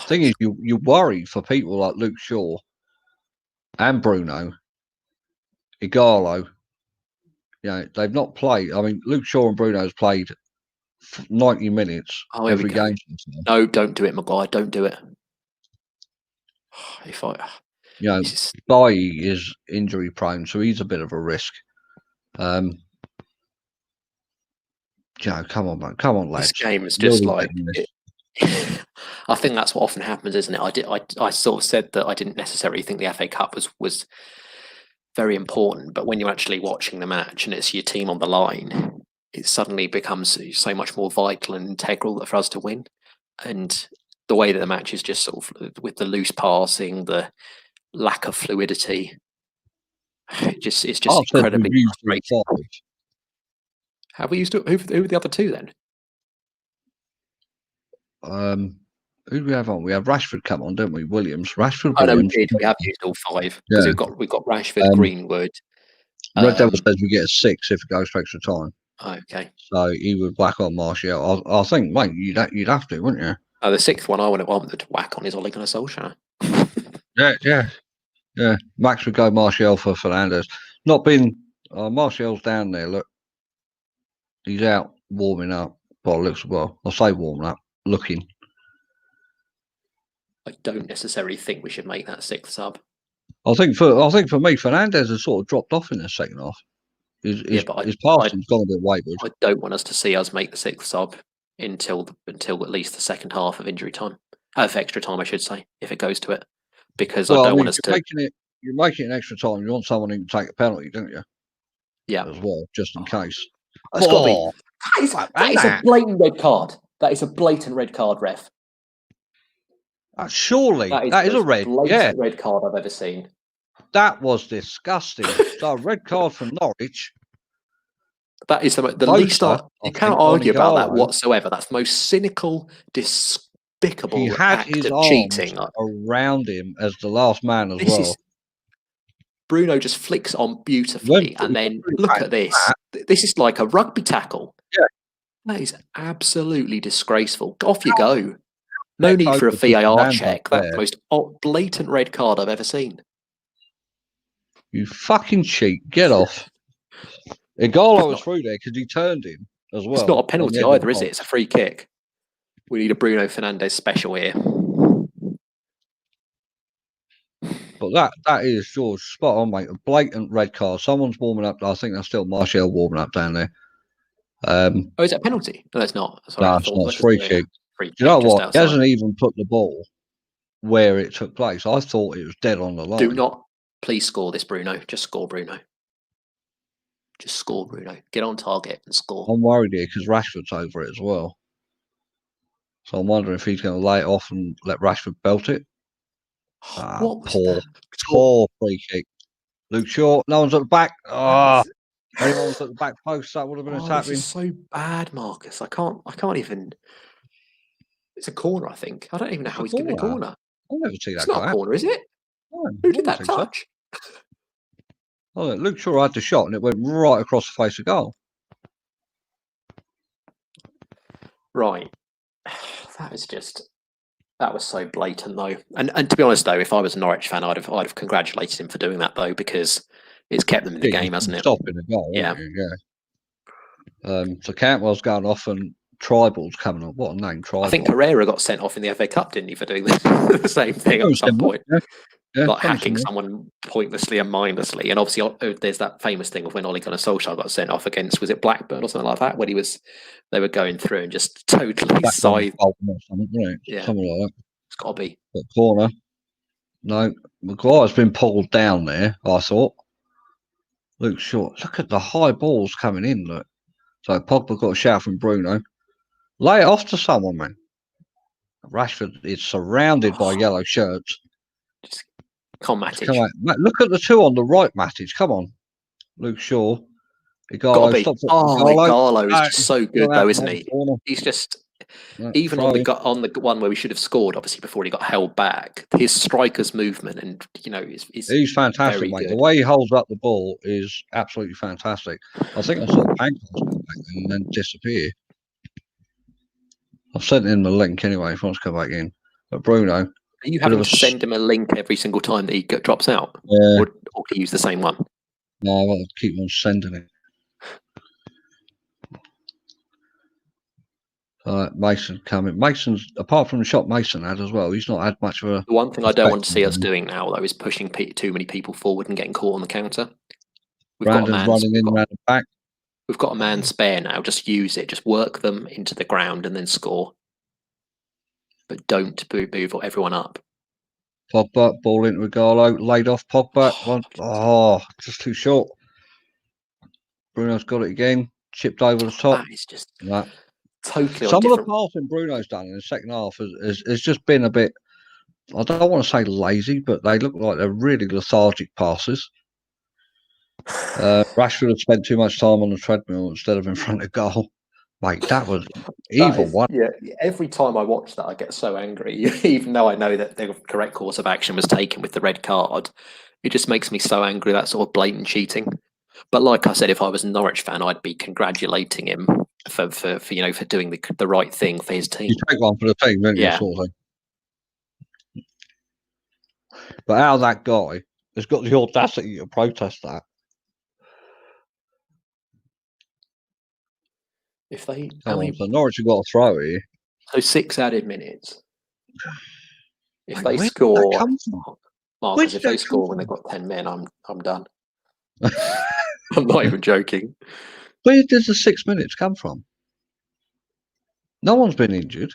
Thing is, you worry for people like Luke Shaw and Bruno, Igalo. They've not played. I mean, Luke Shaw and Bruno's played 90 minutes every game. No, don't do it, Maguire. Don't do it. Bailly is injury prone, so he's a bit of a risk. Come on, man. Come on, lads. This game is just I think that's what often happens, isn't it? I sort of said that I didn't necessarily think the FA Cup was very important, but when you're actually watching the match and it's your team on the line, it suddenly becomes so much more vital and integral for us to win. And the way that the match is just sort of with the loose passing, the lack of fluidity, it's just incredibly frustrating. Have we used to? Who were the other two then? Who do we have on? We have Rashford come on, don't we? Williams, Rashford. Oh no, we Williams. did. We have used all 5 because we've got Rashford, Greenwood. Red Devil says we get a 6 if it goes to extra time. Okay. So he would whack on Martial. I think, mate, you'd have to, wouldn't you? The 6th one I wanted to whack on is Ole Gunnar Solskjaer. Yeah. Max would go Martial for Fernandes. Not been Martial's down there. Look, he's out warming up. Well, looks well. I'll say warming up, looking. I don't necessarily think we should make that 6th sub. I think for me, Fernandes has sort of dropped off in the second half. His passing's gone a bit wayward. I don't want us to see us make the 6th sub until at least the second half of injury time, of extra time, I should say, if it goes to it, because I don't want us to. You're making it extra time. You want someone who can take a penalty, don't you? Yeah, as well, just in case. It's got to be. That is a blatant red card. That is a blatant red card, ref. Surely that is a red. Yeah, red card I've ever seen. That was disgusting. So a red card from Norwich. That is the least. You can't argue about that whatsoever. That's the most cynical, despicable act of cheating. Around him as the last man as well. Bruno just flicks on beautifully, and then look at this. This is like a rugby tackle. Yeah, that is absolutely disgraceful. Off you go. No need for a VAR check. That's the most blatant red card I've ever seen. You fucking cheat. Get off. Igalo was through there because he turned him as well. It's not a penalty either, is it? It's a free kick. We need a Bruno Fernandes special here. But that is George spot on, mate. A blatant red card. Someone's warming up. I think that's still Martial warming up down there. Is it a penalty? No, it's not. Sorry, no, it's not. It's free kick. Do you know what? Outside. He hasn't even put the ball where it took place. I thought it was dead on the line. Do not please score this, Bruno. Just score, Bruno. Just score, Bruno. Get on target and score. I'm worried here because Rashford's over it as well. So I'm wondering if he's going to lay it off and let Rashford belt it. Poor free kick. Luke Shaw, no one's at the back. Anyone was at the back post, that would have been a tap in. This is so bad, Marcus. I can't even. It's a corner, I think. I don't even know how he's given a corner. I'll never see that. It's not a corner, is it? No, who did that touch? Oh, Luke Shaw had the shot and it went right across the face of goal. Right. That was so blatant, though. And to be honest, though, if I was a Norwich fan, I'd have congratulated him for doing that, though, because it's kept them in the game, hasn't it? Stopping the goal, yeah. So Cantwell's going off and Tribal's coming on. What a name, Tribal. I think Herrera got sent off in the FA Cup, didn't he, for doing the same thing at some point? Yeah, like hacking someone pointlessly and mindlessly. And obviously, there's that famous thing of when Ole Gunnar Solskjaer got sent off against, was it Blackburn or something like that, when they were going through and just totally side. Something like that. It's got to be. But corner. No, Maguire's been pulled down there, I thought. Luke Shaw. Look at the high balls coming in, look. So Pogba got a shout from Bruno. Lay it off to someone, man. Rashford is surrounded by yellow shirts. Come on, Matic. Look at the two on the right, Matic. Come on. Luke Shaw. Igalo is just so good, though, isn't he? He's just... Even on the one where we should have scored, obviously before he got held back, his striker's movement and he's fantastic, mate. The way he holds up the ball is absolutely fantastic. I think I saw Pankos come back and then disappear. I've sent him the link anyway if he wants to come back in. But Bruno, are you having to send him a link every single time that he drops out, or do you use the same one? No, I'll keep on sending it. Mason coming. Mason's, apart from the shot Mason had as well, he's not had much of a... The one thing I don't want to see us doing now, though, is pushing too many people forward and getting caught on the counter. Brandon's running in around the back. We've got a man spare now. Just use it. Just work them into the ground and then score. But don't move everyone up. Pogba, ball into Igalo, laid off Pogba. Just too short. Bruno's got it again. chipped over the top. That is just That. totally on Some of the different. passing Bruno's done in the second half has just been a bit. I don't want to say lazy, but they look like they're really lethargic passes. Rashford had spent too much time on the treadmill instead of in front of goal. Mate, that was evil. Yeah, every time I watch that, I get so angry, even though I know that the correct course of action was taken with the red card. It just makes me so angry, that sort of blatant cheating. But like I said, if I was a Norwich fan, I'd be congratulating him for doing the right thing for his team. You take one for the team, don't you? Yeah. Sort of thing. But how that guy has got the audacity to protest that. If they, So Norwich have got a throw here. So 6 added minutes. If Mate, they where did score, that come from? Marcus, if they score when they've got 10 men, I'm done. I'm not even joking. Where does the 6 minutes come from? No one's been injured.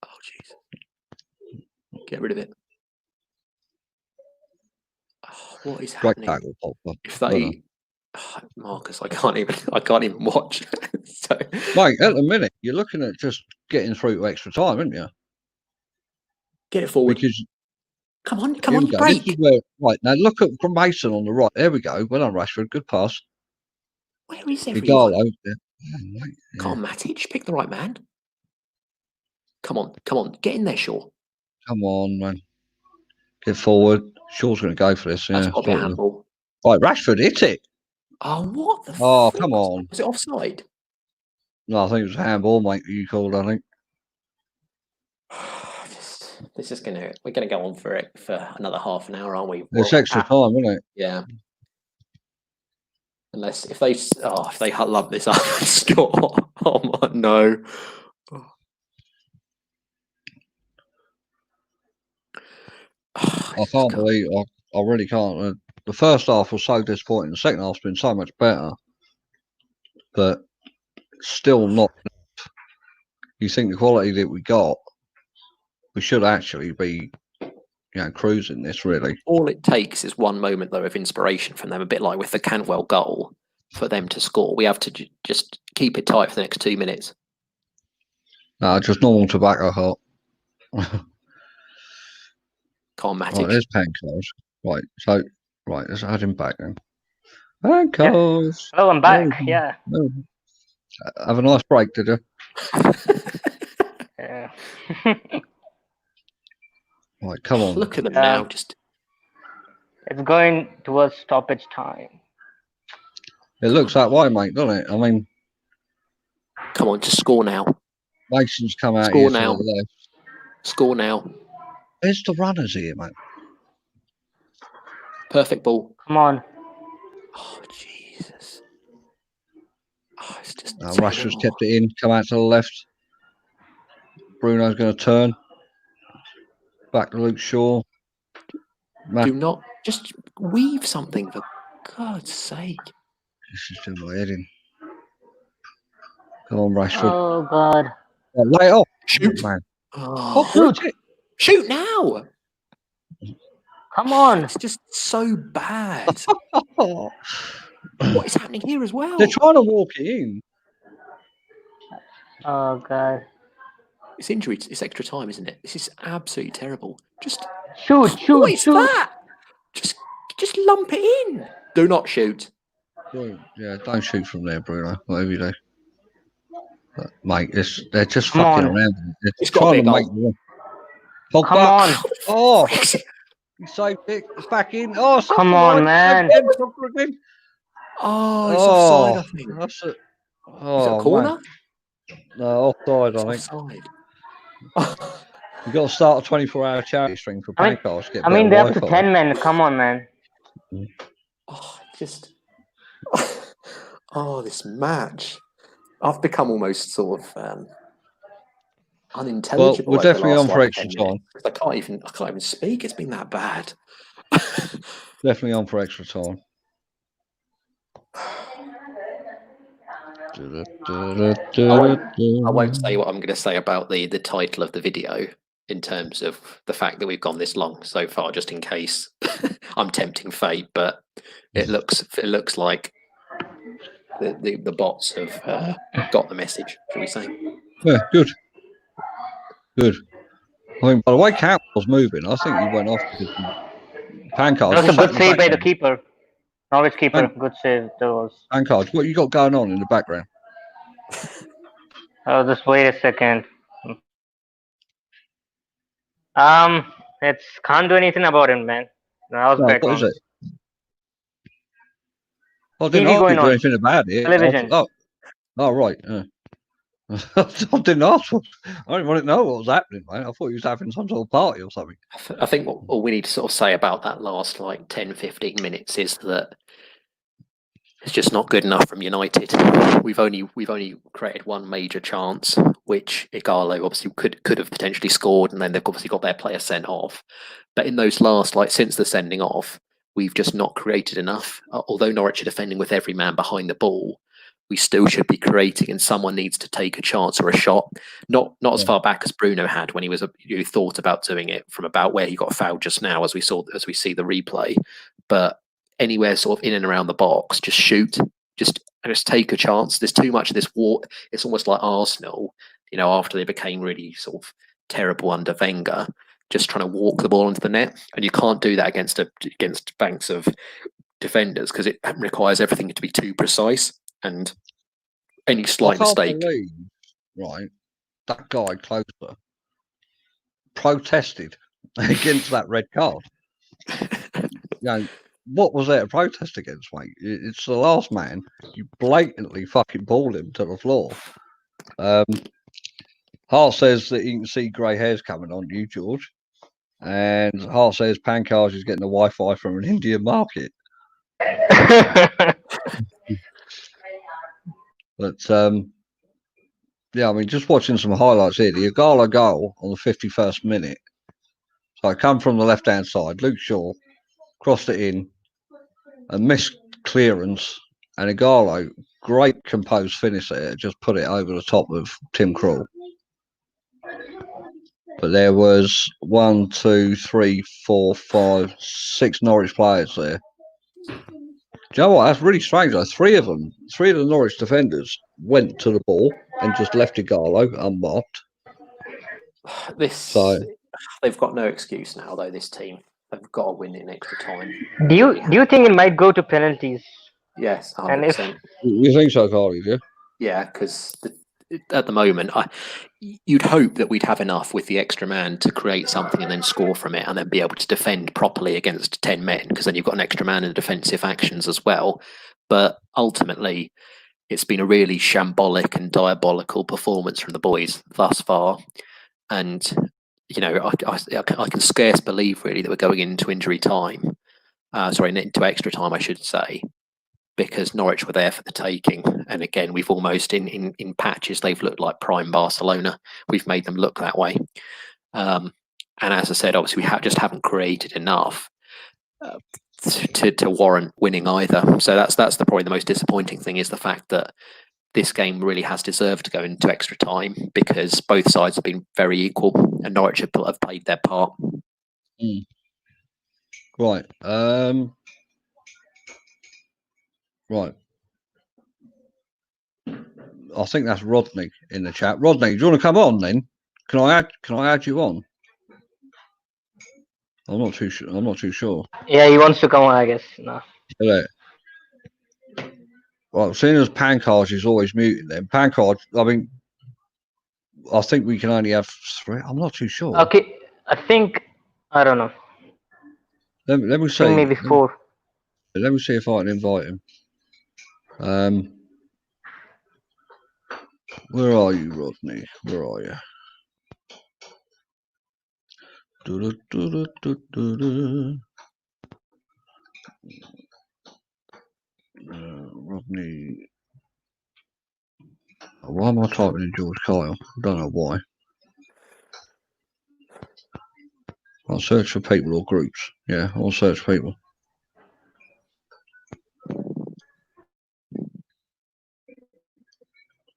Oh, jeez. Get rid of it. Oh, what is Great happening? tackle, If they, Marcus, I can't even watch. So, mate, at the minute, you're looking at just getting through to extra time, aren't you? Get it forward. Because come on, you you break. This is where, right, now look at from Mason on the right. There we go. Well done, Rashford. Good pass. Where is everyone? Igalo, yeah. Yeah. Come on, Matic, pick the right man. Come on, get in there, Shaw. Come on, man. Get forward. Shaw's going to go for this. Yeah. That's probably a handball. Right, Rashford hit it. Oh, what the Oh, fuck? come on. Was it offside? No, I think it was a handball, mate, you called, I think. We're gonna go on for it for another half an hour, aren't we? It's extra time, isn't it? Yeah. Unless if they love this up and score. Oh my no. I can't believe I really can't. The first half was so disappointing. The second half's been so much better, but still not. You think the quality that we got, we should actually be, cruising this really. All it takes is one moment though of inspiration from them, a bit like with the Cantwell goal, for them to score. We have to just keep it tight for the next 2 minutes. No, just normal tobacco hot. Can't match. Right, there's Pankos. Right, let's add him back then. Pankos. Yeah. Hello, I'm back. Yeah. Oh. Have a nice break, did you? Yeah. Right, come on. Look at them now. Just it's going towards stoppage time. It looks that way, mate, doesn't it? I mean, come on, just score now. Mason's come out Score here now. to the left. Score now. Where's the runners here, mate? Perfect ball. Come on. Oh, Jesus. Oh, it's just. Rashford's kept it in. Come out to the left. Bruno's going to turn. Back to Luke Shaw. Do not. Just weave something, for God's sake. This is doing my head in. Come on, Rashford. Oh, God. Lay it off. Shoot. Man. Oh, shoot now. Come on. It's just so bad. What is happening here as well? They're trying to walk it in. Oh, God. It's injury. It's extra time, isn't it? This is absolutely terrible. Just shoot. What is that? Just lump it in. Do not shoot. Yeah, don't shoot from there, Bruno. Whatever you do. But, mate, they're just Come fucking on. around. They're It's trying to got a make big the Come on. Oh, he saved it. It's back in. Oh, come on, man. Oh, it's offside, I think. That's Is it a corner? Man. No, offside, I think. Offside. You've got to start a 24-hour charity string for Pankos. They're up to 10 men. Come on, man. Oh, this match. I've become almost sort of unintelligible. Well, we're definitely on for extra time. I can't even speak. It's been that bad. Definitely on for extra time. I won't say what I'm going to say about the title of the video in terms of the fact that we've gone this long so far, just in case I'm tempting fate. But it looks like the bots have got the message, shall we say? Yeah, good. I mean, by the way, Camp was moving. I think he went off because Pancard. That was a good save by the keeper. Norwich keeper. Good save. That was. Pancard, what you got going on in the background? Just wait a second. It's can't do anything about it, man. That was background. What is it? I didn't ask you to do anything about it. Television. Oh, right. I didn't ask. I didn't want to know what was happening, mate. I thought he was having some sort of party or something. I think what all we need to sort of say about that last 10, 15 minutes is that it's just not good enough from United. We've only created one major chance, which Igalo obviously could have potentially scored, and then they've obviously got their player sent off. But in those last, since the sending off, we've just not created enough. Although Norwich are defending with every man behind the ball, we still should be creating, and someone needs to take a chance or a shot. Not as far back as Bruno had when he thought about doing it, from about where he got fouled just now, as we see the replay. But anywhere sort of in and around the box, just shoot, just take a chance. There's too much of this war. It's almost like Arsenal, after they became really sort of terrible under Wenger, just trying to walk the ball into the net, and you can't do that against banks of defenders because it requires everything to be too precise, and any slight mistake. Right, that guy Closer protested against that red card. What was there to protest against, mate? It's the last man. You blatantly fucking balled him to the floor. Hart says that you can see grey hairs coming on you, George. And Hart says Pancard is getting the Wi-Fi from an Indian market. But yeah, I mean, just watching some highlights here. The Igalo goal on the 51st minute. So I come from the left-hand side. Luke Shaw crossed it in. A missed clearance, and Igalo, great composed finish there, just put it over the top of Tim Krul. But there was 1, 2, 3, 4, 5, 6 Norwich players there. Do you know what? That's really strange. Three of the Norwich defenders went to the ball and just left Igalo unmarked. They've got no excuse now, though. This team. They've got to win in extra time. Do you think it might go to penalties? Yes, 100%. You think so, Carly? Yeah. Yeah, because at the moment, you'd hope that we'd have enough with the extra man to create something and then score from it, and then be able to defend properly against 10 men, because then you've got an extra man in defensive actions as well. But ultimately, it's been a really shambolic and diabolical performance from the boys thus far, and I can scarce believe really that we're going into injury time. Into extra time, I should say, because Norwich were there for the taking. And again, we've almost in patches, they've looked like prime Barcelona. We've made them look that way. And as I said, obviously we just haven't created enough to warrant winning either. So that's probably the most disappointing thing, is the fact that this game really has deserved to go into extra time, because both sides have been very equal and Norwich have played their part. Right. Right. I think that's Rodney in the chat. Rodney, do you want to come on then? Can I add you on? I'm not too sure. Yeah, he wants to come on, I guess. No. Yeah. Well, seeing as Pancard is always muted, then Pancard. I mean, I think we can only have 3. I'm not too sure. Okay, I don't know. Let me see. Maybe 4. Let me see if I can invite him. Where are you, Rodney? Where are you? Rodney. Why am I typing in George Kyle? I don't know why. I'll search for people or groups. Yeah, I'll search people.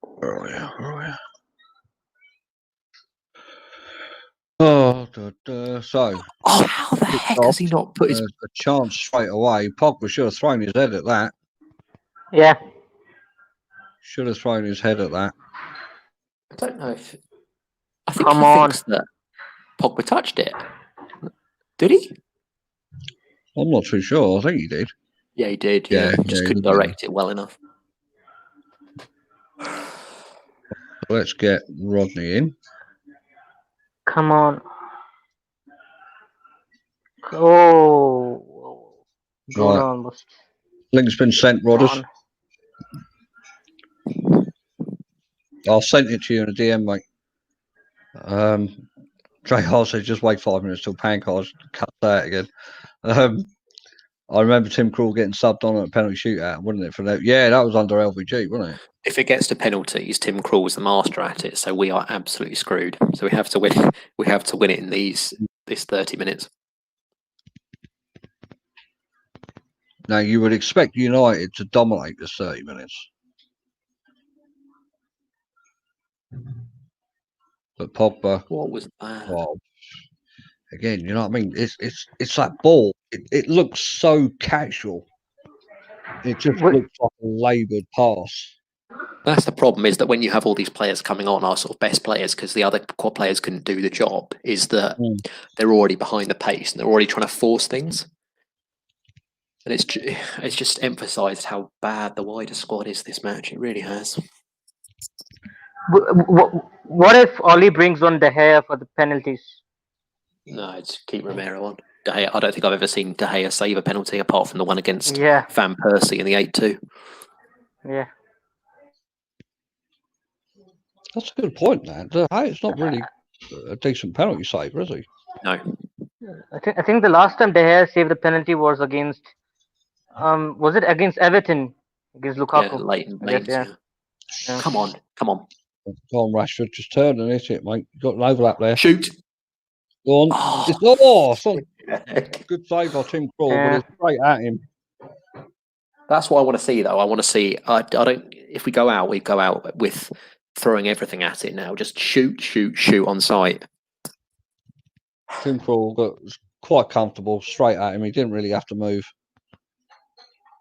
Where are you? Oh, so. Oh, how the heck has he not put his a chance straight away? Pogba should have thrown his head at that. Yeah. Should have thrown his head at that. I don't know if. I think Come he on. thinks that Pogba touched it. Did he? I'm not too sure. I think he did. Yeah, he did. Yeah, just he couldn't did. direct it well enough. Let's get Rodney in. Come on. Oh. Goal Right. almost. Link's been sent, Rodders. I'll send it to you in a DM, mate. Trey said just wait 5 minutes till Pancars cut that again. I remember Tim Krul getting subbed on at a penalty shootout, wasn't it? For that, yeah, that was under LVG, wasn't it? If it gets to penalties, Tim Krul was the master at it, so we are absolutely screwed. So we have to win. We have to win it in this 30 minutes. Now you would expect United to dominate this 30 minutes, but Pogba. What was that? Well, again, you know what I mean? It's that ball. It looks so casual. It just looks like a laboured pass. That's the problem, is that when you have all these players coming on, our sort of best players, because the other core players couldn't do the job, is that they're already behind the pace and they're already trying to force things. And it's just emphasised how bad the wider squad is this match. It really has. What if Oli brings on De Gea for the penalties? No, it's keep Romero on. De Gea, I don't think I've ever seen De Gea save a penalty apart from the one against Van Persie in the 8-2. Yeah. That's a good point, man. De Gea's not really a decent penalty saver, is he? No. I think the last time De Gea saved the penalty was against was it against Everton? Against Lukaku. Yeah, late. Yeah. Come on. Go on, Rashford, just turn and hit it, mate. You've got an overlap there. Shoot. Go on. Good save by Tim Krul, but it's straight at him. That's what I want to see, though. I want to see. I don't. If we go out, we go out with throwing everything at it now. Just shoot on sight. Tim Krul got quite comfortable, straight at him. He didn't really have to move.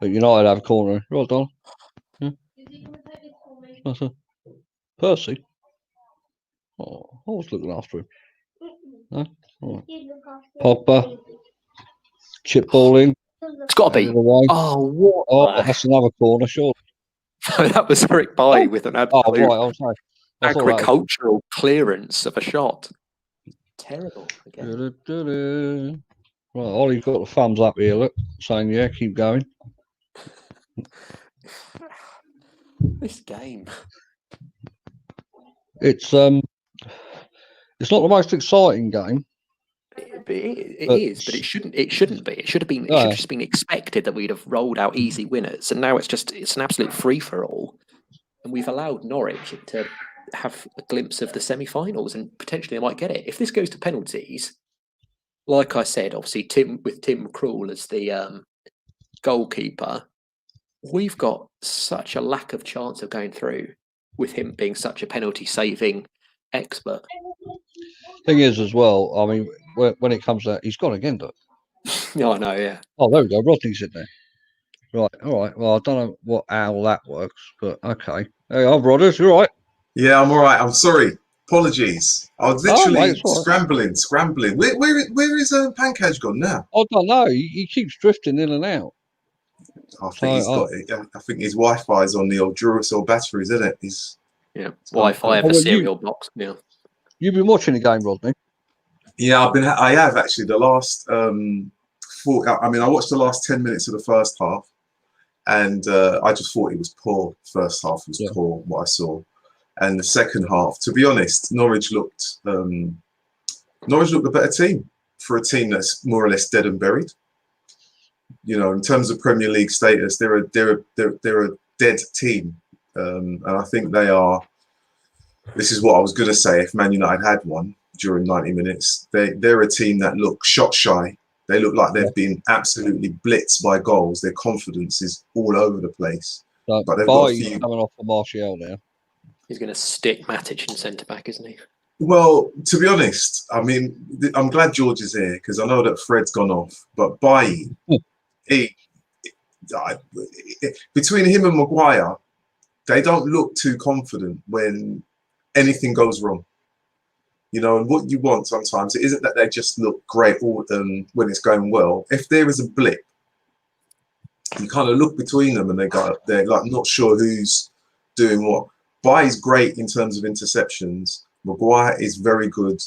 But United have a corner. Well done. That's a Percy. Oh, I was looking after him. No? Right. Pogba. Chip ball in. It's got to be. Oh, what? Oh, that's another corner, sure. No, that was Eric Bailly with an absolute agricultural clearance of a shot. Terrible. Again. Right, Ollie's got the thumbs up here, look, saying, yeah, keep going. This game. It's not the most exciting game. It is, but it shouldn't be. It should have just been expected that we'd have rolled out easy winners, and now it's an absolute free for all. And we've allowed Norwich to have a glimpse of the semi-finals, and potentially they might get it. If this goes to penalties, like I said, obviously Tim Krul as the goalkeeper, we've got such a lack of chance of going through with him being such a penalty saving expert. Thing is, as well, I mean, when it comes to, he's gone again, though. No, I know, yeah. Oh, there we go. Rodney's in there. Right, all right. Well, I don't know how that works, but okay. Hey, I'm Rodders. You all right? Yeah, I'm all right. I'm sorry. Apologies. I was literally scrambling. Where is Pancage gone now? I don't know. He keeps drifting in and out. I think his Wi-Fi is on the old Duracell batteries, isn't it? Wi-Fi of a cereal box. Yeah. You've been watching the game, Rodney? Yeah, I have actually. The last I watched the last 10 minutes of the first half, and I just thought it was poor. First half was poor, what I saw, and the second half, to be honest, Norwich looked a better team for a team that's more or less dead and buried. You know, in terms of Premier League status, they're a dead team, and I think they are. This is what I was going to say. If Man United had one during 90 minutes, they're a team that look shot shy. They look like they've been absolutely blitzed by goals. Their confidence is all over the place. But they've got a few coming off for Martial now. He's going to stick Matic in centre back, isn't he? Well, to be honest, I mean, I'm glad George is here because I know that Fred's gone off. But between him and Maguire, they don't look too confident when anything goes wrong. You know, and what you want sometimes, it isn't that they just look great all, when it's going well. If there is a blip, you kind of look between them and they're like not sure who's doing what. Bailly's great in terms of interceptions. Maguire is very good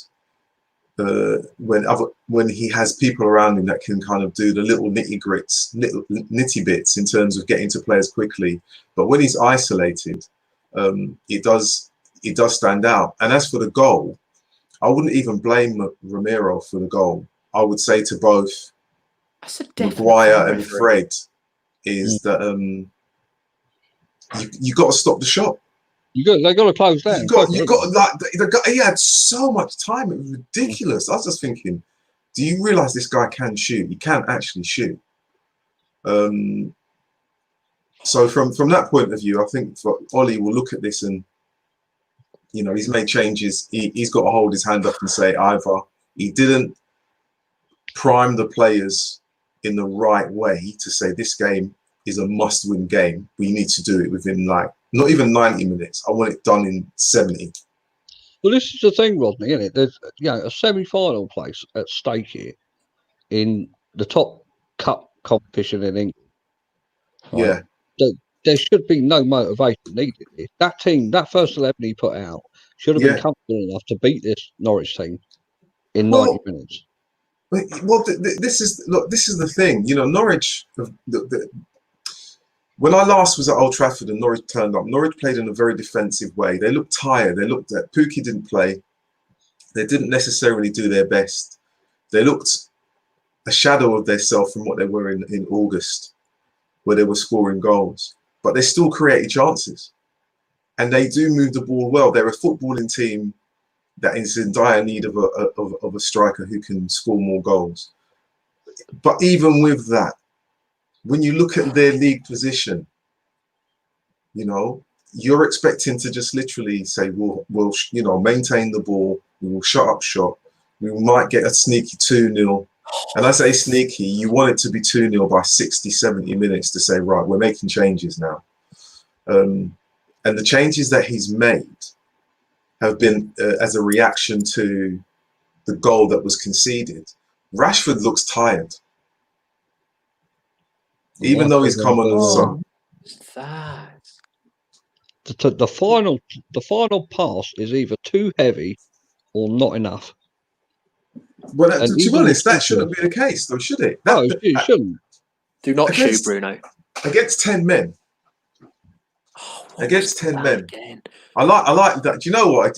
when he has people around him that can kind of do the little nitty bits in terms of getting to players quickly. But when he's isolated, it does stand out. And as for the goal, I wouldn't even blame Romero for the goal. I would say to both Maguire and Fred is that you got to stop the shot. They got to close down. He had so much time. It was ridiculous. I was just thinking, do you realize this guy can shoot? He can actually shoot. So from that point of view, I think Ollie will look at this and, you know, he's made changes. He's got to hold his hand up and say either he didn't prime the players in the right way to say this game is a must-win game. We need to do it within like not even 90 minutes. I want it done in 70. Well, this is the thing, Rodney, isn't it? There's a semi-final place at stake here in the top cup competition in England. Right? Yeah. There should be no motivation needed. That team, that first 11 he put out, should have been comfortable enough to beat this Norwich team in 90 minutes. Well, this is the thing. You know, Norwich. When I last was at Old Trafford and Norwich turned up, Norwich played in a very defensive way. They looked tired. They looked at Pookie didn't play. They didn't necessarily do their best. They looked a shadow of themselves from what they were in August, where they were scoring goals. But they still created chances. And they do move the ball well. They're a footballing team that is in dire need of a striker who can score more goals. But even with that, when you look at their league position, you know, you're expecting to just literally say, we'll you know, maintain the ball, we will shut up shop, we might get a sneaky 2-0. And I say sneaky, you want it to be 2-0 by 60, 70 minutes to say, right, we're making changes now. And the changes that he's made have been as a reaction to the goal that was conceded. Rashford looks tired. Even though he's come on the final pass is either too heavy or not enough. Well, to be honest, that shouldn't be the case, though, should it? No, it shouldn't. Do not shoot, Bruno. Against 10 men. Against 10 men. Again? I like that. Do you know what?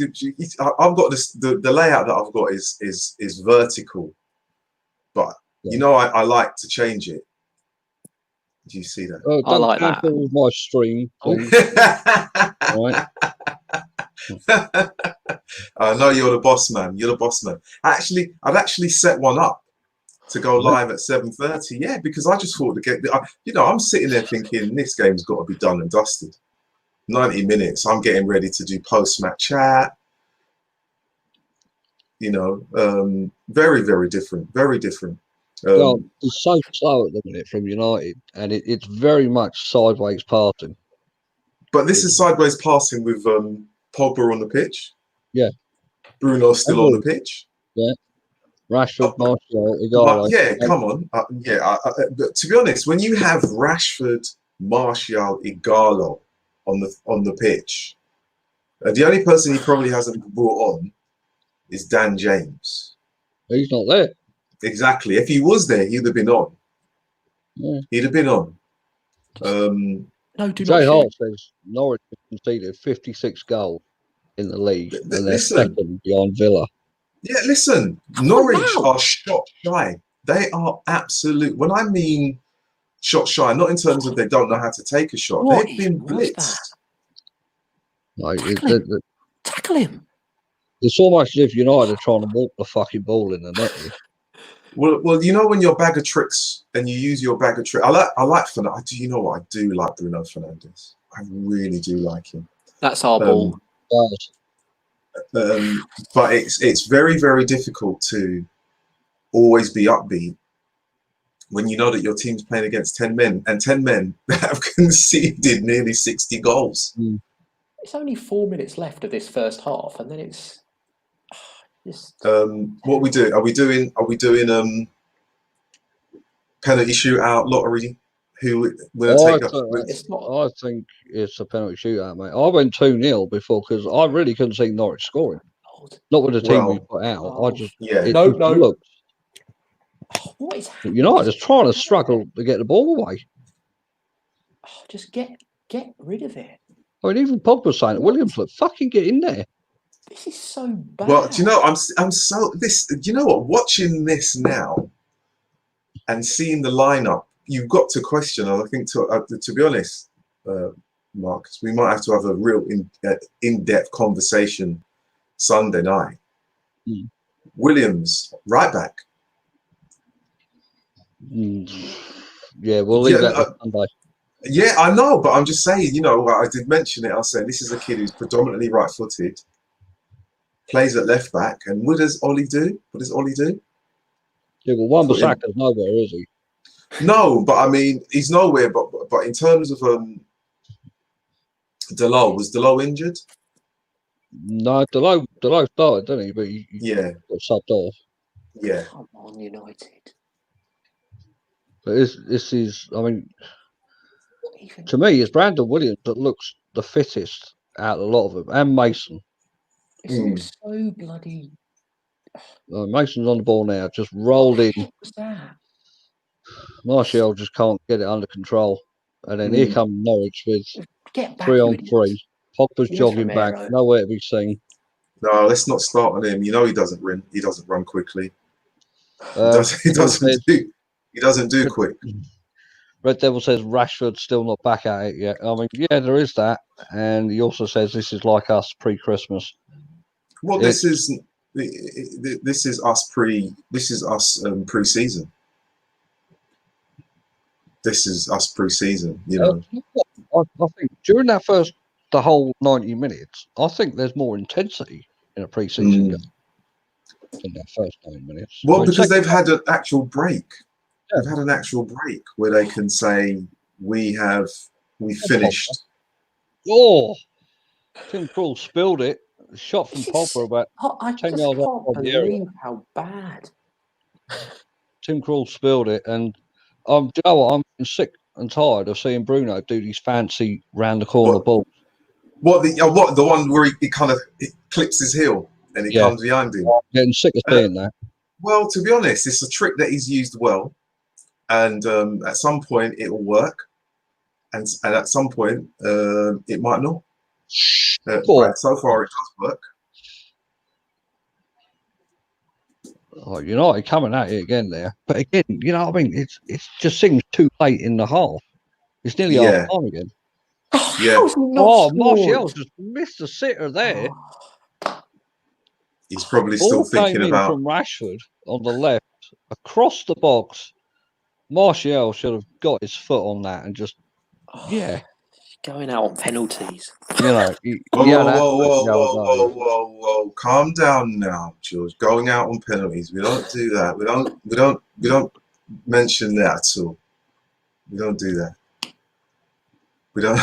I've got this. The layout that I've got is vertical, but you know I like to change it. Do you see that? I like that. With my stream. Right. I know you're the boss man. You're the boss man. I'd actually set one up to go live at 7:30. Yeah, because I just thought to get. You know, I'm sitting there thinking this game's got to be done and dusted. 90 minutes. I'm getting ready to do post-match chat. You know, very, very different. Very different. It's so slow at the minute from United, and it's very much sideways passing. But this is sideways passing with Pogba on the pitch. Yeah. Bruno still on the pitch. Yeah. Rashford, Martial, Igalo. Yeah, come on. But to be honest, when you have Rashford, Martial, Igalo on the pitch, the only person he probably hasn't brought on is Dan James. He's not there. Exactly. If he was there, he'd have been on. Yeah. He'd have been on. Jay Hart says Norwich conceded 56 goals in the league, and they're second behind Villa. Yeah, listen, Norwich are shot shy. They are absolute. When I mean shot shy, not in terms of they don't know how to take a shot. They've been blitzed. Tackle him. It's almost as if United are trying to walk the fucking ball in the net. Well, you know when your bag of tricks and you use your bag of tricks. I like Fernandes. You know what? I do like Bruno Fernandes. I really do like him. That's our ball. But it's very, very difficult to always be upbeat when you know that your team's playing against 10 men, and 10 men that have conceded nearly 60 goals. It's only 4 minutes left of this first half, and then it's just. What we do? Are we doing penalty shootout lottery? Who will take up? It's not. I think it's a penalty shootout, mate. I went 2-0 before because I really couldn't see Norwich scoring. Not with the team we put out. I just no. Looked. What is happening? United is trying to struggle to get the ball away. Just get rid of it. I mean, even Pogba's saying it. Williams, look, fucking get in there. This is so bad. Well, do you know? I'm so this. Do you know what? Watching this now and seeing the lineup, you've got to question. I think to be honest, Marcus, we might have to have a real in-depth conversation Sunday night. Williams, right back. Yeah, we'll leave that Sunday. Yeah, I know, but I'm just saying, you know, I did mention it. I'll say this is a kid who's predominantly right-footed, plays at left back, and what does Ollie do? Yeah, well, Wan-Bissaka's nowhere, is he? No, but I mean, he's nowhere. But in terms of Delo, was Delo injured? No, Delo started, didn't he? But he got subbed off. Yeah. Come on, United. But this is, I mean, to me, it's Brandon Williams that looks the fittest out of a lot of them, and Mason. It's so bloody. Mason's on the ball now, just rolled in. What was that? Martial just can't get it under control. And then here comes Norwich with 3-on-3. Pogba's jogging back, nowhere to be seen. No, let's not start on him. You know he doesn't run. He doesn't run quickly. He doesn't do quick. Red Devil says Rashford's still not back at it yet. I mean, yeah, there is that, and he also says this is like us pre-Christmas. Well, this is us pre-season. This is us pre-season. You know, I think during the whole 90 minutes, I think there's more intensity in a pre-season game than that first 90 minutes. Well, because they've had an actual break. Yeah. They've had an actual break where they can say we finished. Oh, Tim Krul spilled it. Shot from Pogba about 10 yards out of the area. How bad. Tim Krul spilled it, and do you know what? I'm sick and tired of seeing Bruno do these fancy round the corner balls. The one where he kind of clips his heel and he comes behind him. I'm getting sick of seeing that. Well, to be honest, it's a trick that he's used well, and at some point it will work, and at some point it might not. But so far it does work. Oh, United coming at it again there, but again, you know what I mean? It just seems too late in the half. It's nearly half time again. Martial just missed a sitter there. He's probably still thinking about from Rashford on the left across the box. Martial should have got his foot on that and just going out on penalties. You know, whoa, calm down now, George. Going out on penalties. We don't do that. We don't mention that at all. We don't do that. We don't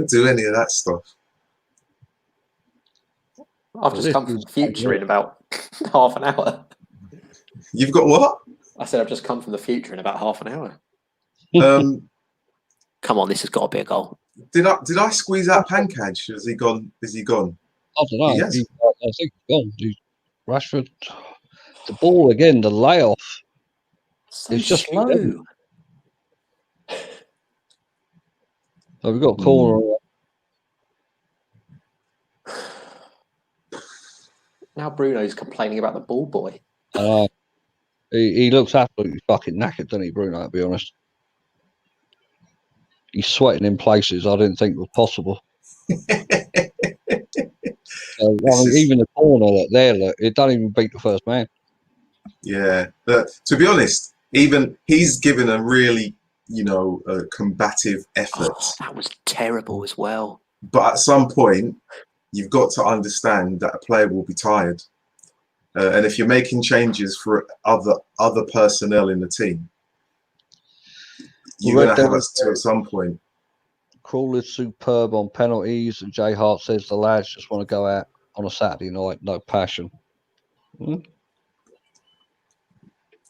do any of that stuff. I've just come from the future in about half an hour. You've got what? I said I've just come from the future in about half an hour. Come on, this has got to be a goal. Did I squeeze out Pankaj? Is he gone? I don't know. I think he's gone. Rashford, the ball again, the layoff. It's just slow. So we've got a corner. Now Bruno's complaining about the ball boy. He looks absolutely fucking knackered, doesn't he, Bruno, to be honest? He's sweating in places I didn't think was possible. Even the corner it don't even beat the first man. Yeah, but to be honest, even he's given a really, a combative effort. That was terrible as well. But at some point, you've got to understand that a player will be tired. And if you're making changes for other personnel in the team, you're going to have us to at some point. Krul is superb on penalties, and Jay Hart says the lads just want to go out on a Saturday night, no passion.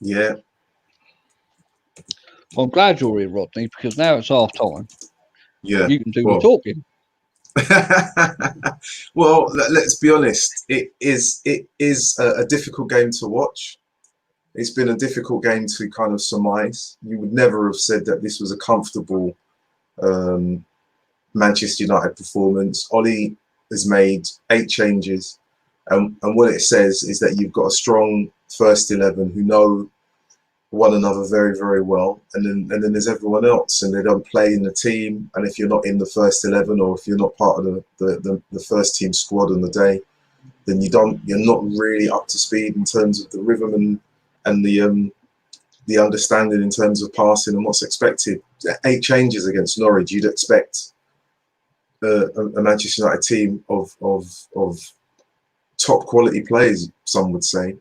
Yeah. Well, I'm glad you're here, Rodney, because now it's half time. Yeah. You can do the talking. Well, let's be honest. It is a difficult game to watch. It's been a difficult game to kind of surmise. You would never have said that this was a comfortable Manchester United performance. Ollie has made 8 changes, and what it says is that you've got a strong first 11 who know one another very, very well, and then there's everyone else, and they don't play in the team. And if you're not in the first 11, or if you're not part of the first team squad on the day, then you're not really up to speed in terms of the rhythm and the understanding in terms of passing and what's expected. 8 changes against Norwich. You'd expect a Manchester United team of top quality players, some would say,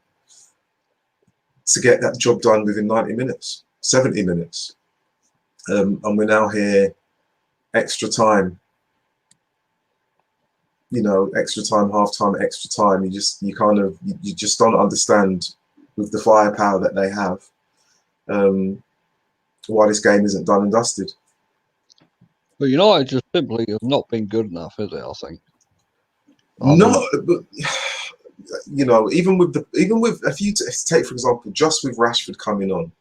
to get that job done within 90 minutes, 70 minutes. And we're now here, extra time, extra time, half time, extra time. You just don't understand, with the firepower that they have, why this game isn't done and dusted. But United just simply have not been good enough, is it? I think. But even with if you take, for example, just with Rashford coming on,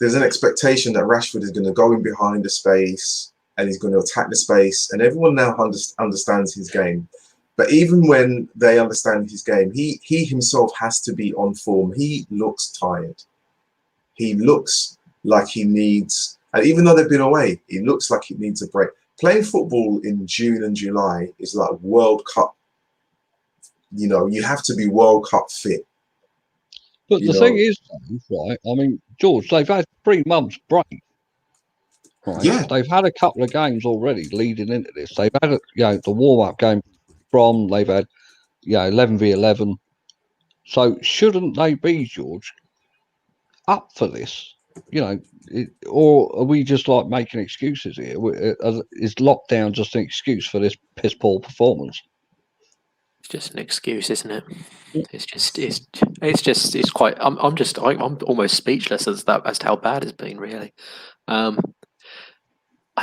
there's an expectation that Rashford is going to go in behind the space and he's going to attack the space, and everyone now understands his game. But even when they understand his game, he himself has to be on form. He looks tired. He looks like he needs, and even though they've been away, he looks like he needs a break. Playing football in June and July is like World Cup. You have to be World Cup fit. But the thing is, right, I mean, George, they've had 3 months break. Right? Yeah. They've had a couple of games already leading into this. They've had, the warm-up game from, they've had, 11v11. So shouldn't they be, George, up for this? Or are we just like making excuses here? Is lockdown just an excuse for this piss poor performance? It's just an excuse, isn't it? It's quite. I'm almost speechless as to how bad it's been. Really,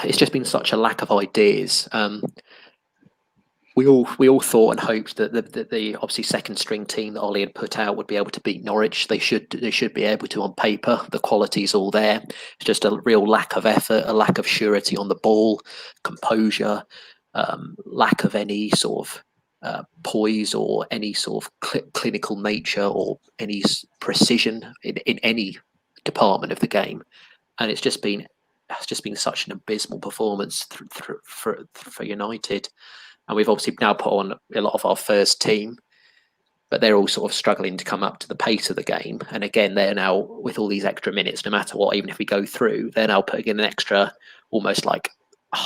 it's just been such a lack of ideas. We all thought and hoped that the obviously second string team that Ollie had put out would be able to beat Norwich. They should be able to on paper. The quality's all there. It's just a real lack of effort, a lack of surety on the ball, composure, lack of any sort of poise or any sort of clinical nature or any precision in any department of the game. And it's just been such an abysmal performance for United. And we've obviously now put on a lot of our first team, but they're all sort of struggling to come up to the pace of the game. And again, they're now, with all these extra minutes, no matter what, even if we go through, they're now putting in an extra, almost like a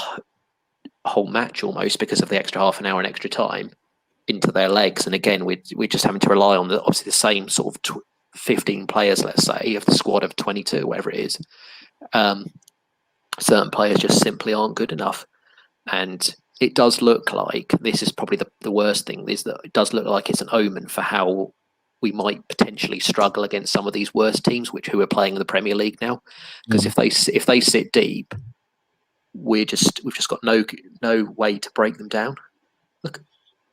whole match almost, because of the extra half an hour and extra time into their legs. And again, we're just having to rely on obviously the same sort of 15 players, let's say, of the squad of 22, whatever it is. Certain players just simply aren't good enough. And it does look like, this is probably the worst thing, is that it does look like it's an omen for how we might potentially struggle against some of these worst teams, who are playing in the Premier League now. Because if they sit deep, we've just got no way to break them down. Look.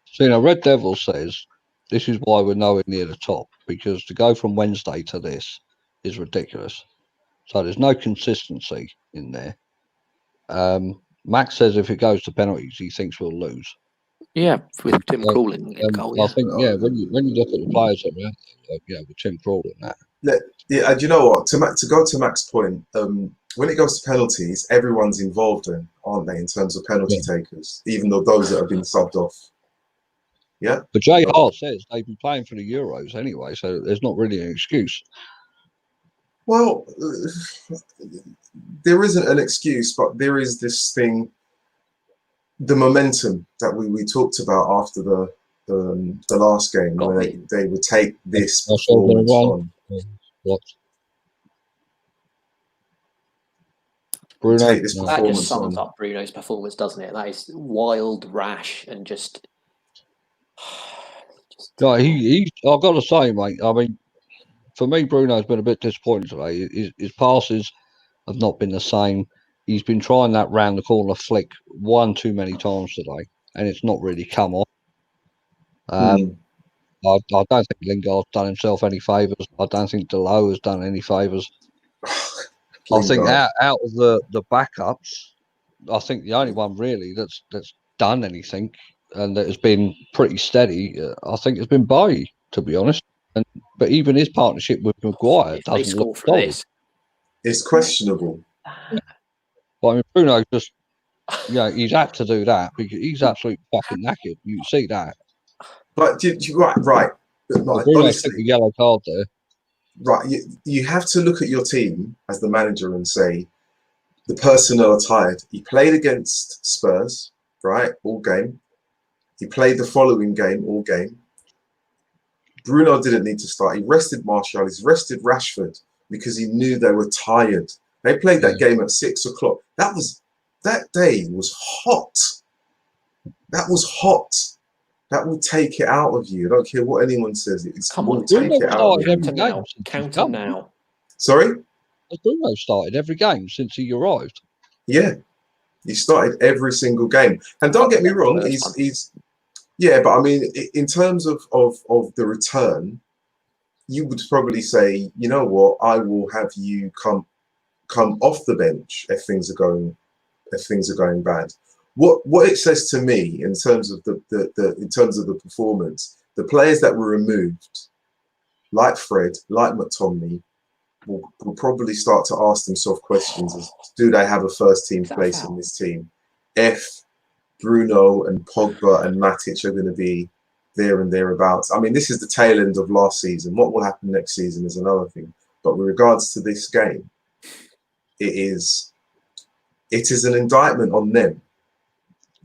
So Red Devil says this is why we're nowhere near the top, because to go from Wednesday to this is ridiculous. So there's no consistency in there. Max says if it goes to penalties, he thinks we'll lose. Yeah, with Tim Krul in goal. Yeah. I think, when you look at the players that are out there, with Tim Krul and that. Yeah, and you know what? To go to Max's point, when it goes to penalties, everyone's involved in, aren't they, in terms of penalty takers, even though those that have been subbed off. Yeah. But Jay Hart says they've been playing for the Euros anyway, so there's not really an excuse. Well, there isn't an excuse, but there is this thing, the momentum that we talked about after the last game, where they would take this performance on. What? Bruno. take this No. That just performance sums on. up Bruno's performance, doesn't it? That is wild, rash, and just. No, I've got to say, mate. I mean, for me, Bruno's been a bit disappointing today. His passes have not been the same. He's been trying that round the corner flick one too many times today, and it's not really come off. I don't think Lingard's done himself any favours. I don't think Delo has done any favours. I think out of the backups, I think the only one really that's done anything and that has been pretty steady, I think has been Bailly, to be honest. But even his partnership with Maguire If they doesn't score look from solid. this, It's questionable. But I mean, Bruno just, he's had to do that because he's absolutely fucking knackered. You see that. But right. Well, Bruno took the yellow card there. Right, you have to look at your team as the manager and say the personnel are tired. He played against Spurs, right, all game. He played the following game, all game. Bruno didn't need to start. He rested Martial. He's rested Rashford because he knew they were tired. They played that game at 6 o'clock. That day was hot. That was hot. That will take it out of you. I don't care what anyone says. come on, take it out of you. Count him now. Sorry? Bruno started every game since he arrived. Yeah. He started every single game. And don't get me wrong, he's but I mean, in terms of the return, you would probably say, you know what, I will have you come off the bench if things are going bad. What it says to me in terms of the performance, the players that were removed, like Fred, like McTominay, will probably start to ask themselves questions as do they have a first team place in this team? If Bruno and Pogba and Matic are going to be there and thereabouts. I mean, this is the tail end of last season. What will happen next season is another thing. But with regards to this game, it is an indictment on them.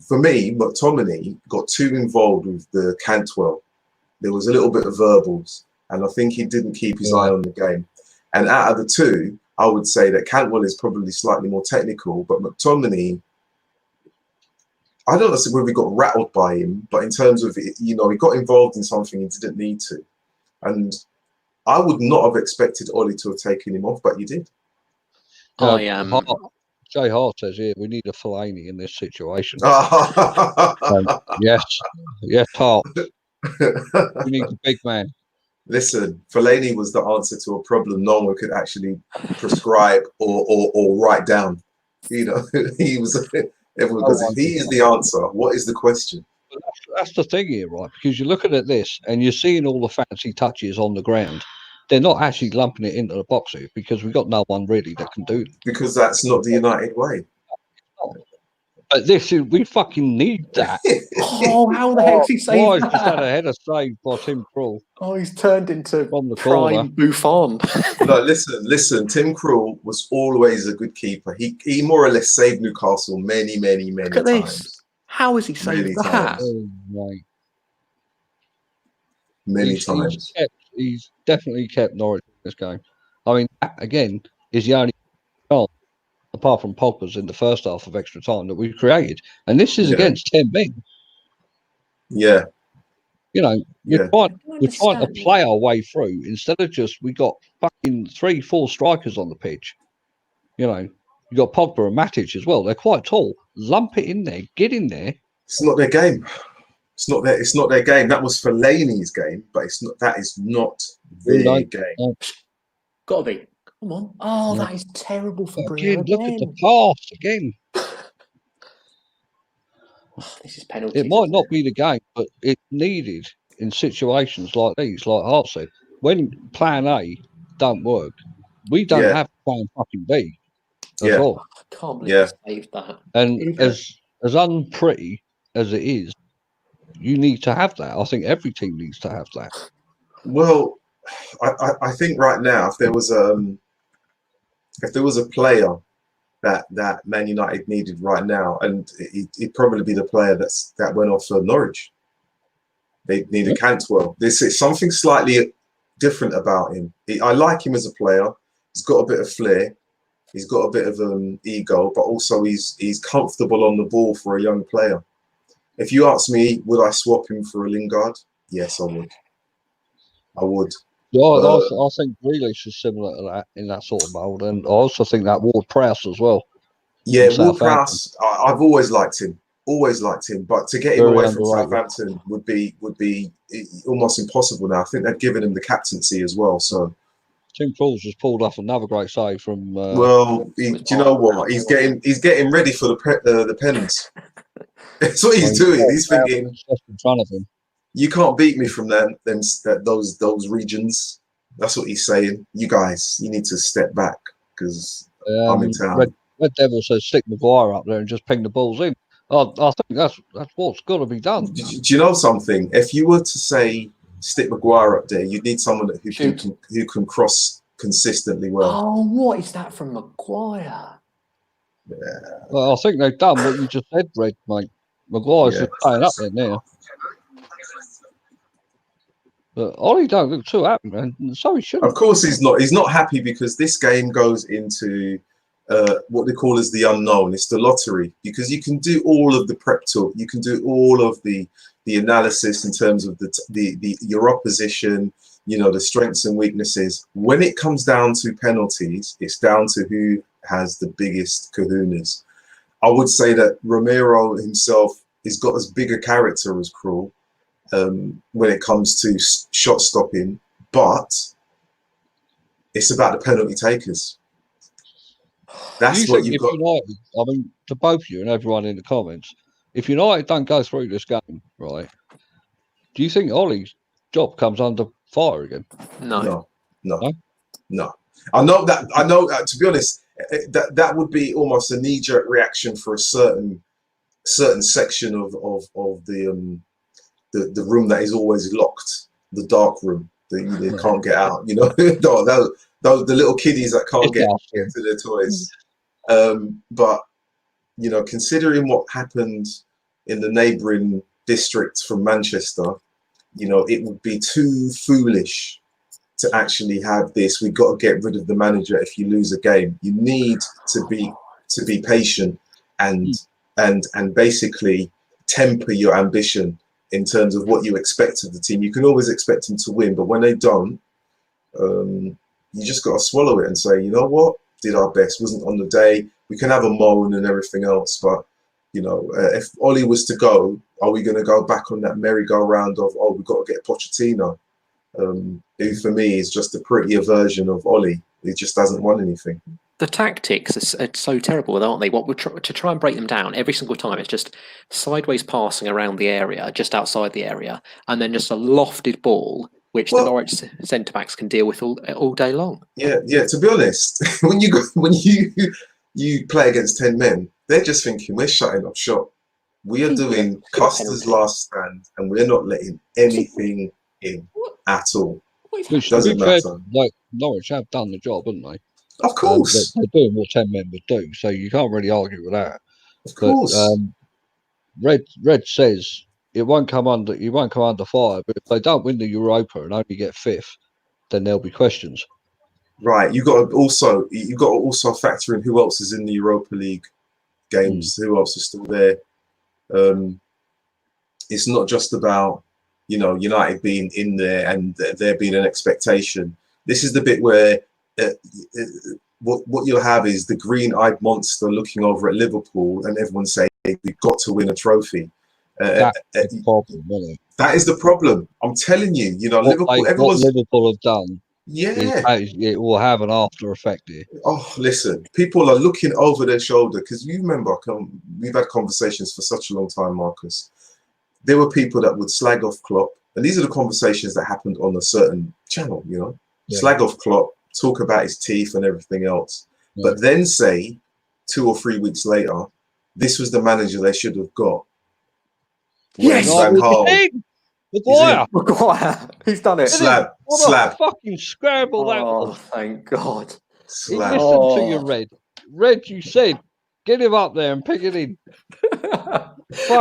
For me, McTominay got too involved with the Cantwell. There was a little bit of verbals, and I think he didn't keep his eye on the game. And out of the two, I would say that Cantwell is probably slightly more technical, but McTominay, I don't know whether we got rattled by him, but in terms of, he got involved in something he didn't need to. And I would not have expected Ollie to have taken him off, but he did. Jay Hart says here, we need a Fellaini in this situation. Yes, Hart. We need a big man. Listen, Fellaini was the answer to a problem no one could actually prescribe or write down. He was... Because if he is the answer, what is the question? That's the thing here, right? Because you're looking at this and you're seeing all the fancy touches on the ground. They're not actually lumping it into the box here because we've got no one really that can do them. Because that's not the United way. But we fucking need that. How the hell he saved that? Just had a header saved by Tim Krul. Oh, he's turned into from the prime Buffon. No, listen. Tim Krul was always a good keeper. He more or less saved Newcastle many Look at times. this. How has he saved that? Oh, right. Many times. He's definitely kept Norwich in this game. I mean, that, again, is the only chance, apart from Pogba's in the first half of extra time, that we've created. And this is against 10 men. Yeah. We're trying to play our way through instead of we got fucking 3-4 strikers on the pitch. You got Pogba and Matic as well. They're quite tall. Lump it in there. Get in there. It's not their game. It's not their game. That was Fellaini's game, but that is not their game. Gotta be. Come on. Oh, that is terrible for Bruno. Again, look at the pass again. This is penalty. It might not be the game, but it's needed in situations like these, like Hart said. When plan A don't work, we don't have plan fucking B at all. I can't believe he saved that. And as unpretty as it is, you need to have that. I think every team needs to have that. Well, I think right now, if there was a player that Man United needed right now, and it'd probably be the player that went off for Norwich. They needed Cantwell. This is something slightly different about him. I like him as a player. He's got a bit of flair, He's got a bit of ego, but also he's comfortable on the ball for a young player. If you ask me, would I swap him for a Lingard? Yes, I would. I would. Yeah, I think Grealish is similar to that in that sort of mould, and I also think that Ward-Prowse as well. Yeah, from Southampton. Ward-Prowse. I've always liked him. Always liked him, but to get him Very away from underrated. Southampton would be almost impossible now. I think they've given him the captaincy as well. So, Tim Krul's just pulled off another great save from. well, do you know what? He's getting ready for the pens. That's what he's doing. He's thinking, just in front of him. you can't beat me from those regions. That's what he's saying. You guys, you need to step back because I'm in town. Red Devil says stick Maguire up there and just ping the balls in. I think that's what's got to be done. Do you know something? If you were to say stick Maguire up there, you'd need someone who can cross consistently well. Oh, what is that from Maguire? Yeah. Well, I think they've done what you just said, Red, mate. Maguire's just playing up there now. But Ollie don't look too happy, man. So he shouldn't. Of course he's not. He's not happy because this game goes into what they call as the unknown. It's the lottery, because you can do all of the prep talk, you can do all of the analysis in terms of your opposition, you know, the strengths and weaknesses. When it comes down to penalties, it's down to who has the biggest kahunas. I would say that Romero himself has got as big a character as Krul when it comes to shot stopping, but it's about the penalty takers. That's what you've got. United, I mean, to both of you and everyone in the comments, if United don't go through this game, right, do you think Ollie's job comes under fire again? No. I know that, to be honest, that would be almost a knee-jerk reaction for a certain section of the room that is always locked, the dark room that you can't get out. You know, the little kiddies that can't get to their toys. But you know, considering what happened in the neighbouring district from Manchester, you know, it would be too foolish to actually have this. We've got to get rid of the manager if you lose a game. You need to be patient and basically temper your ambition in terms of what you expect of the team. You can always expect them to win, but when they don't, you just got to swallow it and say, you know what, did our best, wasn't on the day. We can have a moan and everything else, but you know, if Ollie was to go, are we going to go back on that merry-go-round of, oh, we've got to get Pochettino? Who for me is just a prettier version of Ollie. He just hasn't won anything. The tactics are so terrible, aren't they? What we're to try and break them down every single time, it's just sideways passing around the area, just outside the area, and then just a lofted ball, which the Norwich centre-backs can deal with all day long. Yeah. To be honest, when you play against 10 men, they're just thinking, we're shutting up shop. We are doing Custer's last stand, and we're not letting anything in at all. Which doesn't matter. Like Norwich have done the job, haven't they? Of course. They're doing what 10 men would do, so you can't really argue with that. Of course. Red says it won't come under fire, but if they don't win the Europa and only get 5th, then there'll be questions. Right. You've got to also factor in who else is in the Europa League games, who else is still there. It's not just about, you know, United being in there and there being an expectation. This is the bit where what you'll have is the green-eyed monster looking over at Liverpool and everyone saying, we've got to win a trophy. That's the problem, isn't it? That is the problem. I'm telling you, you know, what Liverpool have done, it will have an after effect here. Oh, listen, people are looking over their shoulder because you remember, we've had conversations for such a long time, Marcus. There were people that would slag off Klopp, and these are the conversations that happened on a certain channel, you know, slag off Klopp, talk about his teeth and everything else, but then say 2 or 3 weeks later, this was the manager they should have got. Yes, Maguire, he's done it. Slab. A fucking scramble that was. Thank God. He listened to you, Red. Red, you said, get him up there and pick it in.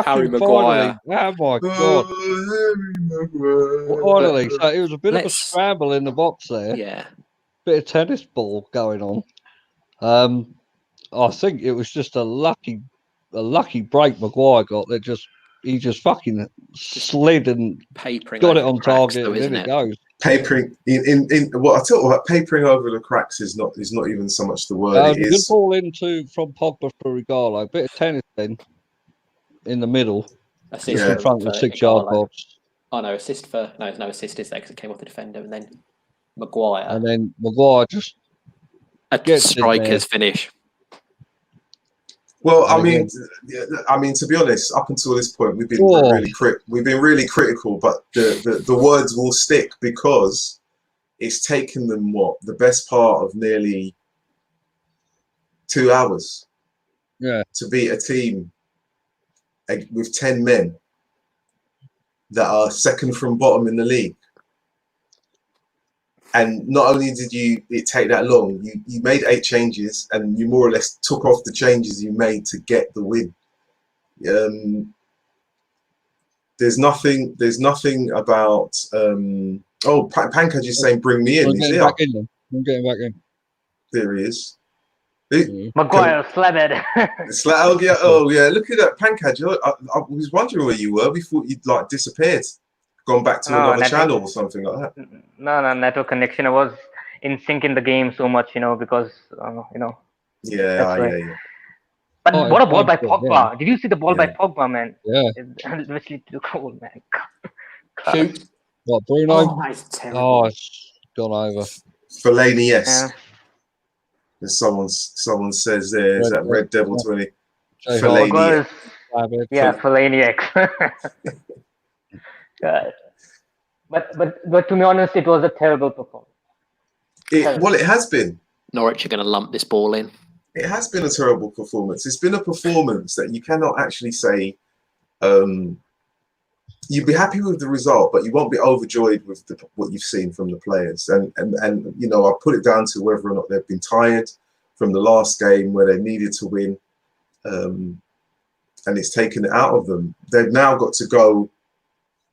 Harry Maguire. Oh my God. Finally, so it was a bit of a scramble in the box there. Yeah. Bit of tennis ball going on. I think it was just a lucky break Maguire got that he just fucking slid and Papering got over it the on cracks, target, though, and isn't in it it? goes. Papering in what I tell you what, papering over the cracks is not even so much the word. It A good is. ball from Pogba for Igalo. A bit of tennis then in the middle, just Assist in front of the for 6-yard Igalo. box. Oh no, assist for no assist is there because it came off the defender, and then Maguire. And then Maguire just A gets in there. striker's finish. Well, I And mean, again, to be honest, up until this point, we've been really critical, but the words will stick because it's taken them the best part of nearly 2 hours to beat a team with 10 men that are second from bottom in the league. And not only did it take that long, you made 8 changes and you more or less took off the changes you made to get the win. There's nothing about Pankaj is saying bring me in. I'm getting back in. There he is. Maguire slabbed. Oh yeah, look at that, Pankaj. I was wondering where you were. We thought you'd like disappeared, gone back to another channel or something like that. No, network connection. I was in sync in the game so much, because Yeah. But what a ball by Pogba! Yeah. Did you see the ball by Pogba, man? Yeah. It literally took a goal, man. Shoot. What, Bruno? Oh, that's terrible. Oh, it's gone over. Fellaini-esque. As someone says there, is that Red Devil 20? Fellaini. Yeah, Fellaini-esque. God. But to be honest, it was a terrible performance. Well, it has been. Norwich are going to lump this ball in. It has been a terrible performance. It's been a performance that you cannot actually say you'd be happy with the result, but you won't be overjoyed with what you've seen from the players. And I put it down to whether or not they've been tired from the last game where they needed to win, and it's taken it out of them. They've now got to go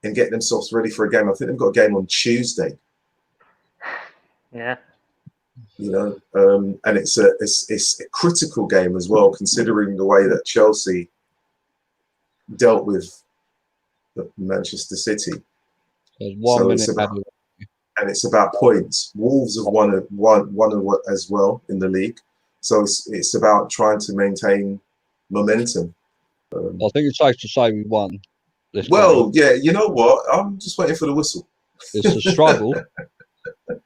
and get themselves ready for a game. I think they've got a game on Tuesday. Yeah. And it's a critical game as well, considering the way that Chelsea dealt with Manchester City. It's about points. Wolves have won as well in the league, so it's about trying to maintain momentum. I think it's safe to say we won. Well, yeah, you know what? I'm just waiting for the whistle. It's a struggle,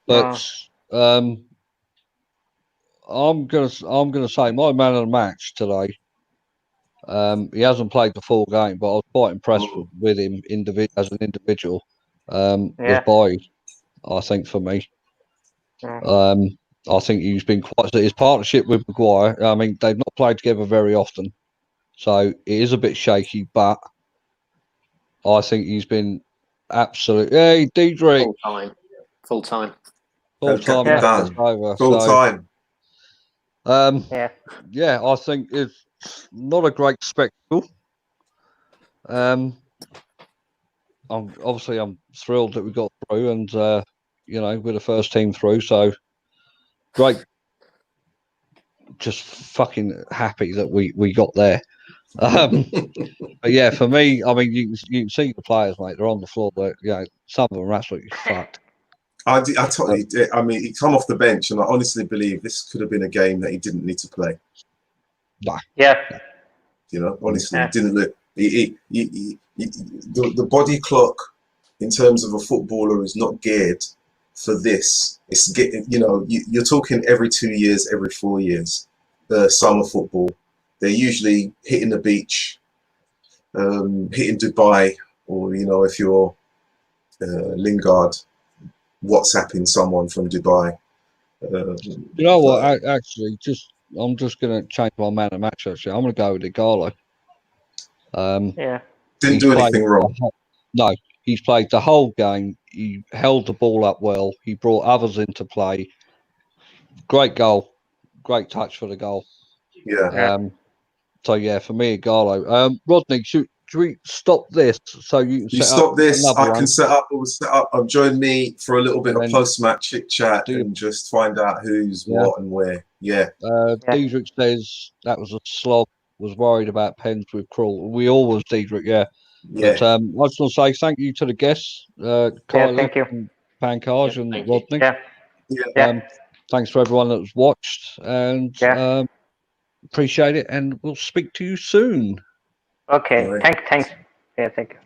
but I'm gonna say my man of the match today. He hasn't played the full game, but I was quite impressed with him as an individual. Was Boyd, I think, for me. I think he's been his partnership with Maguire. I mean, they've not played together very often, so it is a bit shaky. But I think he's been absolutely Diedrich Full time. Full time. I think it's not a great spectacle. I'm thrilled that we got through, and we're the first team through, so great. Just fucking happy that we got there. But yeah, for me, I mean, you can see the players, mate. They're on the floor. But some of them are absolutely fucked. I totally. I mean, he come off the bench, and I honestly believe this could have been a game that he didn't need to play. Nah. Yeah. Honestly, he didn't look. The body clock in terms of a footballer is not geared for this. It's you're talking every 2 years, every 4 years. Summer football, they're usually hitting the beach, hitting Dubai, or if you're Lingard, WhatsApping someone from Dubai. You know what? Actually, I'm just going to change my man of match. Actually, I'm going to go with Igalo. Didn't do anything wrong. No, he's played the whole game. He held the ball up well. He brought others into play. Great goal. Great touch for the goal. Yeah. So yeah, for me, Igalo. Rodney, should should we stop this so you can You set stop up this. another I one? can set up. We'll set up. Join me for a little bit And of then post-match chit chat do you- and just find out who's Yeah. what and where. Yeah. Diedrich says that was a slog. Was worried about pens with Krul. We all was, Diedrich. Yeah. Yeah. But I just want to say thank you to the guests, Kylie, thank you. and Pankaj, and thank you. Rodney. Yeah, Yeah. yeah, Thanks for everyone that's watched, and yeah. appreciate it. And we'll speak to you soon. Okay. All right. Thanks. Yeah, thank you.